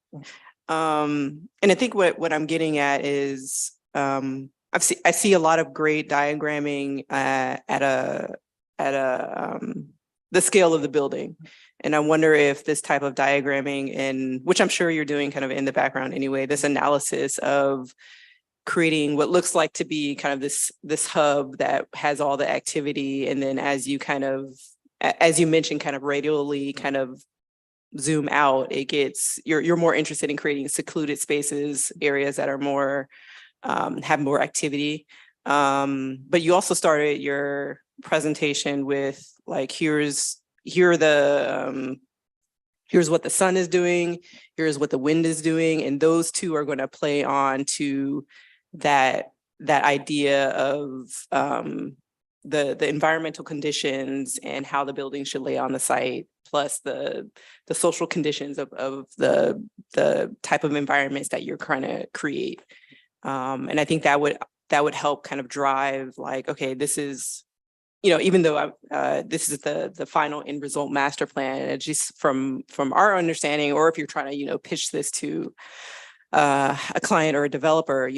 And I think what I'm getting at is I see a lot of great diagramming at the scale of the building. And I wonder if this type of diagramming, and which I'm sure you're doing kind of in the background anyway, this analysis of creating what looks like to be kind of this hub that has all the activity. And then as you mentioned, kind of radially kind of zoom out, you're more interested in creating secluded spaces, areas that are more, have more activity. But you also started your presentation with like, here's what the sun is doing, here's what the wind is doing, and those two are going to play on to that idea of the environmental conditions and how the building should lay on the site, plus the social conditions of the type of environments that you're trying to create. And I think that would help kind of drive like, okay, this is, even though this is the final end result master plan, just from our understanding, or if you're trying to, pitch this to a client or a developer,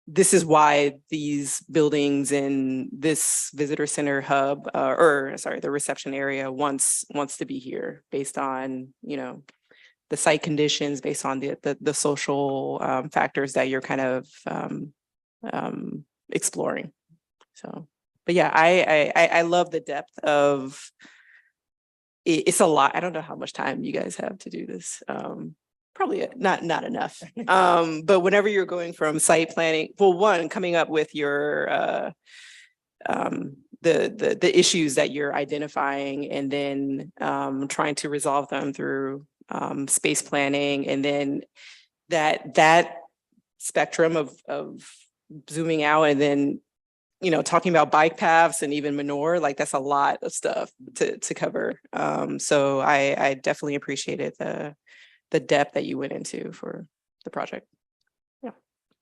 this is why these buildings in this visitor center hub, the reception area wants to be here based on, the site conditions, based on the social factors that you're kind of exploring. So, but yeah, I love the depth of it's a lot. I don't know how much time you guys have to do this. Probably not enough. But whenever you're going from site planning, well, coming up with your the issues that you're identifying, and then trying to resolve them through space planning, and then that spectrum of zooming out, and then talking about bike paths and even manure, like that's a lot of stuff to cover. So I definitely appreciated the depth that you went into for the project. Yeah,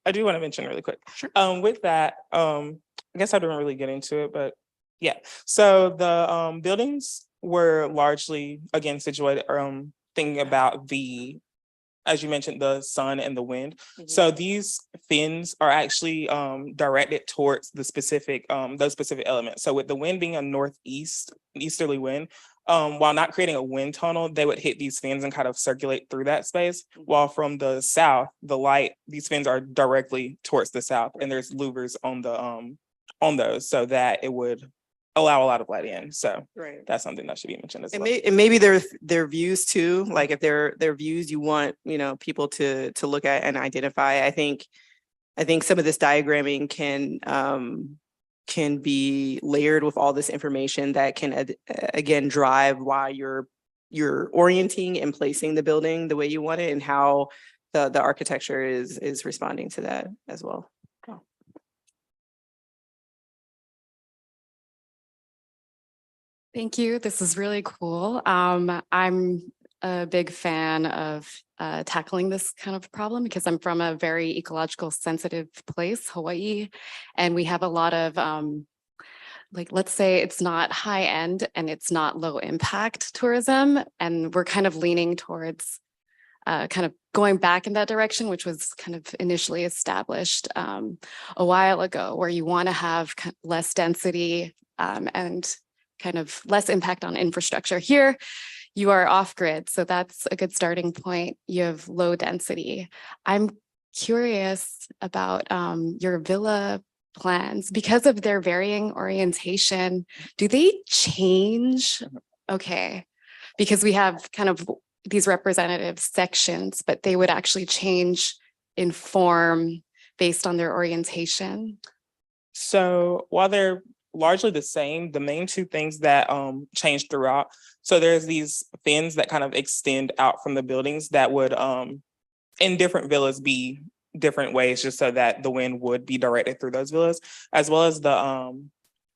I do want to mention really quick. Sure. With that, I guess I didn't really get into it, but yeah. So the buildings were largely, again, situated, thinking about as you mentioned, the sun and the wind. Mm-hmm. So these fins are actually directed towards the specific, those specific elements. So with the wind being a easterly wind, while not creating a wind tunnel, they would hit these fins and kind of circulate through that space. Mm-hmm. While from the south, these fins are directly towards the south, and there's louvers on those, so that it would allow a lot of light in. So right. That's something that should be mentioned as well. And maybe their views too, like if they're views you want, people to look at and identify. I think some of this diagramming can be layered with all this information that can again drive why you're orienting and placing the building the way you want it, and how the architecture is responding to that as well. Thank you. This is really cool. I'm a big fan of tackling this kind of problem because I'm from a very ecological sensitive place, Hawaii, and we have a lot of let's say it's not high end and it's not low impact tourism, and we're kind of leaning towards kind of going back in that direction, which was kind of initially established a while ago, where you want to have less density and kind of less impact on infrastructure. Here, you are off grid, so that's a good starting point. You have low density. I'm curious about your villa plans because of their varying orientation. Do they change? Okay, because we have kind of these representative sections, but they would actually change in form based on their orientation. So while they're largely the same, the main two things that change throughout. So there's these fins that kind of extend out from the buildings that would in different villas be different ways, just so that the wind would be directed through those villas, as well as the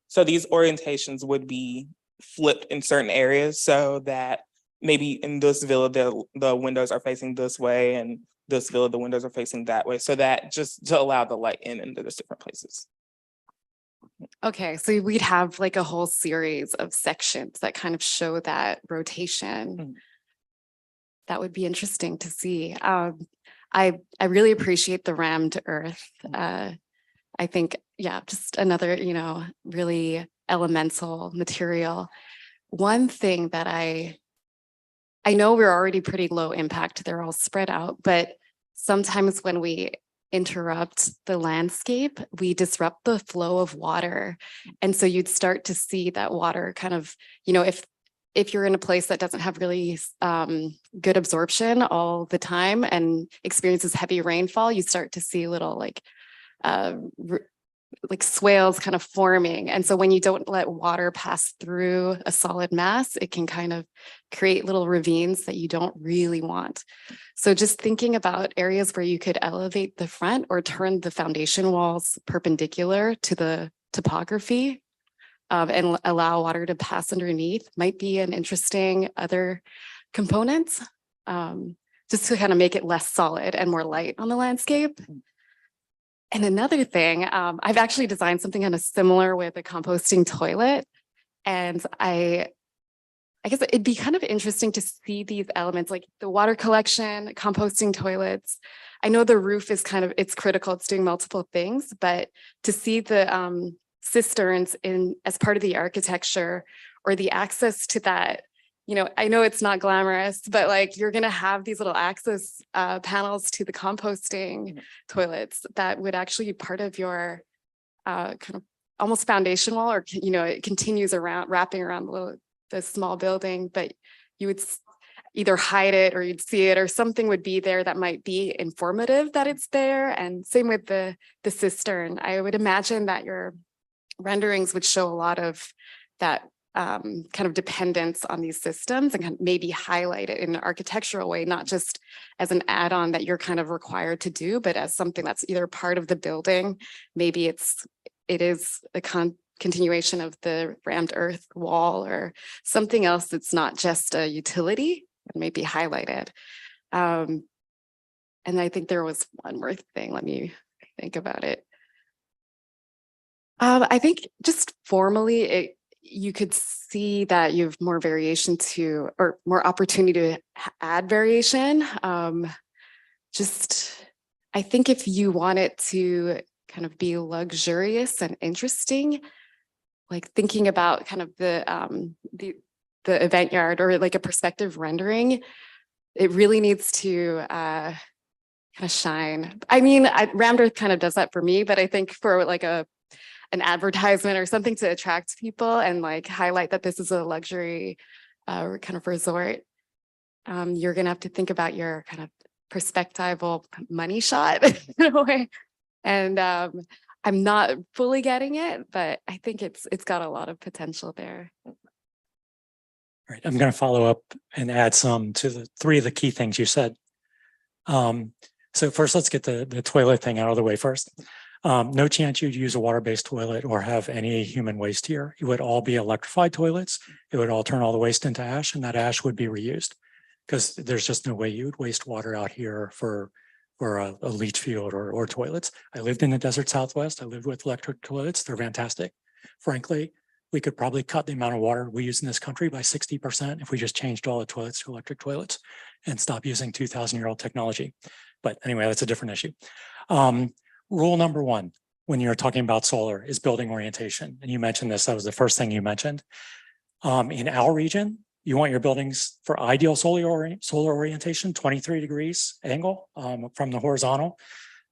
so these orientations would be flipped in certain areas, so that maybe in this villa the windows are facing this way, and this villa the windows are facing that way, so that just to allow the light in into those different places. Okay, so we'd have like a whole series of sections that kind of show that rotation. That would be interesting to see. I really appreciate the rammed earth. I think, yeah, just another, really elemental material. One thing that I know we're already pretty low impact, they're all spread out, but sometimes when we interrupt the landscape, we disrupt the flow of water. And so you'd start to see that water kind of, if you're in a place that doesn't have really good absorption all the time and experiences heavy rainfall, you start to see little like swales kind of forming. And so when you don't let water pass through a solid mass, it can kind of create little ravines that you don't really want. So just thinking about areas where you could elevate the front or turn the foundation walls perpendicular to the topography and allow water to pass underneath might be an interesting other component, just to kind of make it less solid and more light on the landscape. And another thing, I've actually designed something kind of similar with a composting toilet. And I guess it'd be kind of interesting to see these elements like the water collection, composting toilets. I know the roof is it's critical, it's doing multiple things, but to see the cisterns as part of the architecture or the access to that, I know it's not glamorous, but like you're going to have these little access panels to the composting toilets that would actually be part of your kind of almost foundation wall, or, it continues around, wrapping around the small building, but you would either hide it or you'd see it, or something would be there that might be informative that it's there. And same with the cistern. I would imagine that your renderings would show a lot of that kind of dependence on these systems and maybe highlight it in an architectural way, not just as an add-on that you're kind of required to do, but as something that's either part of the building. Maybe it is a continuation of the rammed earth wall or something else that's not just a utility and maybe highlighted. And I think there was one more thing. Let me think about it. I think just formally, you could see that you have more variation or more opportunity to add variation. I think if you want it to kind of be luxurious and interesting, like thinking about kind of the event yard or like a perspective rendering, it really needs to kind of shine. I mean, rammed earth kind of does that for me, but I think for like an advertisement or something to attract people and like highlight that this is a luxury kind of resort, you're gonna have to think about your kind of perspectival money shot in a way. And I'm not fully getting it, but I think it's got a lot of potential there. All right, I'm going to follow up and add some to the three of the key things you said. So first, let's get the toilet thing out of the way first. No chance you'd use a water-based toilet or have any human waste here. It would all be electrified toilets. It would all turn all the waste into ash, and that ash would be reused because there's just no way you would waste water out here for a leach field or toilets. I lived in the desert Southwest. I lived with electric toilets. They're fantastic. Frankly, we could probably cut the amount of water we use in this country by 60% if we just changed all the toilets to electric toilets and stop using 2,000-year-old technology. But anyway, that's a different issue. Rule number one, when you're talking about solar, is building orientation. And you mentioned this, that was the first thing you mentioned. In our region, you want your buildings for ideal solar orientation, 23 degrees angle from the horizontal.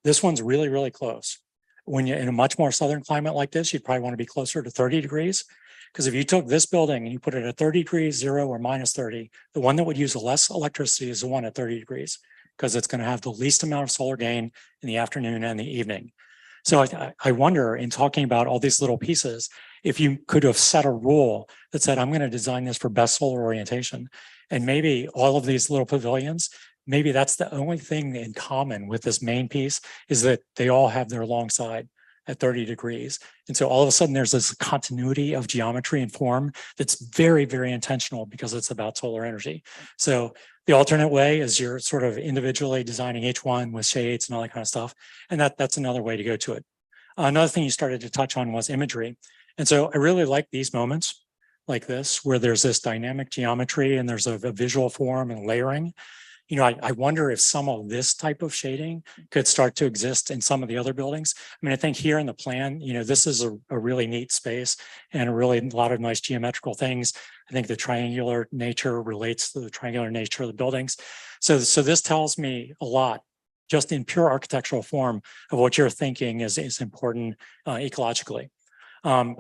This one's really, really close. When you're in a much more southern climate like this, you'd probably want to be closer to 30 degrees. Because if you took this building and you put it at 30 degrees, 0 or minus 30, the one that would use the less electricity is the one at 30 degrees, because it's going to have the least amount of solar gain in the afternoon and the evening. So I wonder, in talking about all these little pieces, if you could have set a rule that said, I'm going to design this for best solar orientation. And maybe all of these little pavilions, maybe that's the only thing in common with this main piece, is that they all have their long side at 30 degrees. And so all of a sudden there's this continuity of geometry and form that's very, very intentional because it's about solar energy. So the alternate way is you're sort of individually designing each one with shades and all that kind of stuff. And that's another way to go to it. Another thing you started to touch on was imagery. And so I really like these moments like this, where there's this dynamic geometry and there's a visual form and layering. You know, I wonder if some of this type of shading could start to exist in some of the other buildings. I mean, I think here in the plan, you know, this is a really neat space and a lot of nice geometrical things. I think the triangular nature relates to the triangular nature of the buildings. So this tells me a lot, just in pure architectural form, of what you're thinking is important ecologically.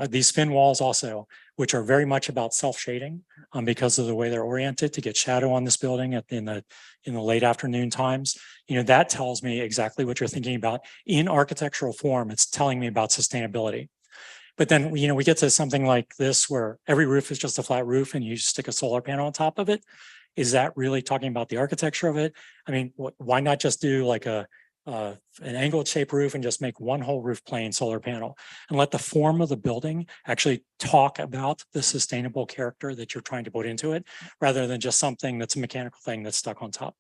These spin walls also, which are very much about self-shading because of the way they're oriented to get shadow on this building in the late afternoon times. You know, that tells me exactly what you're thinking about in architectural form. It's telling me about sustainability. But then, you know, we get to something like this where every roof is just a flat roof and you stick a solar panel on top of it. Is that really talking about the architecture of it? I mean, why not just do like an angled shape roof and just make one whole roof plane solar panel and let the form of the building actually talk about the sustainable character that you're trying to put into it, rather than just something that's a mechanical thing that's stuck on top.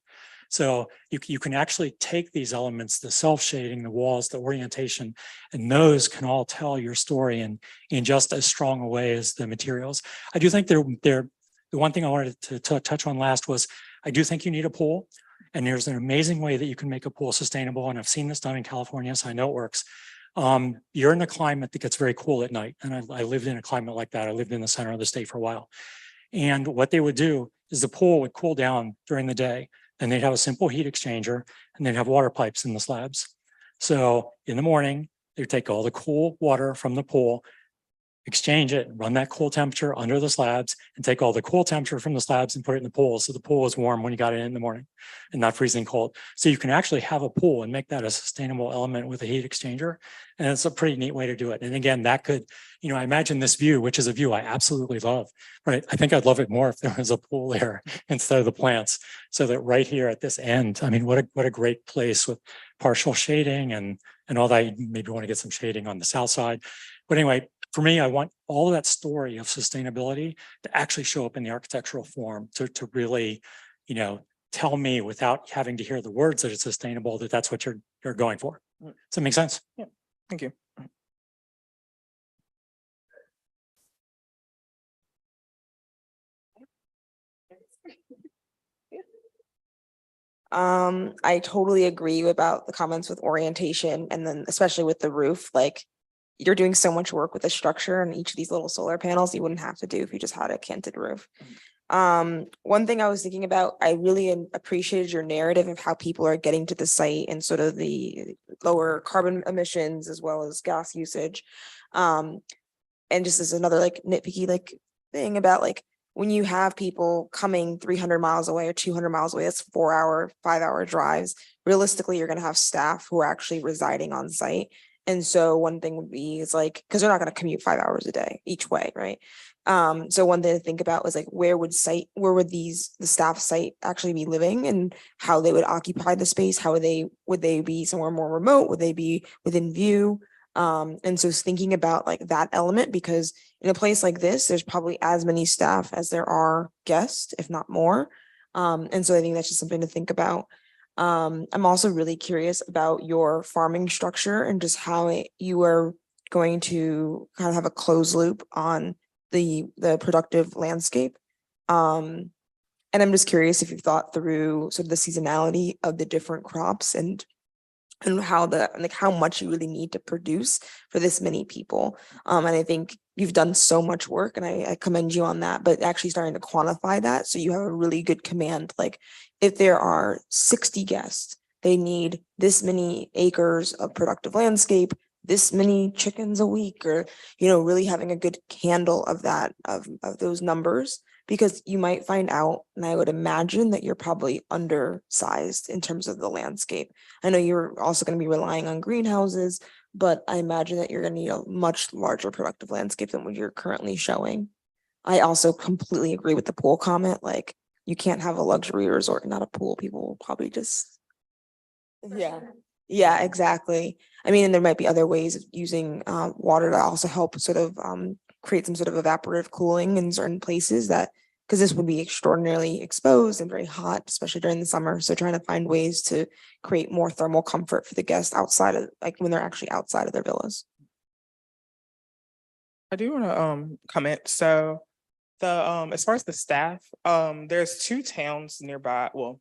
So you can actually take these elements, the self-shading, the walls, the orientation, and those can all tell your story in just as strong a way as the materials. I do think the one thing I wanted to touch on last was, I do think you need a pool. And there's an amazing way that you can make a pool sustainable. And I've seen this done in California, so I know it works. You're in a climate that gets very cool at night. And I lived in a climate like that. I lived in the center of the state for a while. And what they would do is the pool would cool down during the day. And they'd have a simple heat exchanger and they'd have water pipes in the slabs. So in the morning, they'd take all the cool water from the pool, exchange it, run that cool temperature under the slabs, and take all the cool temperature from the slabs and put it in the pool. So the pool is warm when you got it in the morning and not freezing cold. So you can actually have a pool and make that a sustainable element with a heat exchanger. And it's a pretty neat way to do it. And again, that could, you know, I imagine this view, which is a view I absolutely love, right? I think I'd love it more if there was a pool there instead of the plants. So that right here at this end, I mean, what a great place with partial shading and all that. Maybe want to get some shading on the south side. But anyway, for me, I want all of that story of sustainability to actually show up in the architectural form to really, you know, tell me without having to hear the words that it's sustainable, that that's what you're going for. Does that make sense? Yeah, thank you. I totally agree about the comments with orientation, and then especially with the roof, like, you're doing so much work with the structure and each of these little solar panels you wouldn't have to do if you just had a canted roof. One thing I was thinking about, I really appreciated your narrative of how people are getting to the site and sort of the lower carbon emissions as well as gas usage. And just as another like nitpicky like thing about like, when you have people coming 300 miles away or 200 miles away, that's 4-hour, 5-hour drives. Realistically, you're going to have staff who are actually residing on site. And so one thing would be is like, because they're not going to commute 5 hours a day each way, right? So one thing to think about was like, where would the staff site actually be living and how they would occupy the space? How would they be somewhere more remote? Would they be within view? And so thinking about like that element, because in a place like this, there's probably as many staff as there are guests, if not more. And so I think that's just something to think about. I'm also really curious about your farming structure and just how you are going to kind of have a closed loop on the productive landscape. And I'm just curious if you've thought through sort of the seasonality of the different crops and how how much you really need to produce for this many people. And I think you've done so much work and I commend you on that, but actually starting to quantify that so you have a really good command. Like if there are 60 guests, they need this many acres of productive landscape, this many chickens a week, or, you know, really having a good handle of that, of those numbers, because you might find out, and I would imagine that you're probably undersized in terms of the landscape. I know you're also going to be relying on greenhouses, but I imagine that you're going to need a much larger productive landscape than what you're currently showing. I also completely agree with the pool comment. Like, you can't have a luxury resort and not a pool. People will probably just, yeah, exactly. I mean, and there might be other ways of using water to also help sort of create some sort of evaporative cooling in certain places, that because this would be extraordinarily exposed and very hot, especially during the summer. So trying to find ways to create more thermal comfort for the guests outside of, like, when they're actually outside of their villas. I do want to comment. So the as far as the staff, there's 2 towns nearby, well,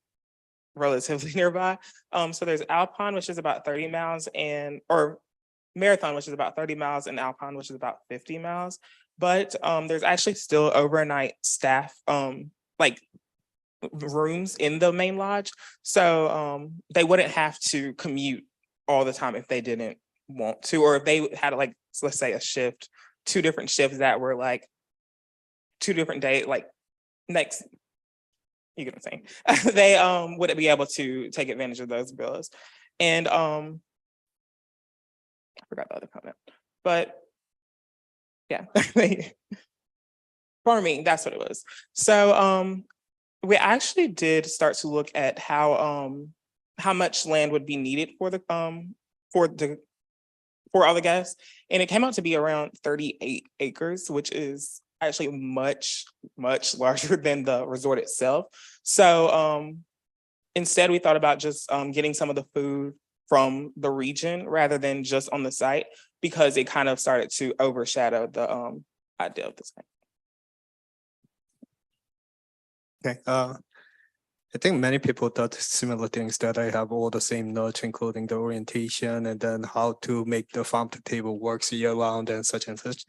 relatively nearby. So there's Alpine, which is about 30 miles, or Marathon, which is about 30 miles, and Alpine, which is about 50 miles. But there's actually still overnight staff, like rooms in the main lodge. So they wouldn't have to commute all the time if they didn't want to, or if they had, like, let's say a shift, 2 different shifts that were like 2 different days, like next, you get what I'm saying? They wouldn't be able to take advantage of those bills. And I forgot the other comment, but yeah, farming, that's what it was. So we actually did start to look at how much land would be needed for all the guests, and it came out to be around 38 acres, which is actually much larger than the resort itself. So instead, we thought about just getting some of the food from the region rather than just on the site, because it kind of started to overshadow the idea of the site. Okay. I think many people thought similar things, that I have all the same notes, including the orientation and then how to make the farm to table works year round and such and such.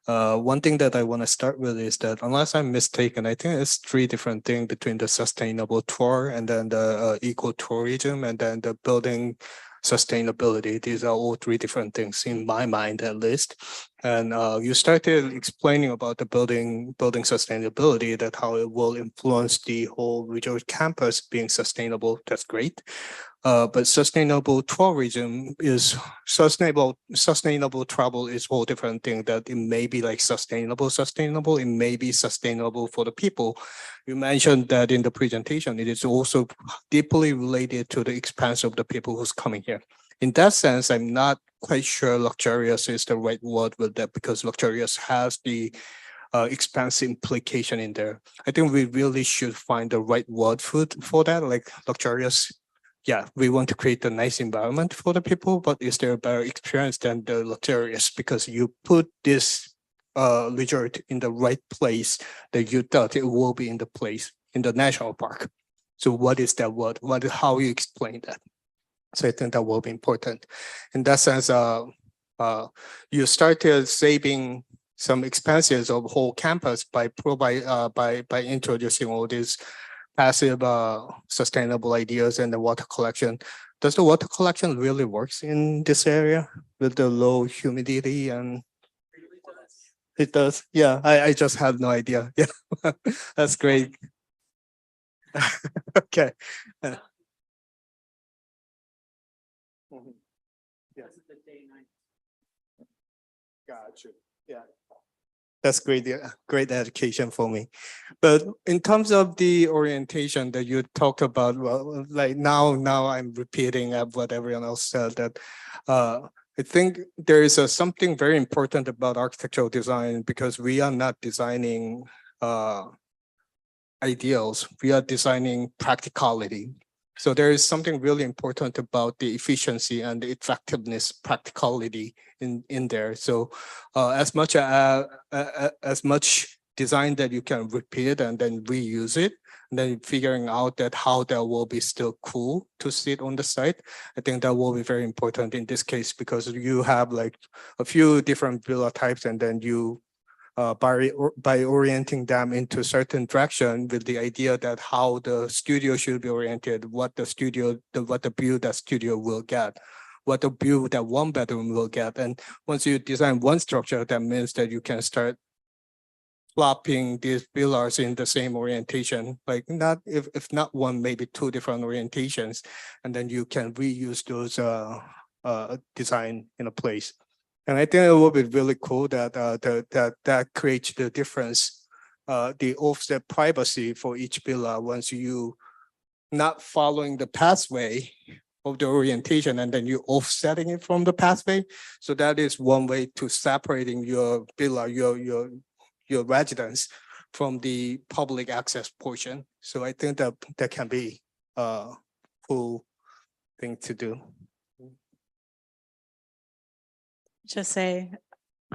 One thing that I want to start with is that, unless I'm mistaken, I think it's 3 different things between the sustainable tour and then the ecotourism and then the building sustainability. These are all 3 different things in my mind, at least. And you started explaining about the building sustainability, that how it will influence the whole resort campus being sustainable. That's great. But sustainable tourism is sustainable travel is a whole different thing. That it may be like sustainable, it may be sustainable for the people. You mentioned that in the presentation, it is also deeply related to the expense of the people who's coming here. In that sense, I'm not quite sure luxurious is the right word with that, because luxurious has the expense implication in there. I think we really should find the right word for that, like luxurious. Yeah, we want to create a nice environment for the people, but is there a better experience than the luxurious? Because you put this resort in the right place that you thought it will be in the place in the national park. So what is that word? How you explain that? So I think that will be important. In that sense, you started saving some expenses of whole campus by introducing all these passive sustainable ideas and the water collection. Does the water collection really works in this area with the low humidity? And it does. Yeah, I just had no idea. Yeah, that's great. Okay. Yes. Gotcha. Yeah. That's great. Yeah, great education for me. But in terms of the orientation that you talked about, well, like now I'm repeating what everyone else said, that I think there is something very important about architectural design, because we are not designing ideals, we are designing practicality. So there is something really important about the efficiency and the effectiveness, practicality in there. So as much design that you can repeat and then reuse it, and then figuring out that how that will be still cool to sit on the site, I think that will be very important in this case, because you have like a few different villa types, and then you by orienting them into certain direction with the idea that how the studio should be oriented, what the view that studio will get, what the view that one bedroom will get. And once you design one structure, that means that you can start plopping these pillars in the same orientation, like not if not one, maybe two different orientations, and then you can reuse those design in a place. And I think it will be really cool that that creates the difference, the offset privacy for each pillar once you not following the pathway of the orientation and then you offsetting it from the pathway. So that is one way to separating your pillar, your residence from the public access portion. So I think that that can be a cool thing to do. Just say,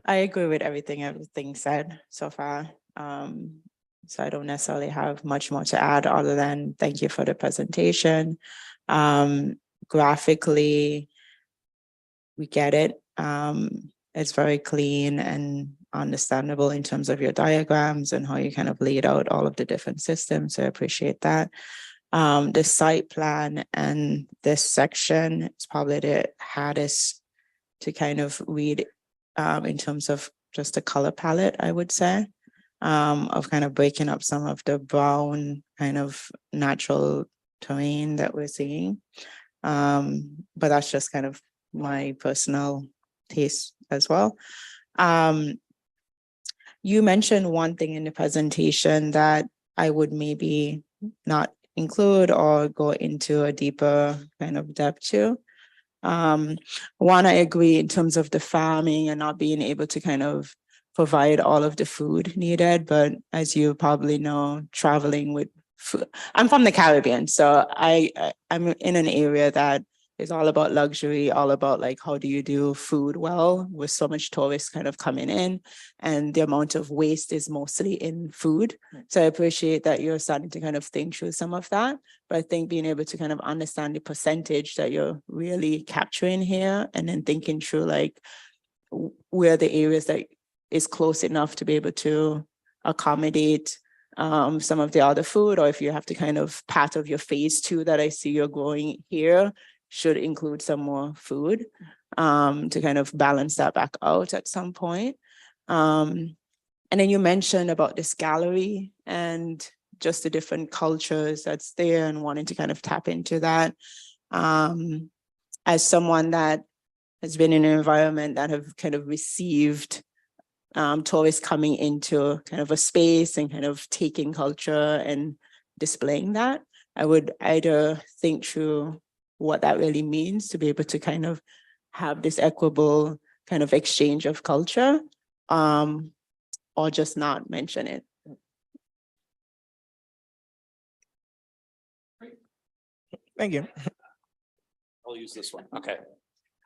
I agree with everything said so far. So I don't necessarily have much more to add other than thank you for the presentation. Graphically, we get it. It's very clean and understandable in terms of your diagrams and how you kind of laid out all of the different systems. So I appreciate that. The site plan and this section is probably the hardest to kind of read in terms of just the color palette, I would say, of kind of breaking up some of the brown kind of natural terrain that we're seeing. But that's just kind of my personal taste as well. You mentioned one thing in the presentation that I would maybe not include or go into a deeper kind of depth to. One, I agree in terms of the farming and not being able to kind of provide all of the food needed. But as you probably know, traveling with food, I'm from the Caribbean, so I'm in an area that is all about luxury, all about like, how do you do food well with so much tourists kind of coming in, and the amount of waste is mostly in food. So I appreciate that you're starting to kind of think through some of that, but I think being able to kind of understand the percentage that you're really capturing here, and then thinking through like where the areas that is close enough to be able to accommodate some of the other food, or if you have to kind of part of your phase 2 that I see you're growing here should include some more food to kind of balance that back out at some point. And then you mentioned about this gallery and just the different cultures that's there and wanting to kind of tap into that. As someone that has been in an environment that have kind of received tourists coming into kind of a space and kind of taking culture and displaying that, I would either think through what that really means to be able to kind of have this equitable kind of exchange of culture, or just not mention it. Thank you. I'll use this one. Okay.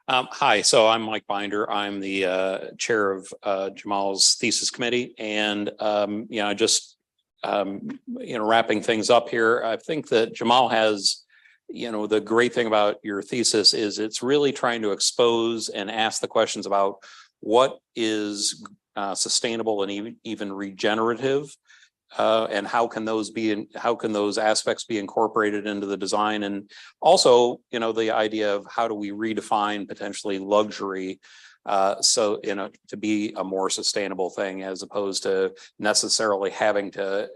Hi, so I'm Mike Binder. I'm the chair of Jamal's thesis committee, and just wrapping things up here. I think that Jamal has, the great thing about your thesis is it's really trying to expose and ask the questions about what is sustainable and even regenerative, and how can those aspects be incorporated into the design, and also the idea of how do we redefine potentially luxury to be a more sustainable thing, as opposed to necessarily having to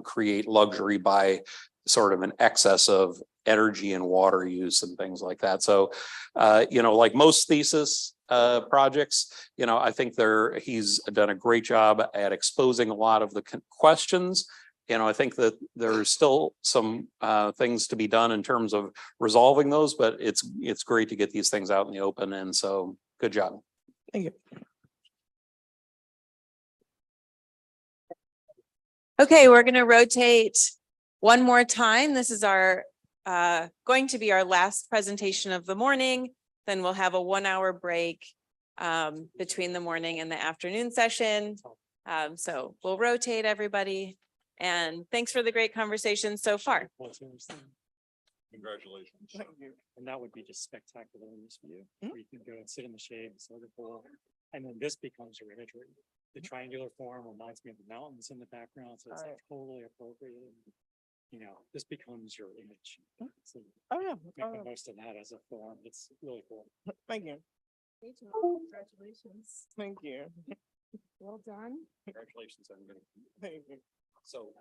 create luxury by sort of an excess of energy and water use and things like that. So, like most thesis projects, I think he's done a great job at exposing a lot of the questions. I think that there's still some things to be done in terms of resolving those, but it's great to get these things out in the open. And so good job. Thank you. Okay, we're going to rotate one more time. This is our going to be our last presentation of the morning. Then we'll have a 1-hour break between the morning and the afternoon session. So we'll rotate everybody. And thanks for the great conversation so far. Congratulations. And that would be just spectacular in this view. Where you can go and sit in the shade, and sort of, and then this becomes your imagery. the triangular form reminds me of the mountains in the background, so it's like totally appropriate. You know, this becomes your image. So Oh, yeah. make the most of that as a form. It's really cool. Thank you. Congratulations. Thank you. Well done. Congratulations on getting. Thank you. So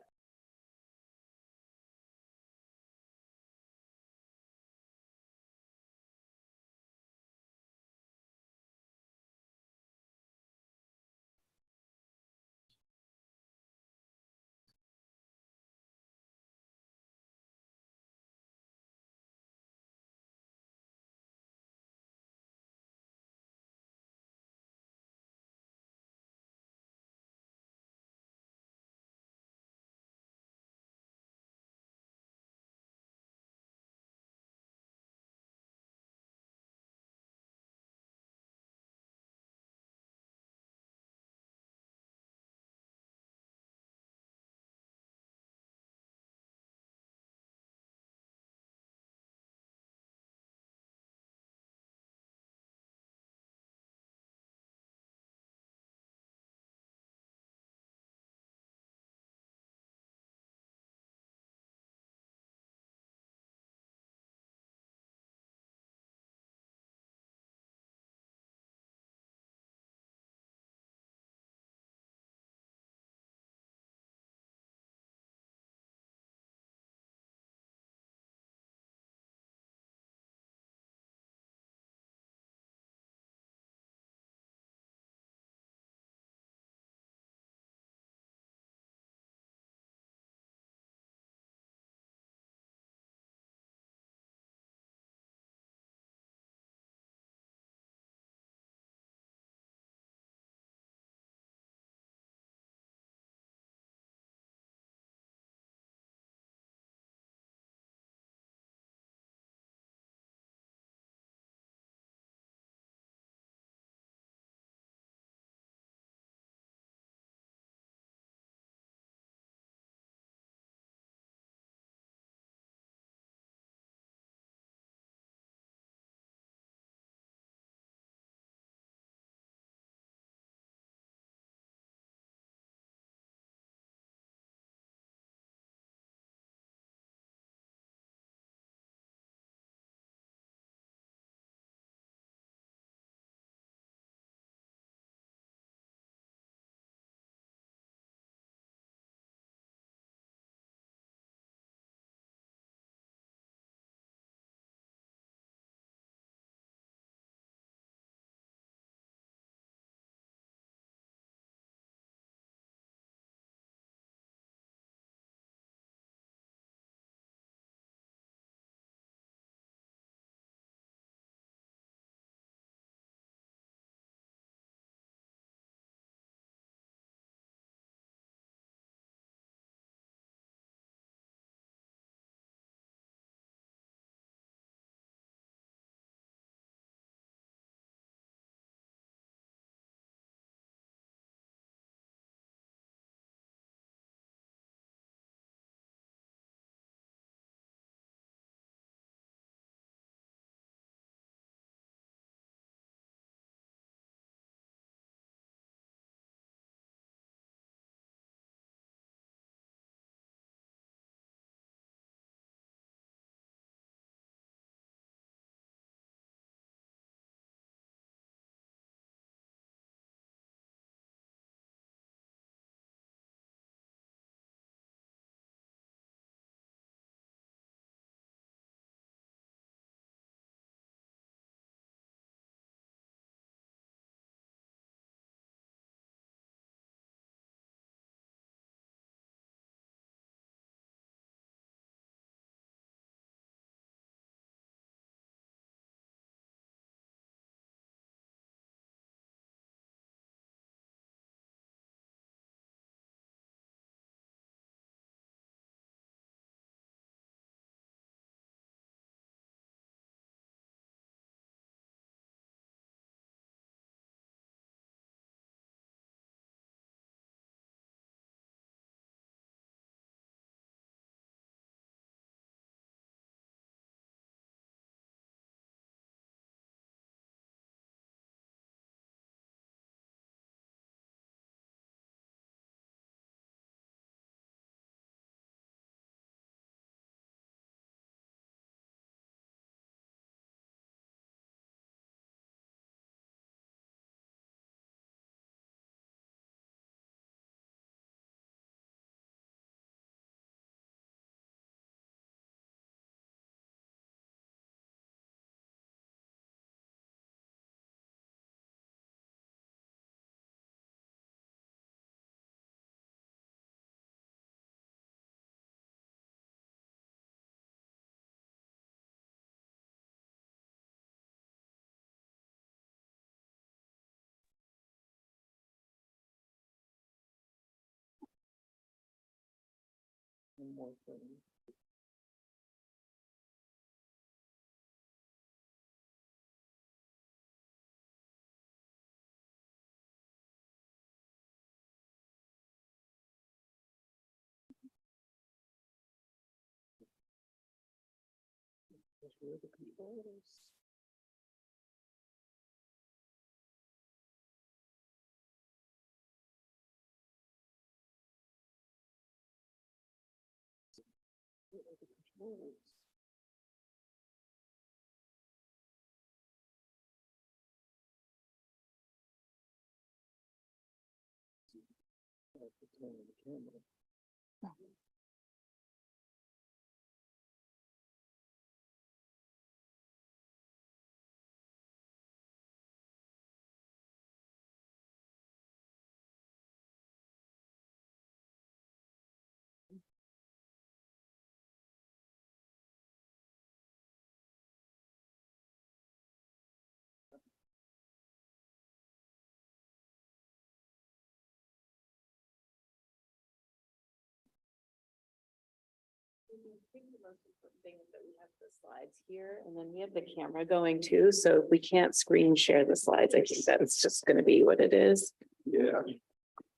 I think the most important thing is that we have the slides here and then we have the camera going too. So if we can't screen share the slides, I think that's just going to be what it is. Yeah.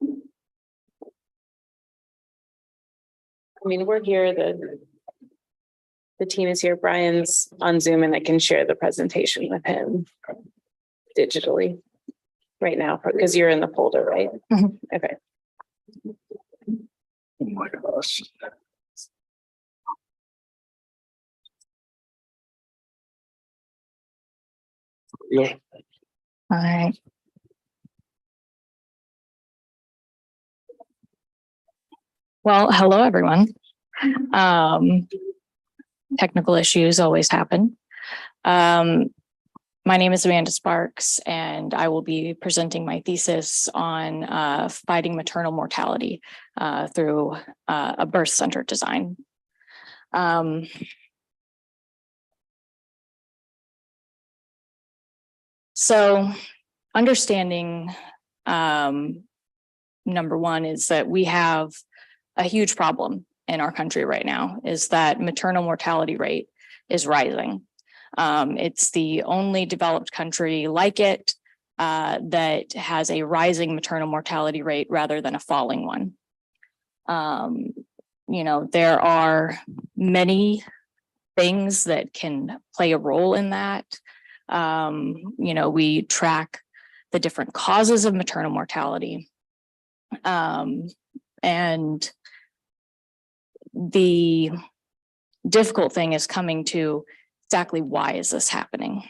I mean, we're here, the team is here. Brian's on Zoom and I can share the presentation with him digitally right now because you're in the folder, right? Okay. Oh my gosh. Yeah. All right. Well, hello, everyone. Technical issues always happen. My name is Amanda Sparks, and I will be presenting my thesis on fighting maternal mortality through a birth-centered design. So understanding number one is that we have a huge problem in our country right now, is that maternal mortality rate is rising. It's the only developed country like it that has a rising maternal mortality rate rather than a falling one. You know, there are many things that can play a role in that. You know, we track the different causes of maternal mortality. And the difficult thing is coming to exactly why is this happening.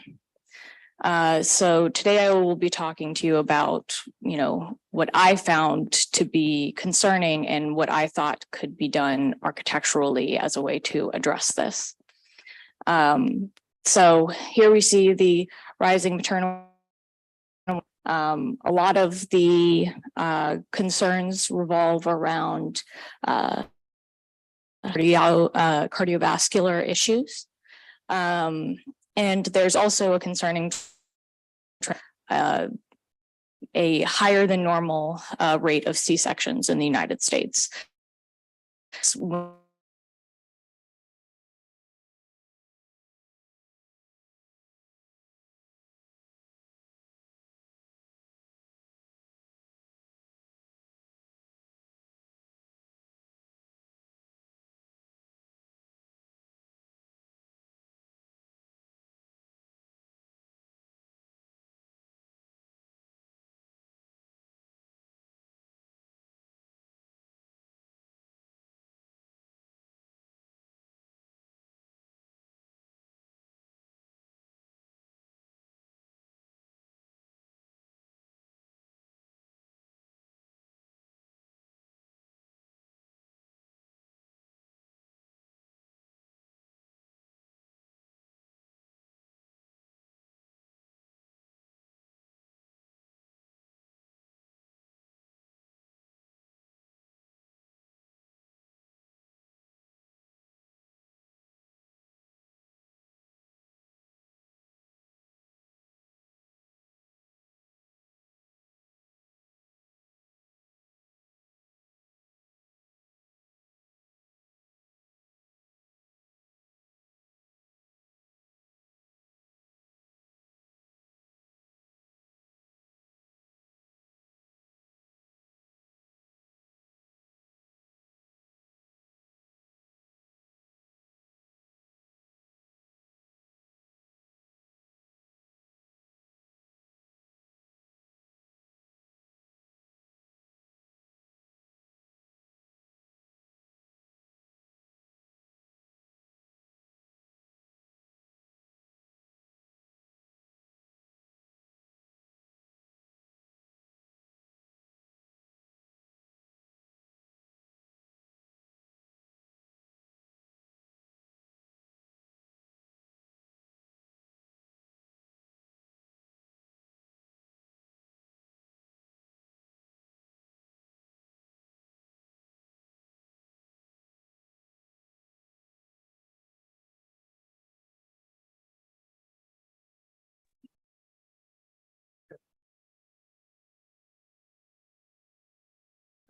So today I will be talking to you about, you know, what I found to be concerning and what I thought could be done architecturally as a way to address this. So here we see the rising maternal. A lot of the concerns revolve around cardiovascular issues. And there's also a concerning a higher than normal rate of C-sections in the United States.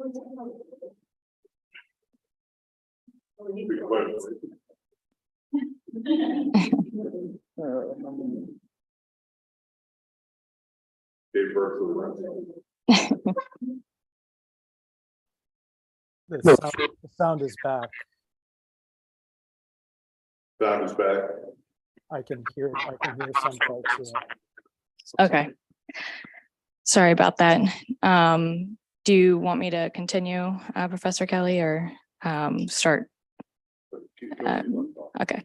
The sound is back. Sound is back. I can hear some parts. Yeah. Okay. Sorry about that. Do you want me to continue, Professor Kelly, or start? Okay.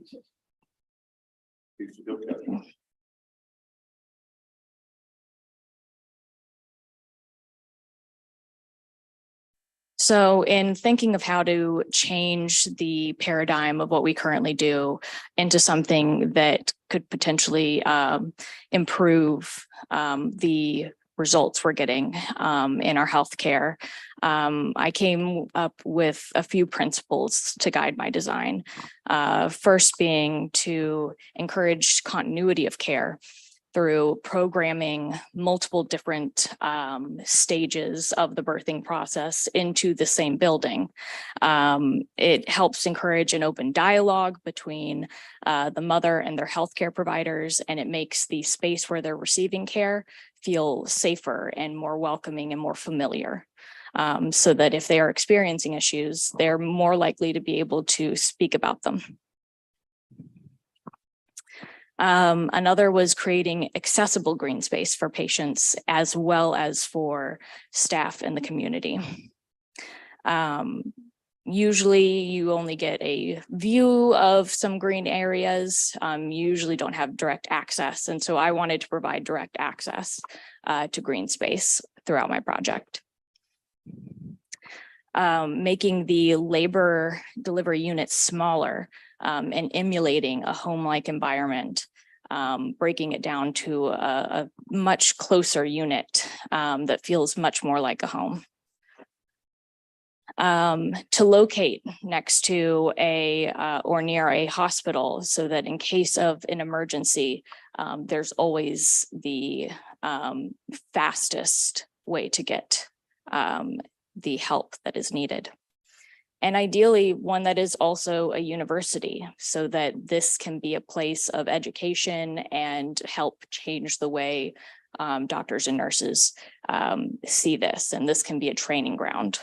So in thinking of how to change the paradigm of what we currently do into something that could potentially improve the results we're getting in our healthcare, I came up with a few principles to guide my design. First being to encourage continuity of care through programming multiple different stages of the birthing process into the same building. It helps encourage an open dialogue between the mother and their healthcare providers, and it makes the space where they're receiving care feel safer and more welcoming and more familiar. So that if they are experiencing issues, they're more likely to be able to speak about them. Another was creating accessible green space for patients as well as for staff in the community. Usually you only get a view of some green areas, usually don't have direct access. And so I wanted to provide direct access to green space throughout my project. Making the labor delivery units smaller and emulating a home-like environment, breaking it down to a much closer unit that feels much more like a home. To locate next to or near a hospital so that in case of an emergency, there's always the fastest way to get the help that is needed. And ideally one that is also a university so that this can be a place of education and help change the way doctors and nurses see this. And this can be a training ground.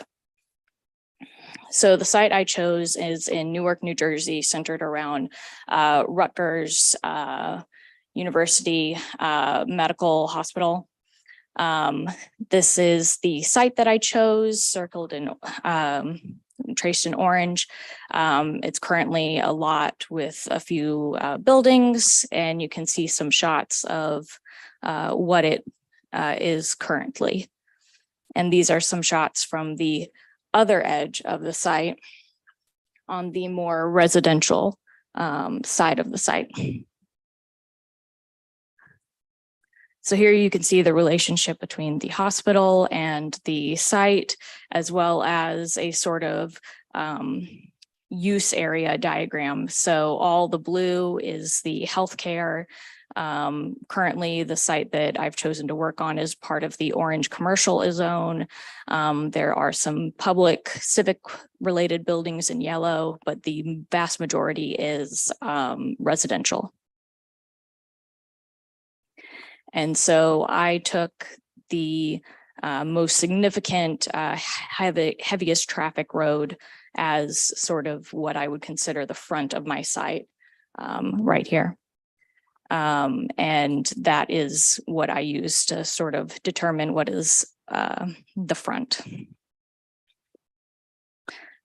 So the site I chose is in Newark, New Jersey, centered around Rutgers University Medical Hospital. This is the site that I chose, circled in traced in orange. It's currently a lot with a few buildings, and you can see some shots of what it is currently. And these are some shots from the other edge of the site on the more residential side of the site. So here you can see the relationship between the hospital and the site, as well as a sort of use area diagram. So all the blue is the healthcare. Currently, the site that I've chosen to work on is part of the orange commercial zone. There are some public civic related buildings in yellow, but the vast majority is residential. And so I took the most significant, heaviest traffic road as sort of what I would consider the front of my site right here. And that is what I use to sort of determine what is the front.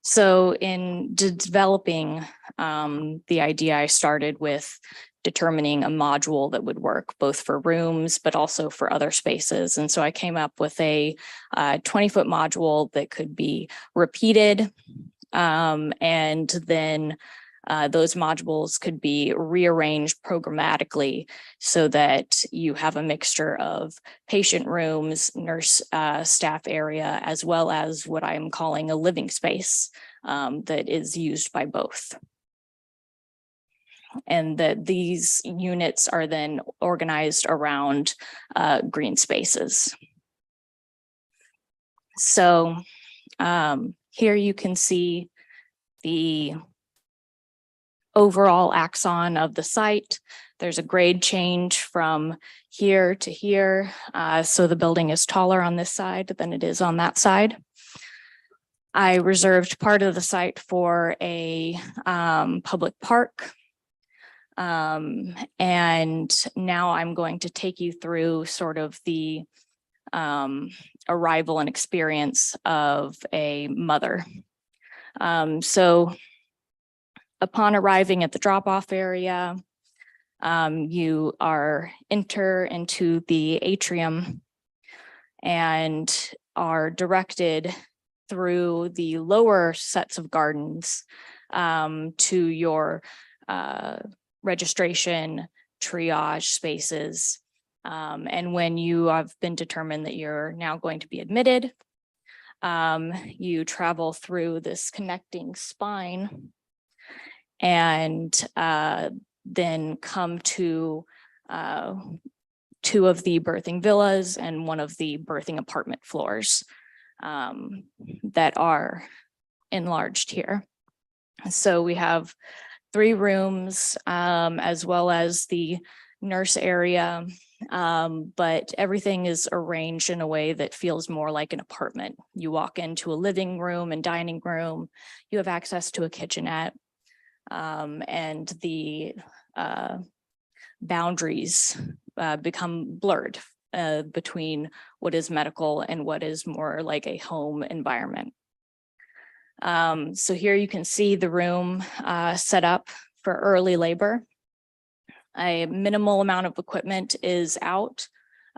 So in developing the idea, I started with determining a module that would work both for rooms, but also for other spaces. And so I came up with a 20-foot module that could be repeated. And then those modules could be rearranged programmatically so that you have a mixture of patient rooms, nurse staff area, as well as what I'm calling a living space that is used by both. And that these units are then organized around green spaces. So Here you can see the overall axon of the site. There's a grade change from here to here. So the building is taller on this side than it is on that side. I reserved part of the site for a public park. And now I'm going to take you through sort of the arrival and experience of a mother. So upon arriving at the drop-off area, you enter into the atrium and are directed through the lower sets of gardens to your registration triage spaces. And when you have been determined that you're now going to be admitted, you travel through this connecting spine and then come to two of the birthing villas and one of the birthing apartment floors that are enlarged here. So we have 3 rooms as well as the nurse area, but everything is arranged in a way that feels more like an apartment. You walk into a living room and dining room, you have access to a kitchenette, and the boundaries become blurred between what is medical and what is more like a home environment. So here you can see the room set up for early labor. A minimal amount of equipment is out,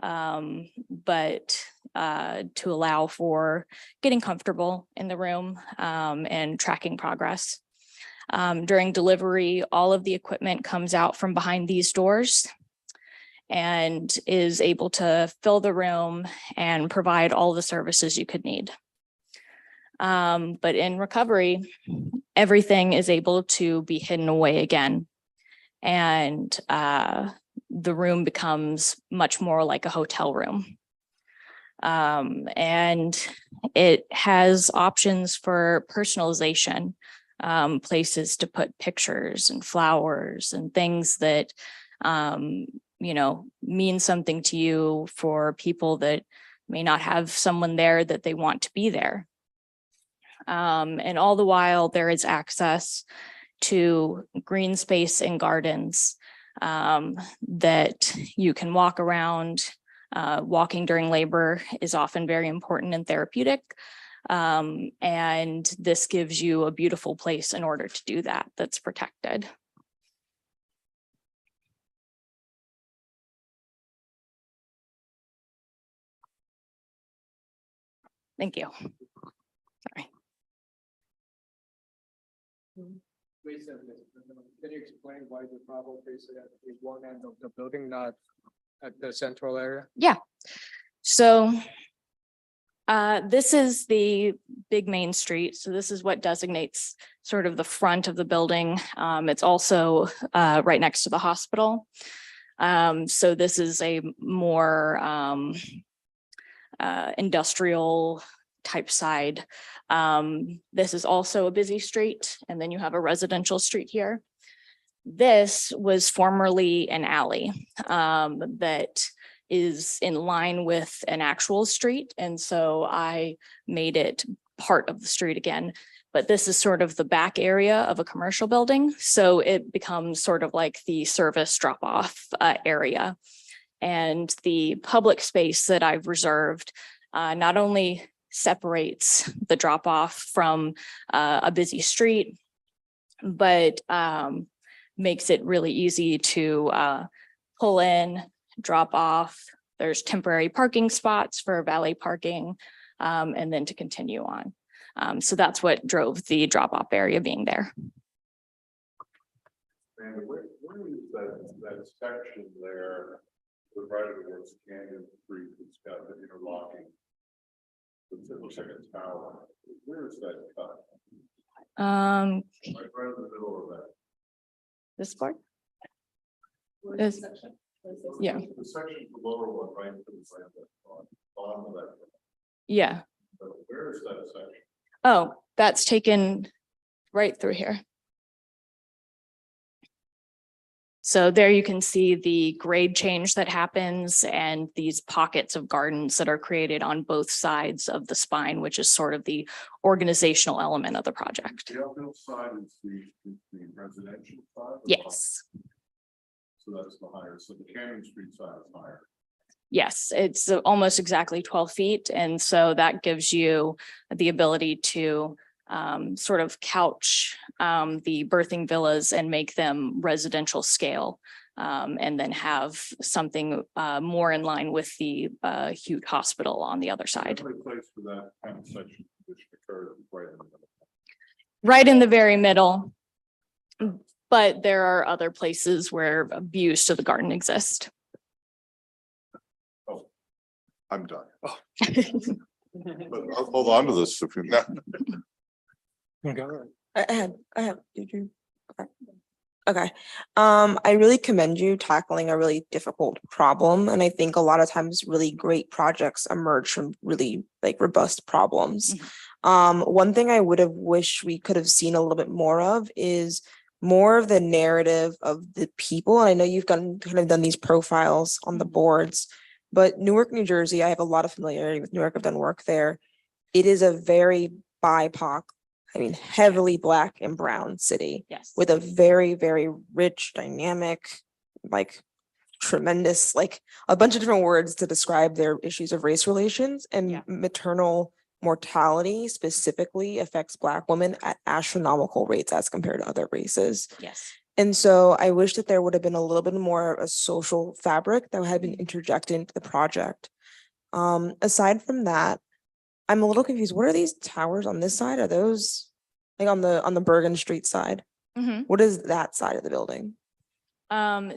but to allow for getting comfortable in the room and tracking progress. During delivery, all of the equipment comes out from behind these doors and is able to fill the room and provide all the services you could need. But in recovery, everything is able to be hidden away again. And the room becomes much more like a hotel room. And it has options for personalization, places to put pictures and flowers and things that, you know, mean something to you for people that may not have someone there that they want to be there. And all the while there is access to green space and gardens that you can walk around. Walking during labor is often very important and therapeutic. And this gives you a beautiful place in order to do that, that's protected. Thank you. Sorry. Can you explain why the travel faces at the one end of the building, not at the central area? Yeah. So this is the big main street. So this is what designates sort of the front of the building. It's also right next to the hospital. So this is a more industrial type side. This is also a busy street, and then you have a residential street here. This was formerly an alley that is in line with an actual street. And so I made it part of the street again, but this is sort of the back area of a commercial building. So it becomes sort of like the service drop-off area. And the public space that I've reserved not only separates the drop-off from a busy street, but makes it really easy to pull in, drop off. There's temporary parking spots for valet parking, and then to continue on. So that's what drove the drop-off area being there. And where is that section there, the right of the words Canyon Street, it's got the interlocking. It looks like a tower. Where is that cut? Right in the middle of that. This part? This, yeah. The section, the lower one, right to the right of that, bottom of that. Yeah. So where is that section? Oh, that's taken right through here. So there you can see the grade change that happens and these pockets of gardens that are created on both sides of the spine, which is sort of the organizational element of the project. The uphill side is the residential side? Yes. So that's the higher, so the Canyon Street side is higher. Yes, it's almost exactly 12 feet. And so that gives you the ability to sort of couch the birthing villas and make them residential scale. And then have something more in line with the Hute Hospital on the other side. The only place for that kind of section which occurred right in the middle. Right in the very middle. But there are other places where views to the garden exist. I'm done. Oh. But I'll hold on to this if you. I have, did you? Okay. I really commend you tackling a really difficult problem. And I think a lot of times really great projects emerge from really like robust problems. One thing I would have wished we could have seen a little bit more of is more of the narrative of the people. And I know you've kind of done these profiles on the boards, but Newark, New Jersey, I have a lot of familiarity with Newark. I've done work there. It is a very BIPOC, heavily Black and brown city. Yes. With a very, very rich, dynamic, like tremendous, like a bunch of different words to describe their issues of race relations, and maternal mortality specifically affects Black women at astronomical rates as compared to other races. Yes. And so I wish that there would have been a little bit more of a social fabric that had been interjected into the project. Aside from that, I'm a little confused. What are these towers on this side? Are those like on the Bergen Street side? What is that side of the building?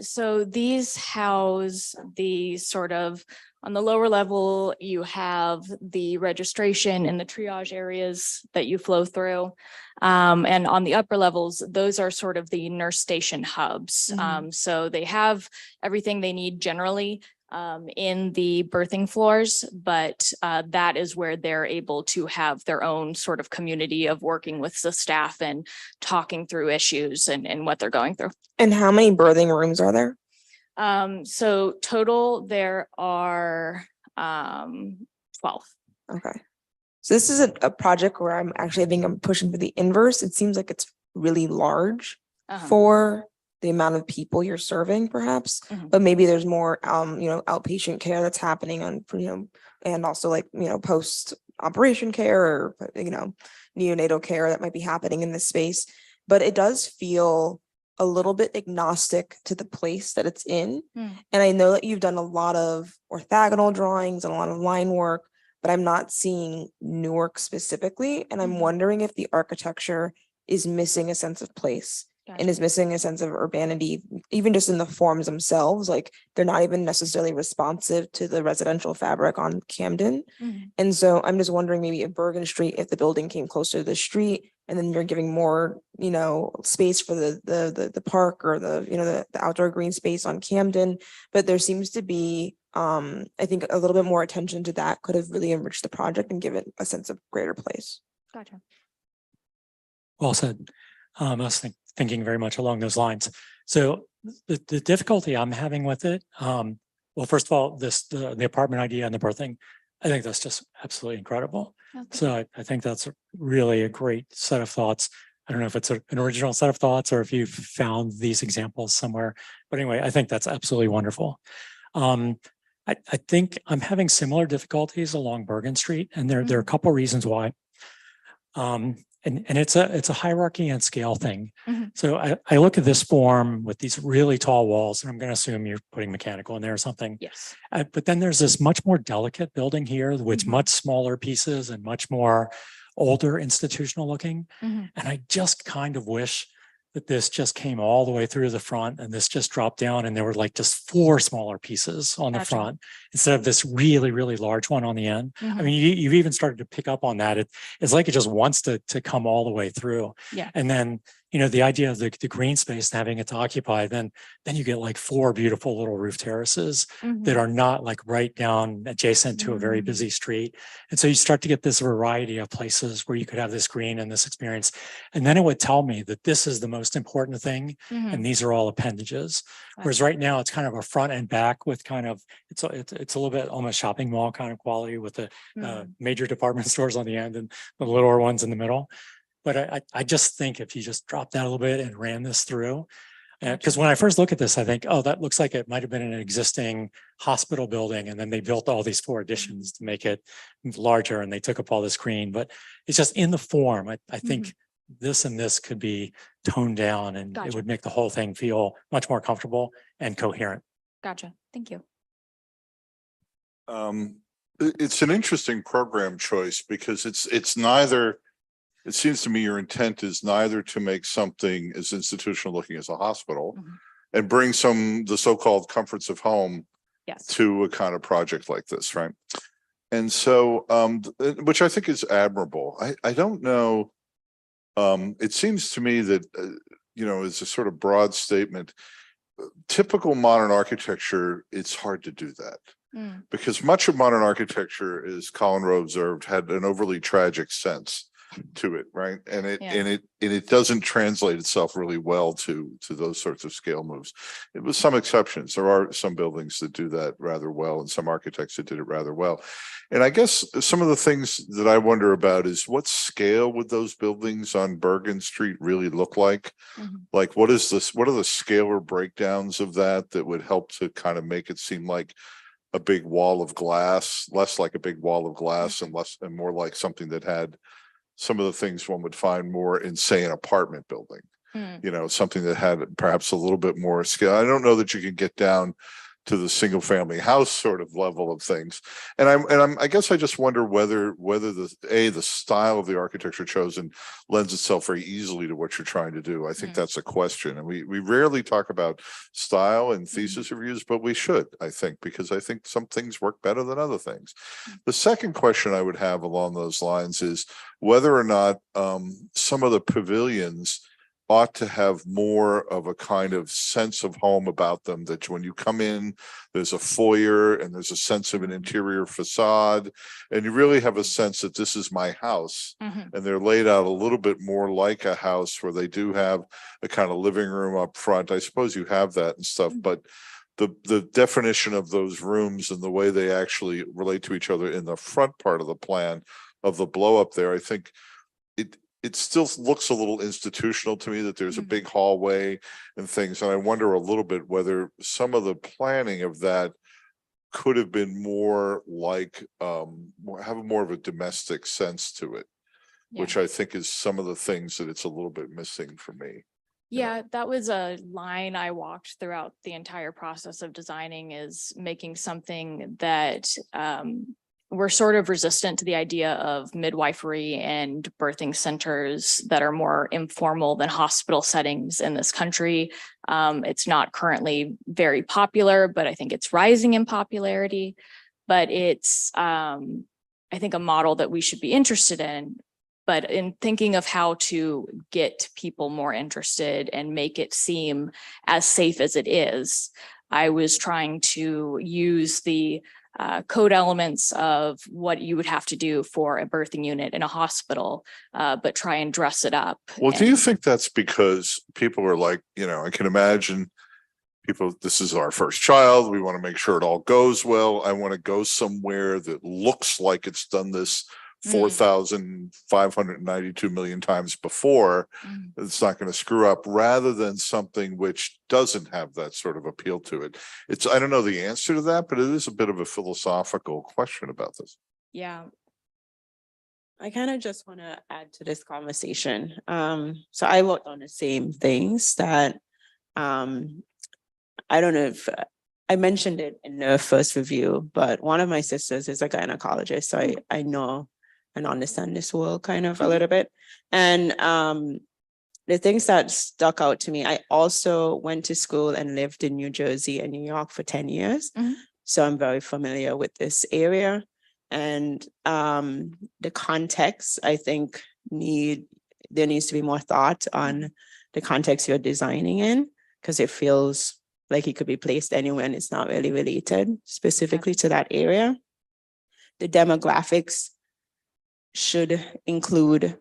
So these house the sort of, on the lower level, you have the registration and the triage areas that you flow through. And on the upper levels, those are sort of the nurse station hubs. So they have everything they need generally in the birthing floors, but that is where they're able to have their own sort of community of working with the staff and talking through issues and what they're going through. And how many birthing rooms are there? So total there are 12. Okay. So this is a project where I think I'm pushing for the inverse. It seems like it's really large for the amount of people you're serving perhaps, but maybe there's more, outpatient care that's happening on, and also like, post operation care or, neonatal care that might be happening in this space. But it does feel a little bit agnostic to the place that it's in. And I know that you've done a lot of orthogonal drawings and a lot of line work, but I'm not seeing Newark specifically. And I'm wondering if the architecture is missing a sense of place. And is missing a sense of urbanity, even just in the forms themselves. Like they're not even necessarily responsive to the residential fabric on Camden. And so I'm just wondering maybe at Bergen Street, if the building came closer to the street, and then you're giving more, space for the park or the outdoor green space on Camden. But there seems to be, I think a little bit more attention to that could have really enriched the project and give it a sense of greater place. Gotcha. Well said. I was thinking very much along those lines. So the difficulty I'm having with it, well, first of all, the apartment idea and the birthing, I think that's just absolutely incredible. Okay. So I think that's really a great set of thoughts. I don't know if it's an original set of thoughts or if you've found these examples somewhere, but anyway, I think that's absolutely wonderful. I think I'm having similar difficulties along Bergen Street, and there are a couple of reasons why. And it's a hierarchy and scale thing. So I look at this form with these really tall walls, and I'm going to assume you're putting mechanical in there or something. Yes. But then there's this much more delicate building here with much smaller pieces and much more older institutional looking. And I just kind of wish that this just came all the way through the front and this just dropped down and there were like just 4 smaller pieces on the front instead of this really, really large one on the end. I mean, you've even started to pick up on that. It's like it just wants to come all the way through. Yeah. And then, you know, the idea of the green space and having it to occupy, then you get like 4 beautiful little roof terraces that are not like right down adjacent to a very busy street. And so you start to get this variety of places where you could have this green and this experience. And then it would tell me that this is the most important thing. And these are all appendages. Whereas right now it's kind of a front and back with kind of, it's a little bit almost shopping mall kind of quality with the major department stores on the end and the littler ones in the middle. But I just think if you just drop that a little bit and ran this through, because when I first look at this, I think, oh, that looks like it might have been an existing hospital building. And then they built all these 4 additions to make it larger and they took up all this green. But it's just in the form. I think this and this could be toned down and it would make the whole thing feel much more comfortable and coherent. Gotcha. Thank you. It's an interesting program choice because it's neither. It seems to me your intent is neither to make something as institutional looking as a hospital and bring the so-called comforts of home to a kind of project like this, right? And so, which I think is admirable. I don't know. It seems to me that, you know, as a sort of broad statement, typical modern architecture, it's hard to do that. Because much of modern architecture, as Colin Rowe observed, had an overly tragic sense to it, right? And it doesn't translate itself really well to those sorts of scale moves. It was some exceptions. There are some buildings that do that rather well and some architects that did it rather well. And I guess some of the things that I wonder about is what scale would those buildings on Bergen Street really look like? Like what are the scalar breakdowns of that would help to kind of make it seem like a big wall of glass, less like a big wall of glass and more like something that had some of the things one would find more in, say, an apartment building, you know, something that had perhaps a little bit more scale. I don't know that you can get down to the single family house sort of level of things. And I guess I just wonder whether the style of the architecture chosen lends itself very easily to what you're trying to do. I think that's a question. And we rarely talk about style in thesis reviews, but we should, I think, because I think some things work better than other things. The second question I would have along those lines is whether or not some of the pavilions ought to have more of a kind of sense of home about them, that when you come in, there's a foyer and there's a sense of an interior facade, and you really have a sense that this is my house. And they're laid out a little bit more like a house where they do have a kind of living room up front. I suppose you have that and stuff, but the definition of those rooms and the way they actually relate to each other in the front part of the plan of the blow up there, I think it still looks a little institutional to me, that there's a big hallway and things. And I wonder a little bit whether some of the planning of that could have been more like, have more of a domestic sense to it, which I think is some of the things that it's a little bit missing for me. Yeah, that was a line I walked throughout the entire process of designing, is making something that we're sort of resistant to the idea of midwifery and birthing centers that are more informal than hospital settings in this country. It's not currently very popular, but I think it's rising in popularity. But it's, I think, a model that we should be interested in. But in thinking of how to get people more interested and make it seem as safe as it is, I was trying to use the code elements of what you would have to do for a birthing unit in a hospital, but try and dress it up. Well, do you think that's because people are like, you know, I can imagine people, this is our first child, we want to make sure it all goes well. I want to go somewhere that looks like it's done this 4,592 million times before. It's not going to screw up, rather than something which doesn't have that sort of appeal to it. I don't know the answer to that, but it is a bit of a philosophical question about this. Yeah. I kind of just want to add to this conversation. So I worked on the same things that, I don't know if I mentioned it in the first review, but one of my sisters is a gynecologist. So I know and understand this world kind of a little bit. And the things that stuck out to me, I also went to school and lived in New Jersey and New York for 10 years. So I'm very familiar with this area. And the context, I think, there needs to be more thought on the context you're designing in, because it feels like it could be placed anywhere and it's not really related specifically to that area. The demographics should include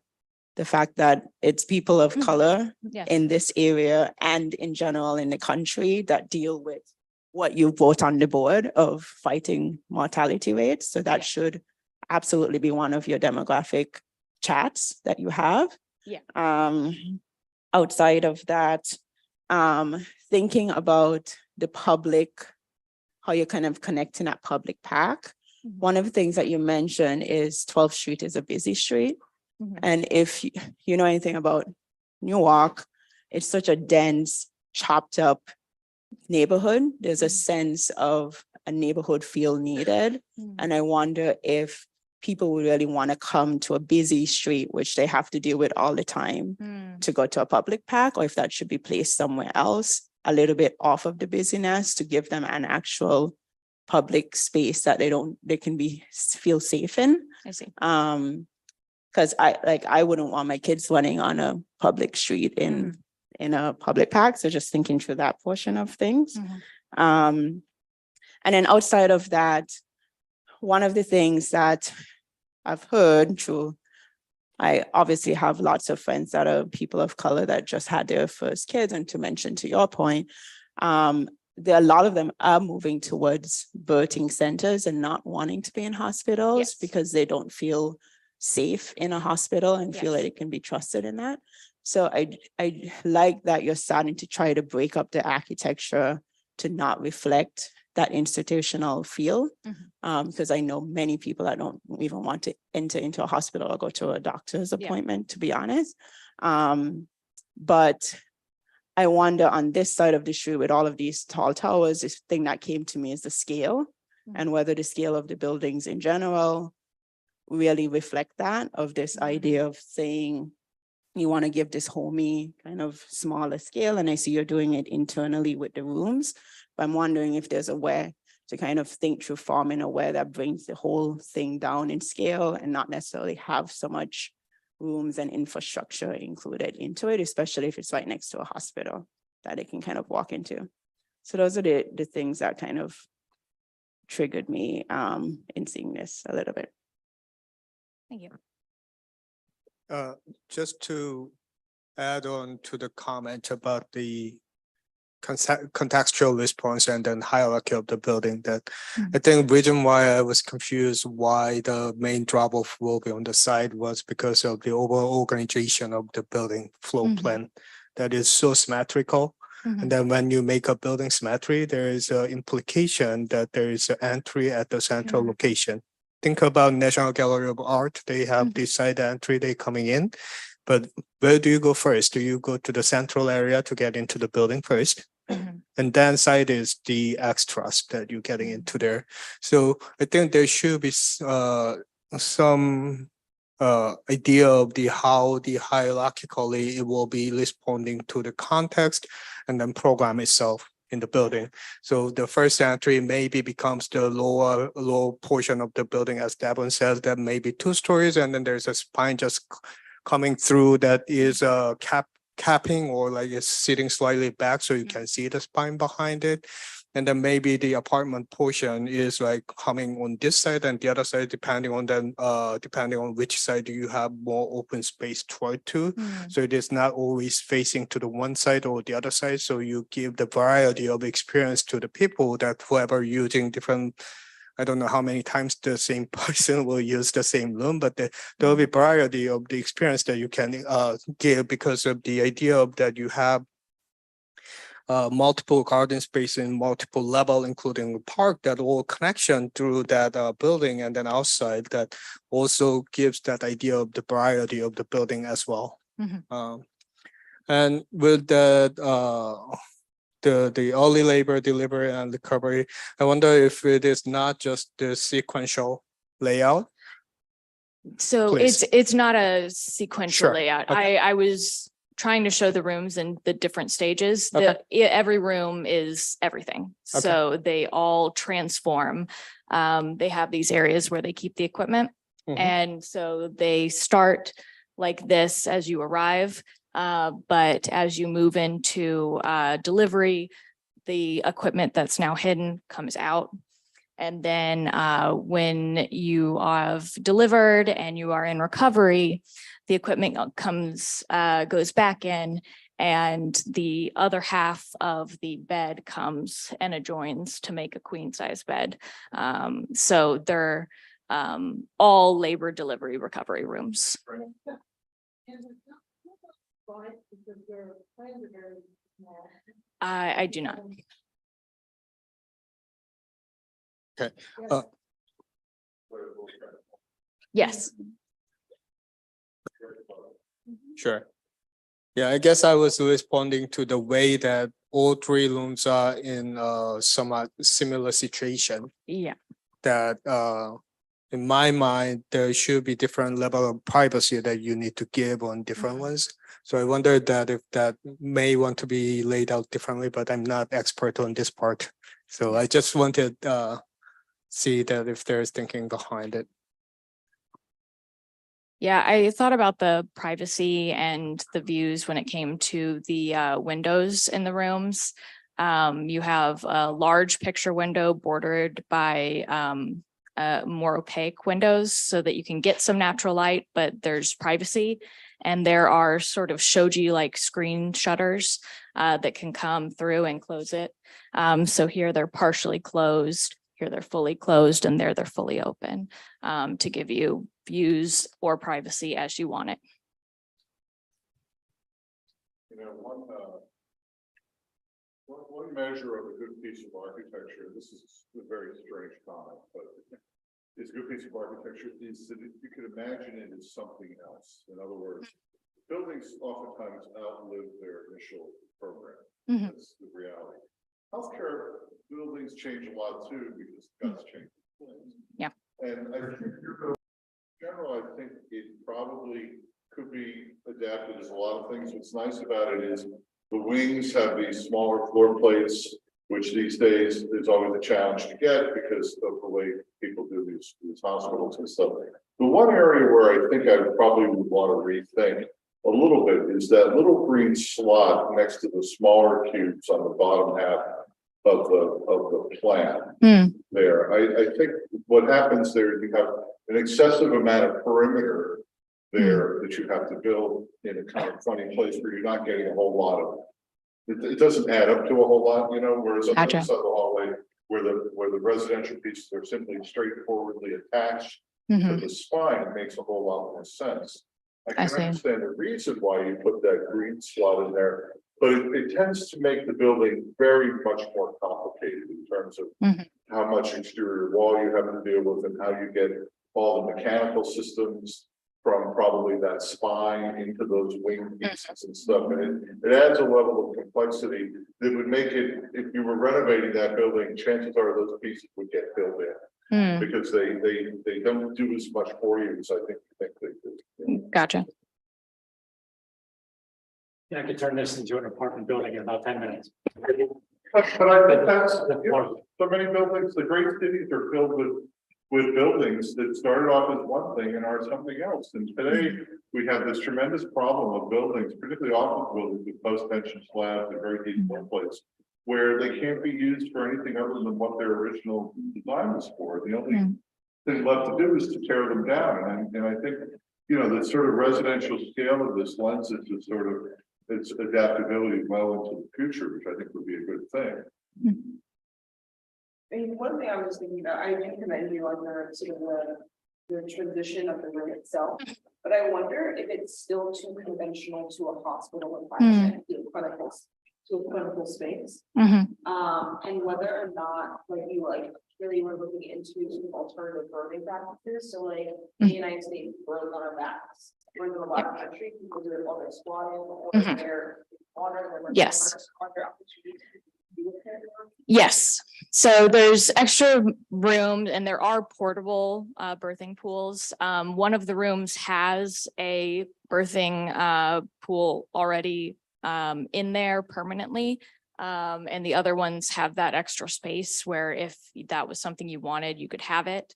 the fact that it's people of color Yes. in this area and in general in the country that deal with what you vote on the board of fighting mortality rates. So that should absolutely be one of your demographic chats that you have. Yeah. Outside of that, thinking about the public, how you're kind of connecting that public park. One of the things that you mentioned is 12th Street is a busy street. And if you know anything about Newark, it's such a dense, chopped up neighborhood. There's a sense of a neighborhood feel needed. And I wonder if people would really want to come to a busy street, which they have to deal with all the time, to go to a public park, or if that should be placed somewhere else, a little bit off of the busyness to give them an actual public space that they can feel safe in. I see. Because I wouldn't want my kids running on a public street in a public park. So just thinking through that portion of things. And then outside of that, one of the things that I've heard through, I obviously have lots of friends that are people of color that just had their first kids. And to mention to your point, a lot of them are moving towards birthing centers and not wanting to be in hospitals because they don't feel safe in a hospital and feel like it can be trusted in that. So I like that you're starting to try to break up the architecture to not reflect that institutional feel. Because I know many people that don't even want to enter into a hospital or go to a doctor's appointment, to be honest. But I wonder on this side of the street with all of these tall towers, this thing that came to me is the scale and whether the scale of the buildings in general really reflect that of this idea of saying you want to give this homey kind of smaller scale. And I see you're doing it internally with the rooms, but I'm wondering if there's a way to kind of think through form in a way that brings the whole thing down in scale and not necessarily have so much rooms and infrastructure included into it, especially if it's right next to a hospital that they can kind of walk into. So those are the things that kind of triggered me in seeing this a little bit. Thank you. Just to add on to the comment about the contextual response and then hierarchy of the building, that I think the reason why I was confused why the main drop-off will be on the side was because of the overall organization of the building floor plan that is so symmetrical. And then when you make a building symmetry, there is an implication that there is an entry at the central location. Think about National Gallery of Art. They have the side entry, they coming in. But where do you go first? Do you go to the central area to get into the building first? And then side is the extras that you're getting into there. So I think there should be some idea of how the hierarchically it will be responding to the context and then program itself in the building. So the first entry maybe becomes the lower portion of the building, as Devon says, that maybe 2 stories, and then there's a spine just coming through that is capping or like it's sitting slightly back so you can see the spine behind it. And then maybe the apartment portion is like coming on this side and the other side, depending on which side you have more open space toward to. So it is not always facing to the one side or the other side. So you give the variety of experience to the people that whoever using different, I don't know how many times the same person will use the same room, but there will be variety of the experience that you can give because of the idea of that you have multiple garden space in multiple level, including the park, that all connection through that building and then outside that also gives that idea of the variety of the building as well. And with that, the early labor delivery and recovery, I wonder if it is not just the sequential layout. So Please. it's not a sequential Sure. layout. Okay. I was trying to show the rooms in the different stages. Okay. Every room is everything. Okay. So they all transform. They have these areas where they keep the equipment. And so they start like this as you arrive. But as you move into delivery, the equipment that's now hidden comes out. And then when you have delivered and you are in recovery, the equipment goes back in, and the other half of the bed comes and adjoins to make a queen size bed. So they're all labor delivery recovery rooms. I do not. Okay. Yes. Sure. Yeah, I guess I was responding to the way that all three rooms are in somewhat similar situation. Yeah. That in my mind, there should be different level of privacy that you need to give on different ones. So I wonder that if that may want to be laid out differently, but I'm not expert on this part. So I just wanted see that if there's thinking behind it. Yeah, I thought about the privacy and the views when it came to the windows in the rooms. You have a large picture window bordered by more opaque windows so that you can get some natural light, but there's privacy. And there are sort of shoji-like screen shutters that can come through and close it. So here they're partially closed, here they're fully closed, and there they're fully open to give you views or privacy as you want it. You know, one measure of a good piece of architecture, this is a very strange comment, but it's a good piece of architecture is that you could imagine it as something else. In other words, buildings oftentimes outlive their initial program. That's the reality. Healthcare buildings change a lot too because guts change. Yeah. And I think in general, I think it probably could be adapted as a lot of things. What's nice about it is the wings have these smaller floor plates, which these days is always a challenge to get because of the way people do these hospitals and stuff. The one area where I think I probably would want to rethink a little bit is that little green slot next to the smaller cubes on the bottom half of the plan there. I think what happens there, you have an excessive amount of perimeter there that you have to build in a kind of funny place where you're not getting a whole lot of it doesn't add up to a whole lot, you know, whereas on the other side of the hallway where the residential pieces are simply straightforwardly attached to the spine, it makes a whole lot more sense. I can understand the reason why you put that green slot in there, but it tends to make the building very much more complicated in terms of how much exterior wall you have to deal with and how you get all the mechanical systems from probably that spine into those wing pieces and stuff. And it adds a level of complexity that would make it, if you were renovating that building, chances are those pieces would get filled in because they don't do as much for you as I think they do. Gotcha. Yeah, I could turn this into an apartment building in about 10 minutes. But I think that's, so many buildings, the great cities are filled with buildings that started off as one thing and are something else. And today we have this tremendous problem of buildings, particularly office buildings with post-tension slabs and very deep floor plates, where they can't be used for anything other than what their original design was for. The only thing left to do is to tear them down. And I think, you know, the sort of residential scale of this lends it to sort of its adaptability well into the future, which I think would be a good thing. And one thing I was thinking about, I do commend you on your sort of the transition of the room itself, but I wonder if it's still too conventional to a hospital environment, to a clinical space. And whether or not really were looking into alternative birthing practices. So like in the United States, birth on our backs. Where in a lot of countries, people do it while they're squatting or they're Yes. Yes. So there's extra room and there are portable birthing pools. One of the rooms has a birthing pool already in there permanently. And the other ones have that extra space where if that was something you wanted, you could have it.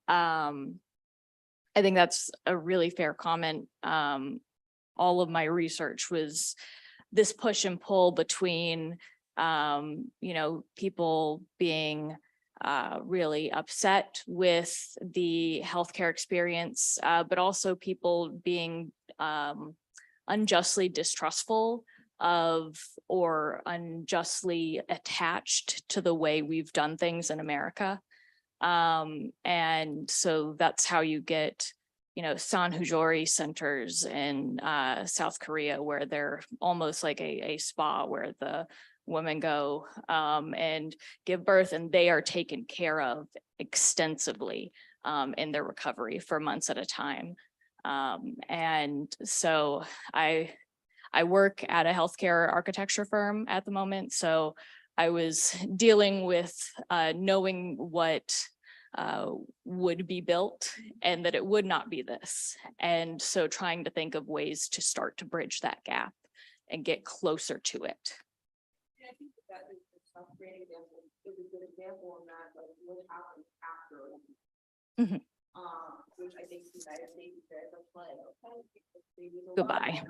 I think that's a really fair comment. all of my research was this push and pull between, people being really upset with the healthcare experience, but also people being unjustly distrustful of or unjustly attached to the way we've done things in America. And so that's how you get, Sanhujori centers in South Korea, where they're almost like a spa where the women go and give birth, and they are taken care of extensively in their recovery for months at a time. And so I work at a healthcare architecture firm at the moment. So I was dealing with knowing what would be built and that it would not be this. And so trying to think of ways to start to bridge that gap and get closer to it. I think that is a great example. It was a good example of that, like what happened after. Which I think you guys maybe very much like, okay, Goodbye.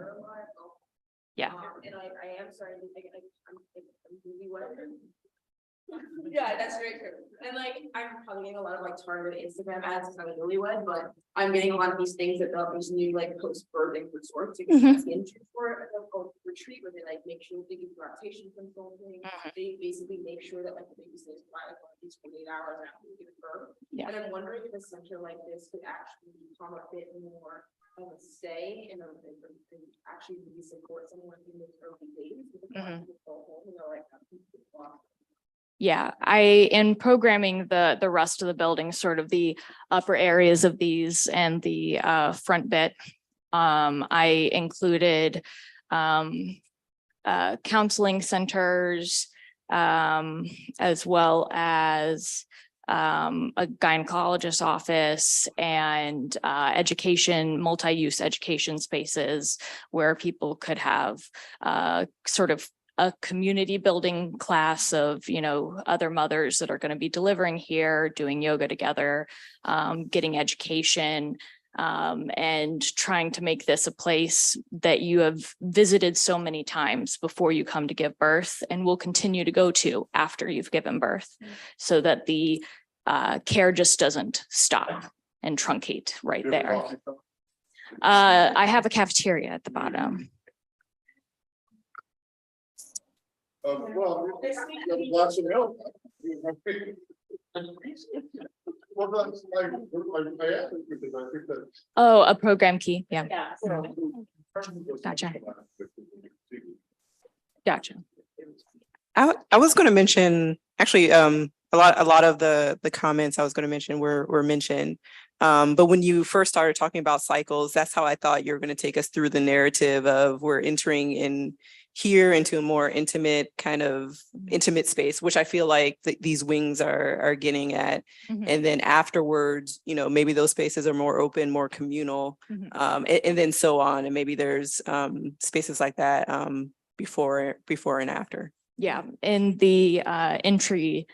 Yeah. And I am sorry, I'm really whatever. Yeah, that's very true. And I'm probably getting a lot of targeted Instagram ads because I'm newlywed, but I'm getting a lot of these things that these new post-birthing resorts to get into for a retreat where they make sure they do lactation consulting. They basically make sure that the baby stays alive for at least 48 hours after giving birth. Yeah. And I'm wondering if a center like this could actually become a bit more of a stay and actually really support someone in those early days. Yeah, in programming the rest of the building, sort of the upper areas of these and the front bit, I included counseling centers, as well as a gynecologist office and multi-use education spaces where people could have sort of a community building class of, other mothers that are going to be delivering here, doing yoga together, getting education, and trying to make this a place that you have visited so many times before you come to give birth and will continue to go to after you've given birth, so that the care just doesn't stop and truncate right there. I have a cafeteria at the bottom. Well, lots of help. Well, that's I asked it because I think that. Oh, a program key. Yeah. Gotcha. Gotcha. I was going to mention, actually, a lot of the comments I was going to mention were mentioned. But when you first started talking about cycles, that's how I thought you were going to take us through the narrative of we're entering into a more intimate space, which I feel like these wings are getting at. And then afterwards, maybe those spaces are more open, more communal, and then so on. And maybe there's spaces like that before and after. Yeah, in the entry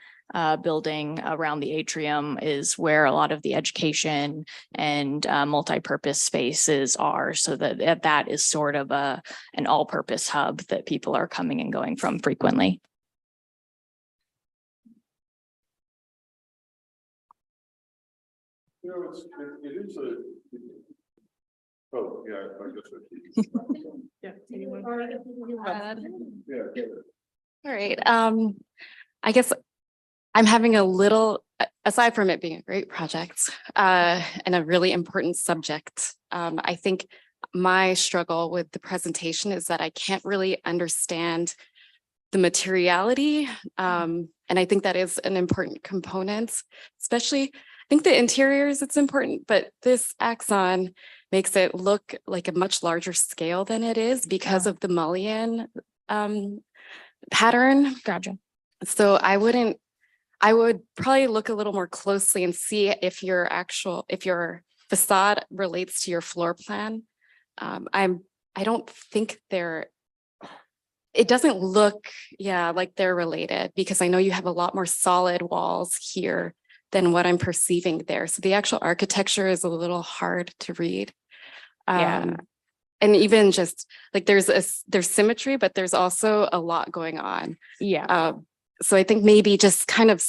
building around the atrium is where a lot of the education and multi-purpose spaces are, so that is sort of an all-purpose hub that people are coming and going from frequently. It is a. Oh, yeah, I guess. All right. I guess I'm having a little, aside from it being a great project and a really important subject, I think my struggle with the presentation is that I can't really understand the materiality. And I think that is an important component, especially, I think the interiors, it's important, but this axon makes it look like a much larger scale than it is because of the mullion pattern. Gotcha. So I would probably look a little more closely and see if your facade relates to your floor plan. I don't think it doesn't look, like they're related, because I know you have a lot more solid walls here than what I'm perceiving there. So the actual architecture is a little hard to read. And And even just like there's symmetry, but there's also a lot going on. Yeah. So I think maybe just kind of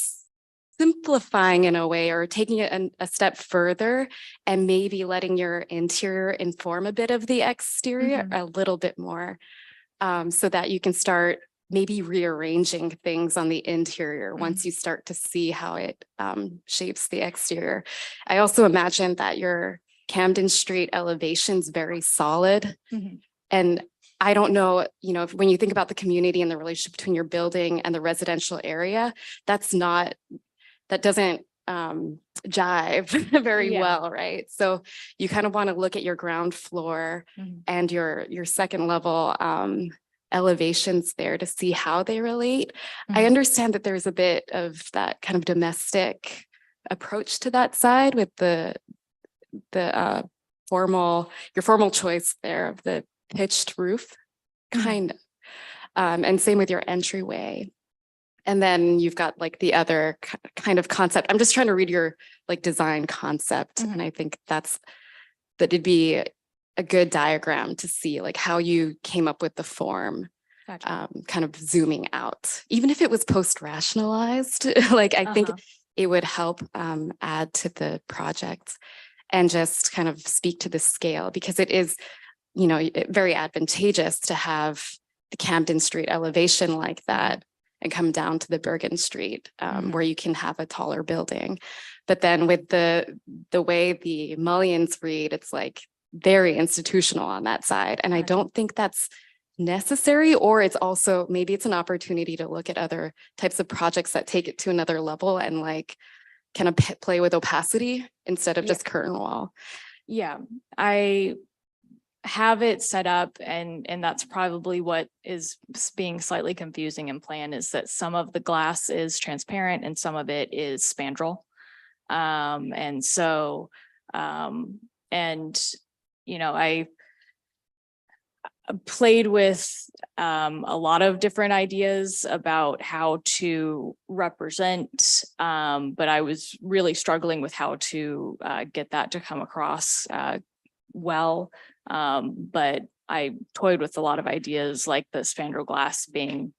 simplifying in a way, or taking it a step further and maybe letting your interior inform a bit of the exterior a little bit more, so that you can start maybe rearranging things on the interior once you start to see how it shapes the exterior. I also imagine that your Camden Street elevation's very solid. And I don't know, when you think about the community and the relationship between your building and the residential area, that doesn't jive very well, right? So you kind of want to look at your ground floor and your second level elevations there to see how they relate. I understand that there's a bit of that kind of domestic approach to that side with your formal choice there of the pitched roof, kind of. And same with your entryway. And then you've got like the other kind of concept. I'm just trying to read your like design concept. And I think that it'd be a good diagram to see like how you came up with the form, kind of zooming out. Even if it was post-rationalized, like I think it would help add to the project and just kind of speak to the scale, because it is, very advantageous to have the Camden Street elevation like that and come down to the Bergen Street, where you can have a taller building. But then with the way the mullions read, it's like very institutional on that side. And I don't think that's necessary, or it's also, maybe it's an opportunity to look at other types of projects that take it to another level and like kind of play with opacity instead of just curtain wall. Yeah, I have it set up, and that's probably what is being slightly confusing in plan, is that some of the glass is transparent and some of it is spandrel. And so, I played with a lot of different ideas about how to represent, but I was really struggling with how to get that to come across well. But I toyed with a lot of ideas like the spandrel glass being,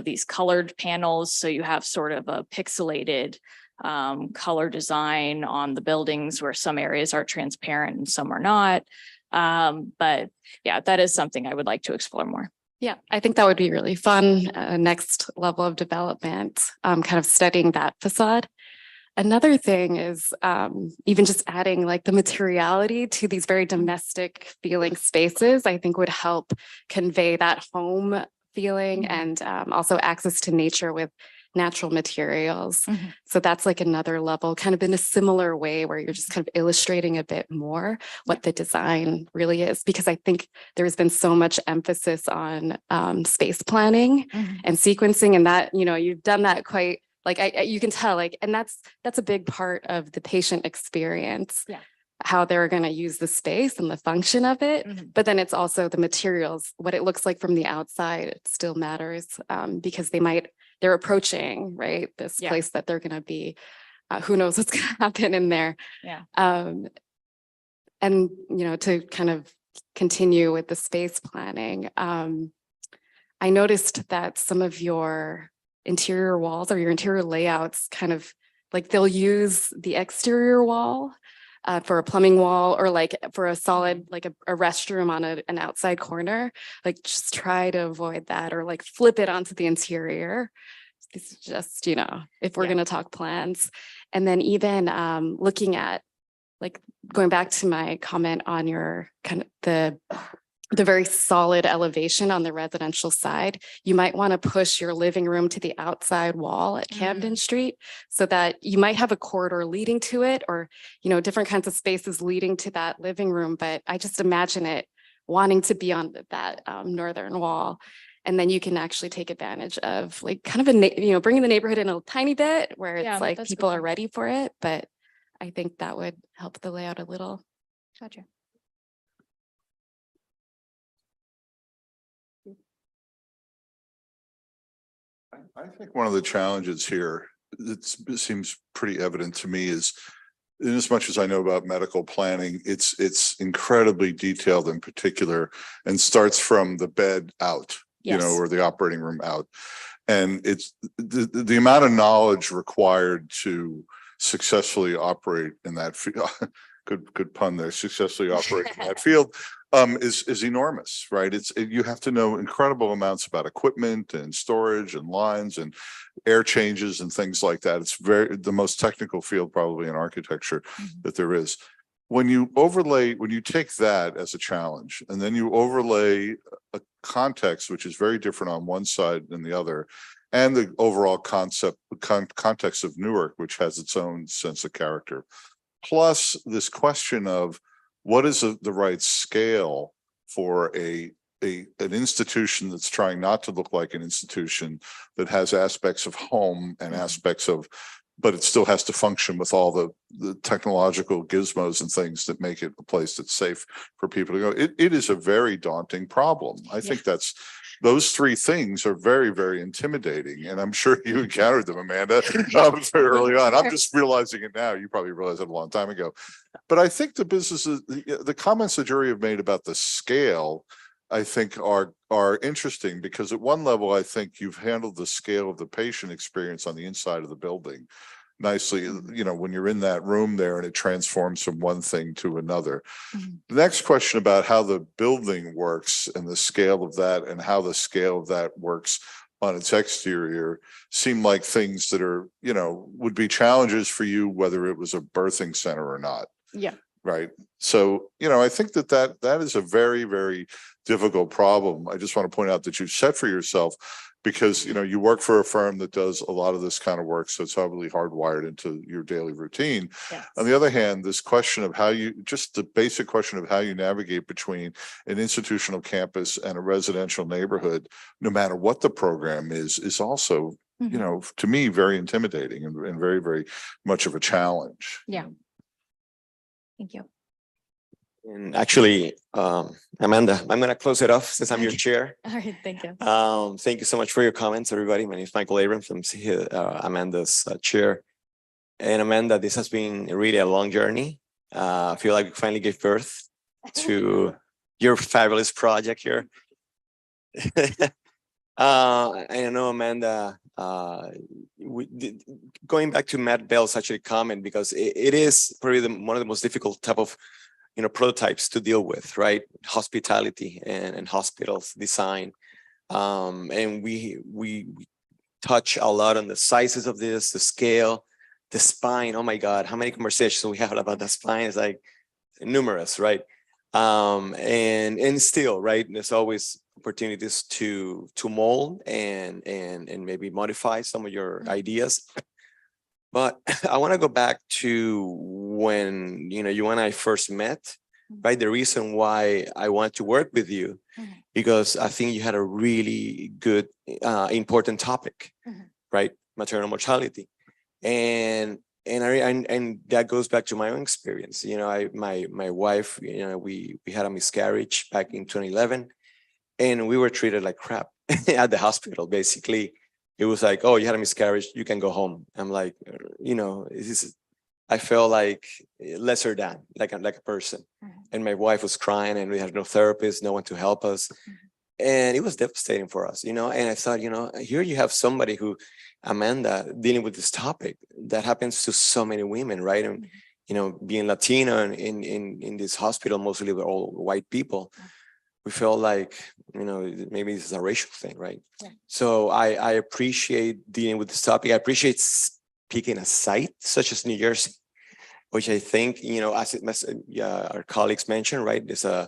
these colored panels. So you have sort of a pixelated color design on the buildings where some areas are transparent and some are not. But yeah, that is something I would like to explore more. Yeah, I think that would be really fun. Next level of development, kind of studying that facade. Another thing is even just adding like the materiality to these very domestic feeling spaces, I think would help convey that home feeling and also access to nature with natural materials. So that's like another level, kind of in a similar way where you're just kind of illustrating a bit more what the design really is, because I think there's been so much emphasis on space planning and sequencing, and that, you've done that quite, like you can tell, like, and that's a big part of the patient experience. How they're going to use the space and the function of it. But then it's also the materials, what it looks like from the outside, it still matters, because they're approaching, right, this place that they're going to be, who knows what's going to happen in there. And, to kind of continue with the space planning, I noticed that some of your interior walls or your interior layouts kind of like they'll use the exterior wall for a plumbing wall, or like for a solid, like a restroom on an outside corner. Like just try to avoid that, or like flip it onto the interior. It's just, if we're going to talk plans. And then even looking at, like going back to my comment on your kind of the very solid elevation on the residential side, you might want to push your living room to the outside wall at Camden Street, so that you might have a corridor leading to it, or, different kinds of spaces leading to that living room. But I just imagine it wanting to be on that northern wall. And then you can actually take advantage of like kind of bringing the neighborhood in a tiny bit where it's like people are ready for it. But I think that would help the layout a little. Gotcha. I think one of the challenges here, it seems pretty evident to me, is in as much as I know about medical planning, it's incredibly detailed in particular and starts from the bed out, or the operating room out. And it's the amount of knowledge required to successfully operate in that field. Good pun there. Successfully operate in that field is enormous, right? You have to know incredible amounts about equipment and storage and lines and air changes and things like that. It's the most technical field probably in architecture that there is. When you take that as a challenge, and then you overlay a context which is very different on one side than the other, and the overall context of Newark, which has its own sense of character, plus this question of what is the right scale for an institution that's trying not to look like an institution, that has aspects of home and aspects of, but it still has to function with all the technological gizmos and things that make it a place that's safe for people to go. It is a very daunting problem. I think those three things are very, very intimidating. And I'm sure you encountered them, Amanda, very early on. I'm just realizing it now. You probably realized it a long time ago. But I think the comments the jury have made about the scale, I think are interesting, because at one level, I think you've handled the scale of the patient experience on the inside of the building nicely, when you're in that room there and it transforms from one thing to another. The next question about how the building works and the scale of that and how the scale of that works on its exterior seem like things that are, would be challenges for you, whether it was a birthing center or not. Yeah. Right. So, I think that is a very, very difficult problem. I just want to point out that you've set for yourself, because, you work for a firm that does a lot of this kind of work. So it's probably hardwired into your daily routine. Yes. On the other hand, this question of the basic question of how you navigate between an institutional campus and a residential neighborhood, no matter what the program is also, to me, very intimidating and very, very much of a challenge. Yeah. Thank you. And actually, Amanda, I'm going to close it off since I'm your chair. All right, thank you. Thank you so much for your comments, everybody. My name is Michael Abrams. I'm Amanda's chair. And Amanda, this has been really a long journey. I feel like we finally gave birth to your fabulous project here. I know, Amanda, going back to Matt Bell's actually comment, because it is probably one of the most difficult type of prototypes to deal with, right? Hospitality and hospitals design. And we touch a lot on the sizes of this, the scale, the spine. Oh my God, how many conversations we have about the spine? It's like numerous, right? And still, right, there's always opportunities to mold and maybe modify some of your ideas. But I want to go back to when, you and I first met, right? The reason why I want to work with you, because I think you had a really good, important topic, right? Maternal mortality. And that goes back to my own experience. My wife, we had a miscarriage back in 2011, and we were treated like crap at the hospital, basically. It was like, oh, you had a miscarriage, you can go home. I'm like, I felt like lesser than, like a person. And my wife was crying, and we had no therapist, no one to help us. And it was devastating for us, and I thought, here you have somebody who, Amanda, dealing with this topic that happens to so many women, right? And, being Latino and in this hospital, mostly we're all white people. We felt like, maybe this is a racial thing, right? Yeah. So I appreciate dealing with this topic. I appreciate picking a site such as New Jersey, which I think, as our colleagues mentioned, right? There's a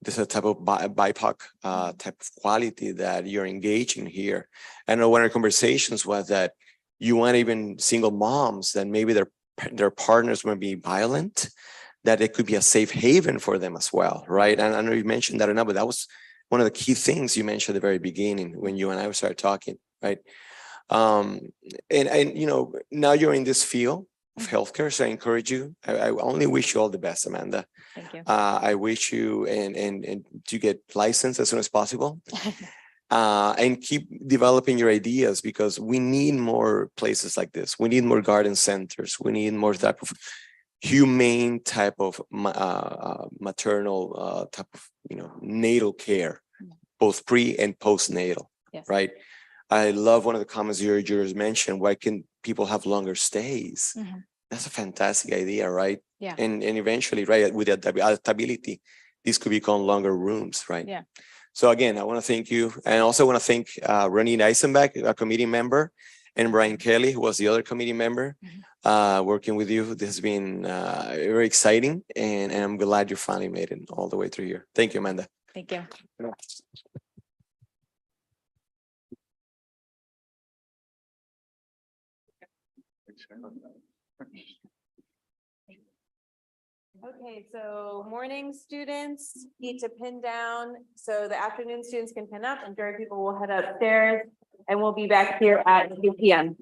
type of BIPOC type of quality that you're engaging here. I know one of our conversations was that you want even single moms that maybe their partners might be violent, that it could be a safe haven for them as well, right? And I know you mentioned that or not, but that was one of the key things you mentioned at the very beginning when you and I started talking, right? And now you're in this field of healthcare, so I encourage you. I only wish you all the best, Amanda. Thank you. I wish you and to get licensed as soon as possible. And keep developing your ideas, because we need more places like this. We need more garden centers. We need more type of humane type of maternal type of natal care, both pre and postnatal, Yes. right? I love one of the comments you just mentioned. Why can people have longer stays? Mhm. That's a fantastic idea, right? Yeah. And eventually, right, with the adaptability, this could become longer rooms, right? Yeah. So again, I want to thank you. And I also want to thank Ronnie Eisenbach, a committee member, and Brian Kelly, who was the other committee member, working with you. This has been very exciting, and I'm glad you finally made it all the way through here. Thank you, Amanda. Thank you. Okay, so morning students need to pin down, so the afternoon students can pin up, and during people will head upstairs, and we'll be back here at 2 p.m.